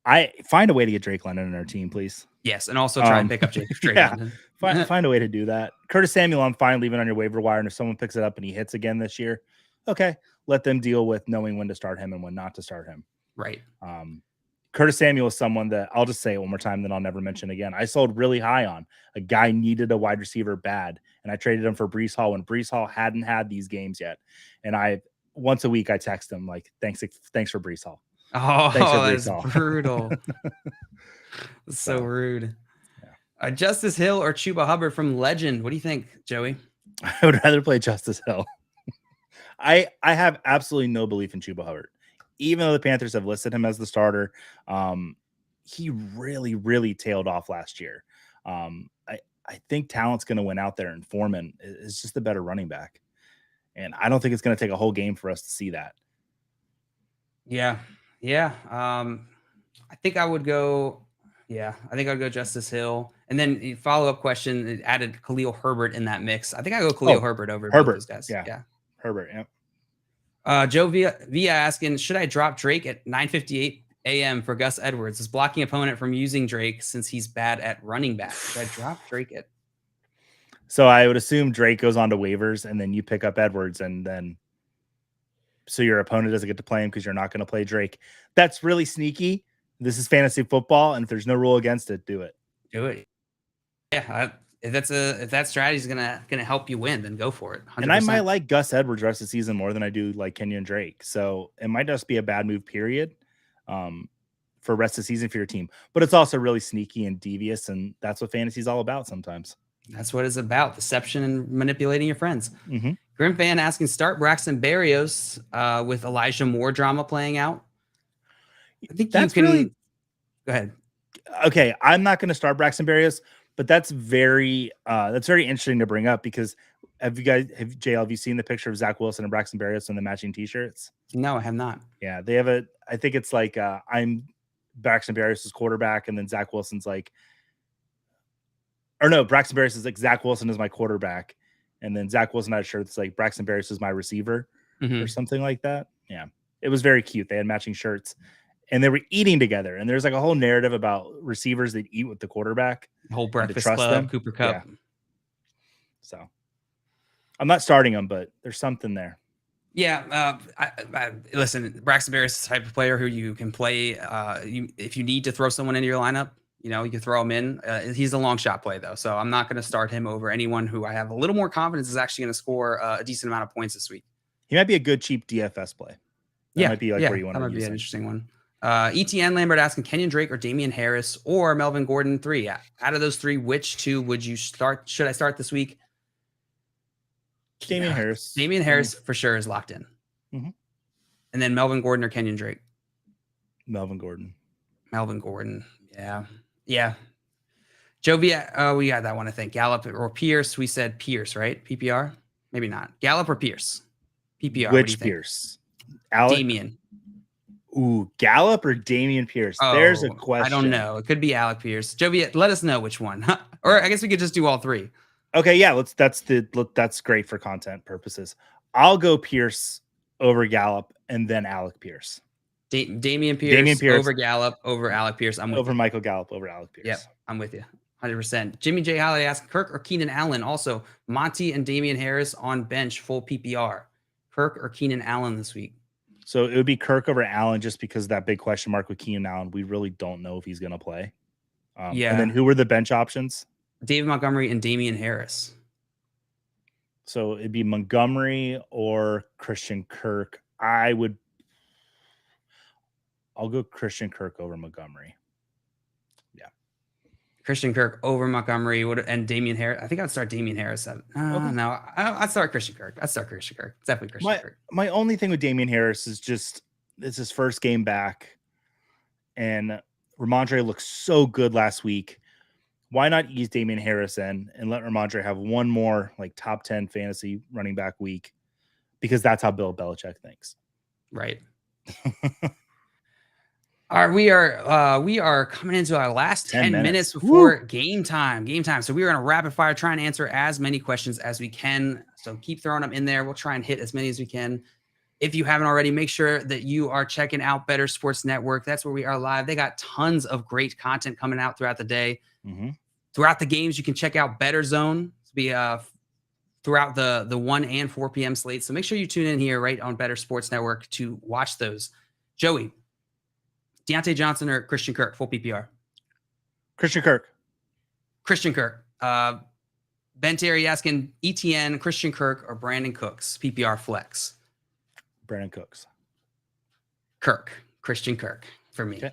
I find a way to get Drake London on our team, please. Yes, and also try and pick up Drake London. Find a way to do that. Curtis Samuel, I'm fine leaving on your waiver wire, and if someone picks it up and he hits again this year, okay, let them deal with knowing when to start him and when not to start him. Right. Curtis Samuel is someone that I'll just say it one more time, then I'll never mention again. I sold really high on. A guy needed a wide receiver bad, and I traded him for Breece Hall when Breece Hall hadn't had these games yet. And once a week I text him like, thanks for Breece Hall. Oh, that's brutal. That's so rude. Yeah. Justice Hill or Chuba Hubbard from Legend. What do you think, Joey? I would rather play Justice Hill. I have absolutely no belief in Chuba Hubbard. Even though the Panthers have listed him as the starter, he really, really tailed off last year. I think talent's going to win out there, and Foreman is just a better running back. And I don't think it's going to take a whole game for us to see that. Yeah. Yeah. I think I would go. Yeah, I think I'd go Justice Hill. And then follow-up question, it added Khalil Herbert in that mix. I think I go Khalil Herbert over both those guys. Yeah. Herbert, yeah. Joe Via asking, should I drop Drake at 9:58 a.m. for Gus Edwards? Is blocking opponent from using Drake since he's bad at running back? Should I drop Drake at? So I would assume Drake goes on to waivers, and then you pick up Edwards, and then so your opponent doesn't get to play him because you're not going to play Drake. That's really sneaky. This is fantasy football, and if there's no rule against it, do it. Do it. Yeah, if that strategy is gonna help you win, then go for it. 100%. And I might like Gus Edwards rest of the season more than I do like Kenyon Drake. So it might just be a bad move, period, for rest of the season for your team. But it's also really sneaky and devious, and that's what fantasy is all about sometimes. That's what it's about: deception and manipulating your friends. Mm-hmm. Grim Fan asking, start Braxton Berrios with Elijah Moore drama playing out. I think that's you can. Really... Go ahead. Okay, I'm not going to start Braxton Berrios, but that's very interesting to bring up because have you seen the picture of Zach Wilson and Braxton Berrios in the matching T-shirts? No, I have not. Yeah, they have I think it's like I'm Braxton Berrios' quarterback, and then Zach Wilson's like, or no, Braxton Berrios is like Zach Wilson is my quarterback, and then Zach Wilson had a shirt that's like Braxton Berrios is my receiver, or something like that. Yeah, it was very cute. They had matching shirts. And they were eating together. And there's like a whole narrative about receivers that eat with the quarterback. Whole breakfast club, Cooper Kupp. Yeah. So I'm not starting them, but there's something there. Yeah. Listen, Braxton Berrios is the type of player who you can play. If you need to throw someone into your lineup, You know, you can throw him in. He's a long shot play, though. So I'm not going to start him over anyone who I have a little more confidence is actually going to score a decent amount of points this week. He might be a good, cheap DFS play. That might be like where you want that to might be use an him. interesting one. ETN Lambert asking Kenyon Drake or Damian Harris or Melvin Gordon 3. Out of those 3, which 2 would you start? Should I start this week? Damian Harris. Damian Harris for sure is locked in. Mhm. And then Melvin Gordon or Kenyon Drake? Melvin Gordon. Melvin Gordon. Yeah. Jovi, we got that one, I think. Gallup or Pierce. We said Pierce, right? PPR? Maybe not. Gallup or Pierce? PPR. Which Pierce? Alec? Damian. Ooh, Gallup or Damian Pierce? There's a question. I don't know. It could be Alec Pierce. Jovi, let us know which one. Or I guess we could just do all 3. Okay, yeah, that's great for content purposes. I'll go Pierce over Gallup and then Alec Pierce. Damian Pierce over Gallup over Alec Pierce. I'm with over you. Michael Gallup over Alec Pierce. Yep, I'm with you. 100%. Jimmy J. Holiday asking Kirk or Keenan Allen. Also, Monty and Damian Harris on bench, full PPR. Kirk or Keenan Allen this week? So it would be Kirk over Allen just because of that big question mark with Keenan Allen. We really don't know if he's going to play. And then who were the bench options? David Montgomery and Damian Harris. So it'd be Montgomery or Christian Kirk. I'll go Christian Kirk over Montgomery. Yeah. Christian Kirk over Montgomery and Damian Harris. I think I'd start Damian Harris. No, I'd start Christian Kirk. It's definitely Christian Kirk. My only thing with Damian Harris is just it's his first game back. And Ramondre looked so good last week. Why not ease Damian Harris in and let Ramondre have one more like top 10 fantasy running back week? Because that's how Bill Belichick thinks. Right. All right, we are coming into our last 10 minutes before game time. So we are going to rapid fire, try and answer as many questions as we can. So keep throwing them in there. We'll try and hit as many as we can. If you haven't already, make sure that you are checking out Bettor Sports Network. That's where we are live. They got tons of great content coming out throughout the day. Mm-hmm. Throughout the games, you can check out Bettor Zone to be throughout the 1 and 4 p.m. slate. So make sure you tune in here right on Bettor Sports Network to watch those. Joey, Deontay Johnson or Christian Kirk, full PPR? Christian Kirk. Ben Terry asking ETN, Christian Kirk, or Brandon Cooks, PPR flex? Brandon Cooks. Christian Kirk for me. Okay.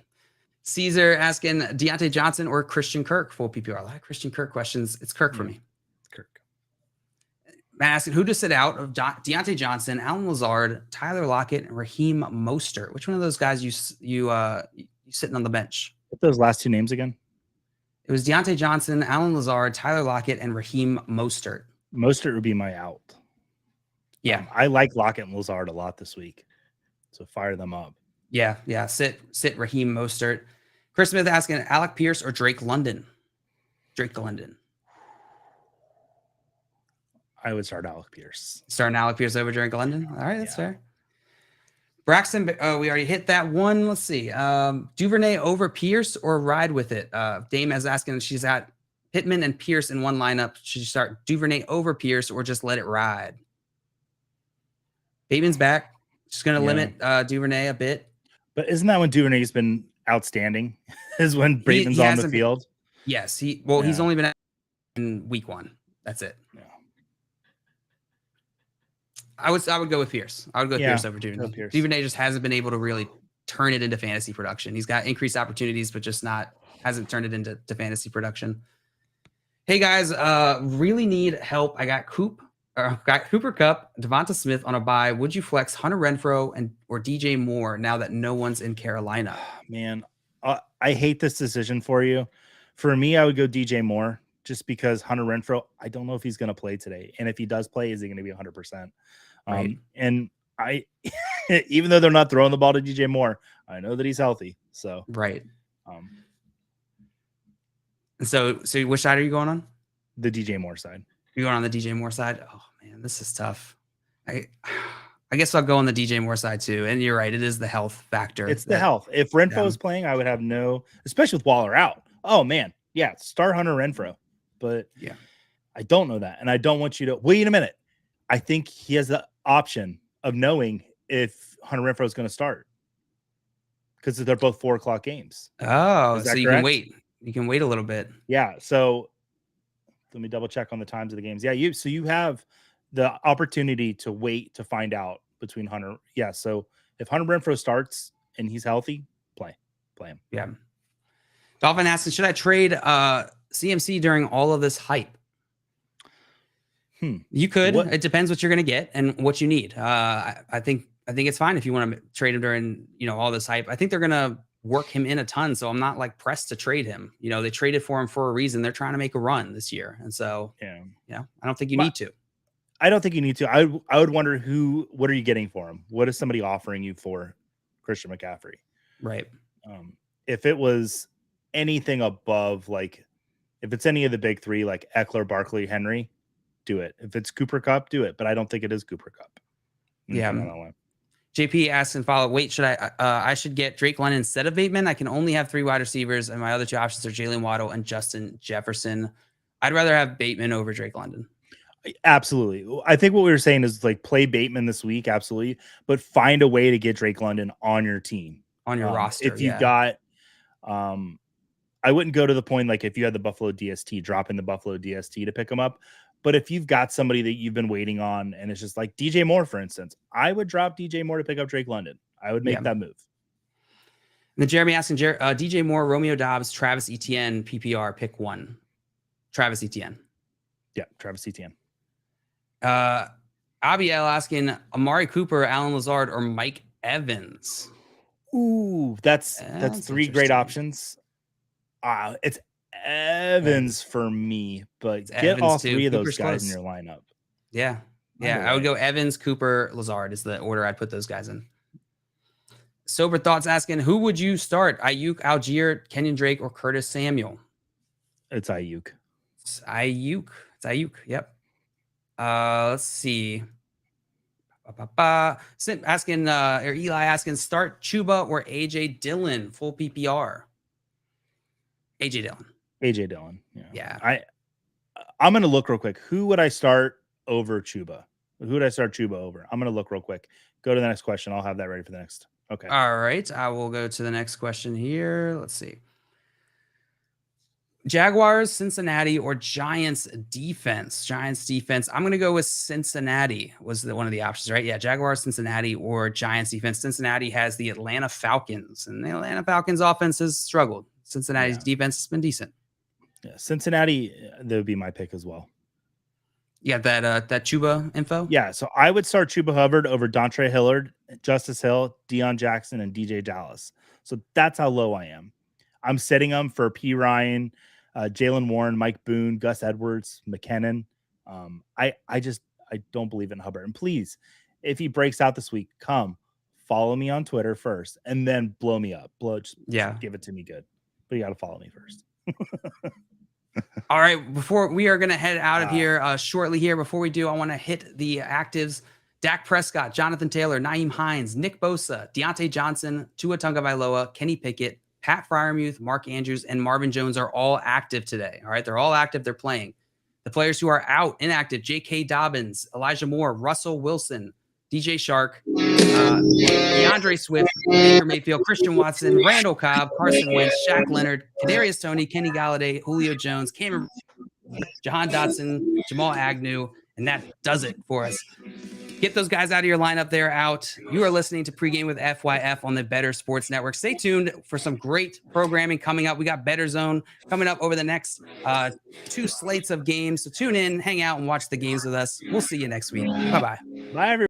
Caesar asking Deontay Johnson or Christian Kirk, full PPR. A lot of Christian Kirk questions. It's Kirk for me. Kirk. Matt asking who to sit out of Deontay Johnson, Alan Lazard, Tyler Lockett, and Raheem Mostert. Which one of those guys you sitting on the bench? What those last 2 names again? It was Deontay Johnson, Alan Lazard, Tyler Lockett, and Raheem Mostert. Mostert would be my out. Yeah. I like Lockett and Lazard a lot this week. So fire them up. Yeah. Sit Raheem Mostert. Chris Smith asking Alec Pierce or Drake London. I would start Alec Pierce. Starting Alec Pierce over Drake London. All right, that's fair. Braxton, we already hit that one. Let's see. Duvernay over Pierce or ride with it? Dame is asking, she's got Pittman and Pierce in one lineup. Should you start Duvernay over Pierce or just let it ride? Bateman's back. Just going to limit Duvernay a bit. But isn't that when Duvernay's been outstanding? Is when Bateman's on the field? Yes. He's only been in week 1. That's it. Yeah. I would go with Pierce. I would go Pierce over Duvernay. Duvernay just hasn't been able to really turn it into fantasy production. He's got increased opportunities, but just hasn't turned it into fantasy production. Hey guys, really need help. I got Cooper Kupp, Devonta Smith on a bye. Would you flex Hunter Renfrow or DJ Moore now that no one's in Carolina? Man, I hate this decision for you. For me, I would go DJ Moore just because Hunter Renfrow, I don't know if he's going to play today. And if he does play, is he going to be 100%? Right. And I, even though they're not throwing the ball to DJ Moore, I know that he's healthy. So, right. And so which side are you going on? The DJ Moore side. You're going on the DJ Moore side? Oh man, this is tough. I guess I'll go on the DJ Moore side too. And you're right, it is the health factor. It's the health. If Renfrow is playing, I would have especially with Waller out. Oh man, yeah, start Hunter Renfrow. But yeah, I don't know that, and I don't want you to wait a minute. I think he has the option of knowing if Hunter Renfrow is going to start because they're both 4:00 games. Oh, so you can wait. You can wait a little bit. Yeah. So let me double check on the times of the games. Yeah. You have the opportunity to wait to find out between Hunter. Yeah. So if Hunter Renfrow starts and he's healthy, play him. Yeah. Dolphin asking, should I trade CMC during all of this hype? You could. It depends what you're going to get and what you need. I think it's fine if you want to trade him during, all this hype. I think they're going to work him in a ton, so I'm not like pressed to trade him. They traded for him for a reason. They're trying to make a run this year, and so I don't think you need to. I don't think you need to. I would wonder what are you getting for him? What is somebody offering you for Christian McCaffrey? Right. If it was anything above, like if it's any of the big three, like Eckler, Barkley, Henry, do it. If it's Cooper Kupp, do it. But I don't think it is Cooper Kupp. Yeah. JP asks and follow. Wait, should I should get Drake London instead of Bateman? I can only have 3 wide receivers, and my other 2 options are Jalen Waddle and Justin Jefferson. I'd rather have Bateman over Drake London. Absolutely. I think what we were saying is like play Bateman this week, absolutely, but find a way to get Drake London on your team, on your roster. If you got, I wouldn't go to the point like if you had the Buffalo DST, drop in the Buffalo DST to pick him up. But if you've got somebody that you've been waiting on, and it's just like DJ Moore, for instance, I would drop DJ Moore to pick up Drake London. I would make that move. And then Jeremy asking, DJ Moore, Romeo Dobbs, Travis Etienne, PPR, pick one. Travis Etienne. Yeah, Travis Etienne. Abiel asking, Amari Cooper, Alan Lazard, or Mike Evans. Ooh, that's 3 great options. It's Evans for me, but get Evans all 3 of those Cooper's guys in your lineup. Yeah. I would go Evans, Cooper, Lazard is the order I'd put those guys in. Sober Thoughts asking, who would you start? Ayuk, Algier, Kenyon Drake, or Curtis Samuel? It's Ayuk. It's Ayuk. Yep. Let's see. Asking, or Eli asking, start Chuba or AJ Dillon, full PPR. AJ Dillon. Yeah. I'm gonna look real quick. Who would I start over Chuba? Who would I start Chuba over? I'm gonna look real quick. Go to the next question. I'll have that ready for the next. Okay. All right. I will go to the next question here. Let's see. Jaguars, Cincinnati, or Giants defense? Giants defense. I'm going to go with Cincinnati was one of the options, right? Yeah, Jaguars, Cincinnati, or Giants defense. Cincinnati has the Atlanta Falcons, and the Atlanta Falcons offense has struggled. Cincinnati's defense has been decent. Yeah, Cincinnati, that would be my pick as well. You got that Chuba info? Yeah, so I would start Chuba Hubbard over Dontre Hillard, Justice Hill, Deion Jackson, and DJ Dallas. So that's how low I am. I'm setting them for P. Ryan, Jalen Warren, Mike Boone, Gus Edwards, McKinnon. I don't believe in Hubbard. And please, if he breaks out this week, come follow me on Twitter first, and then blow me up. Just give it to me good. But you got to follow me first. All right, before we are going to head out of here shortly here, before we do, I want to hit the actives. Dak Prescott, Jonathan Taylor, Naeem Hines, Nick Bosa, Deontay Johnson, Tua Tagovailoa, Kenny Pickett, Pat Freiermuth, Mark Andrews, and Marvin Jones are all active today. All right, they're all active. They're playing. The players who are out, inactive, J.K. Dobbins, Elijah Moore, Russell Wilson, DJ Shark, DeAndre Swift, Baker Mayfield, Christian Watson, Randall Cobb, Carson Wentz, Shaq Leonard, Kadarius Toney, Kenny Galladay, Julio Jones, Cameron, Jahan Dotson, Jamal Agnew, and that does it for us. Get those guys out of your lineup. They're out. You are listening to Pregame with FYF on the Bettor Sports Network. Stay tuned for some great programming coming up. We got Bettor Zone coming up over the next 2 slates of games. So tune in, hang out, and watch the games with us. We'll see you next week. Bye-bye. Bye, everyone.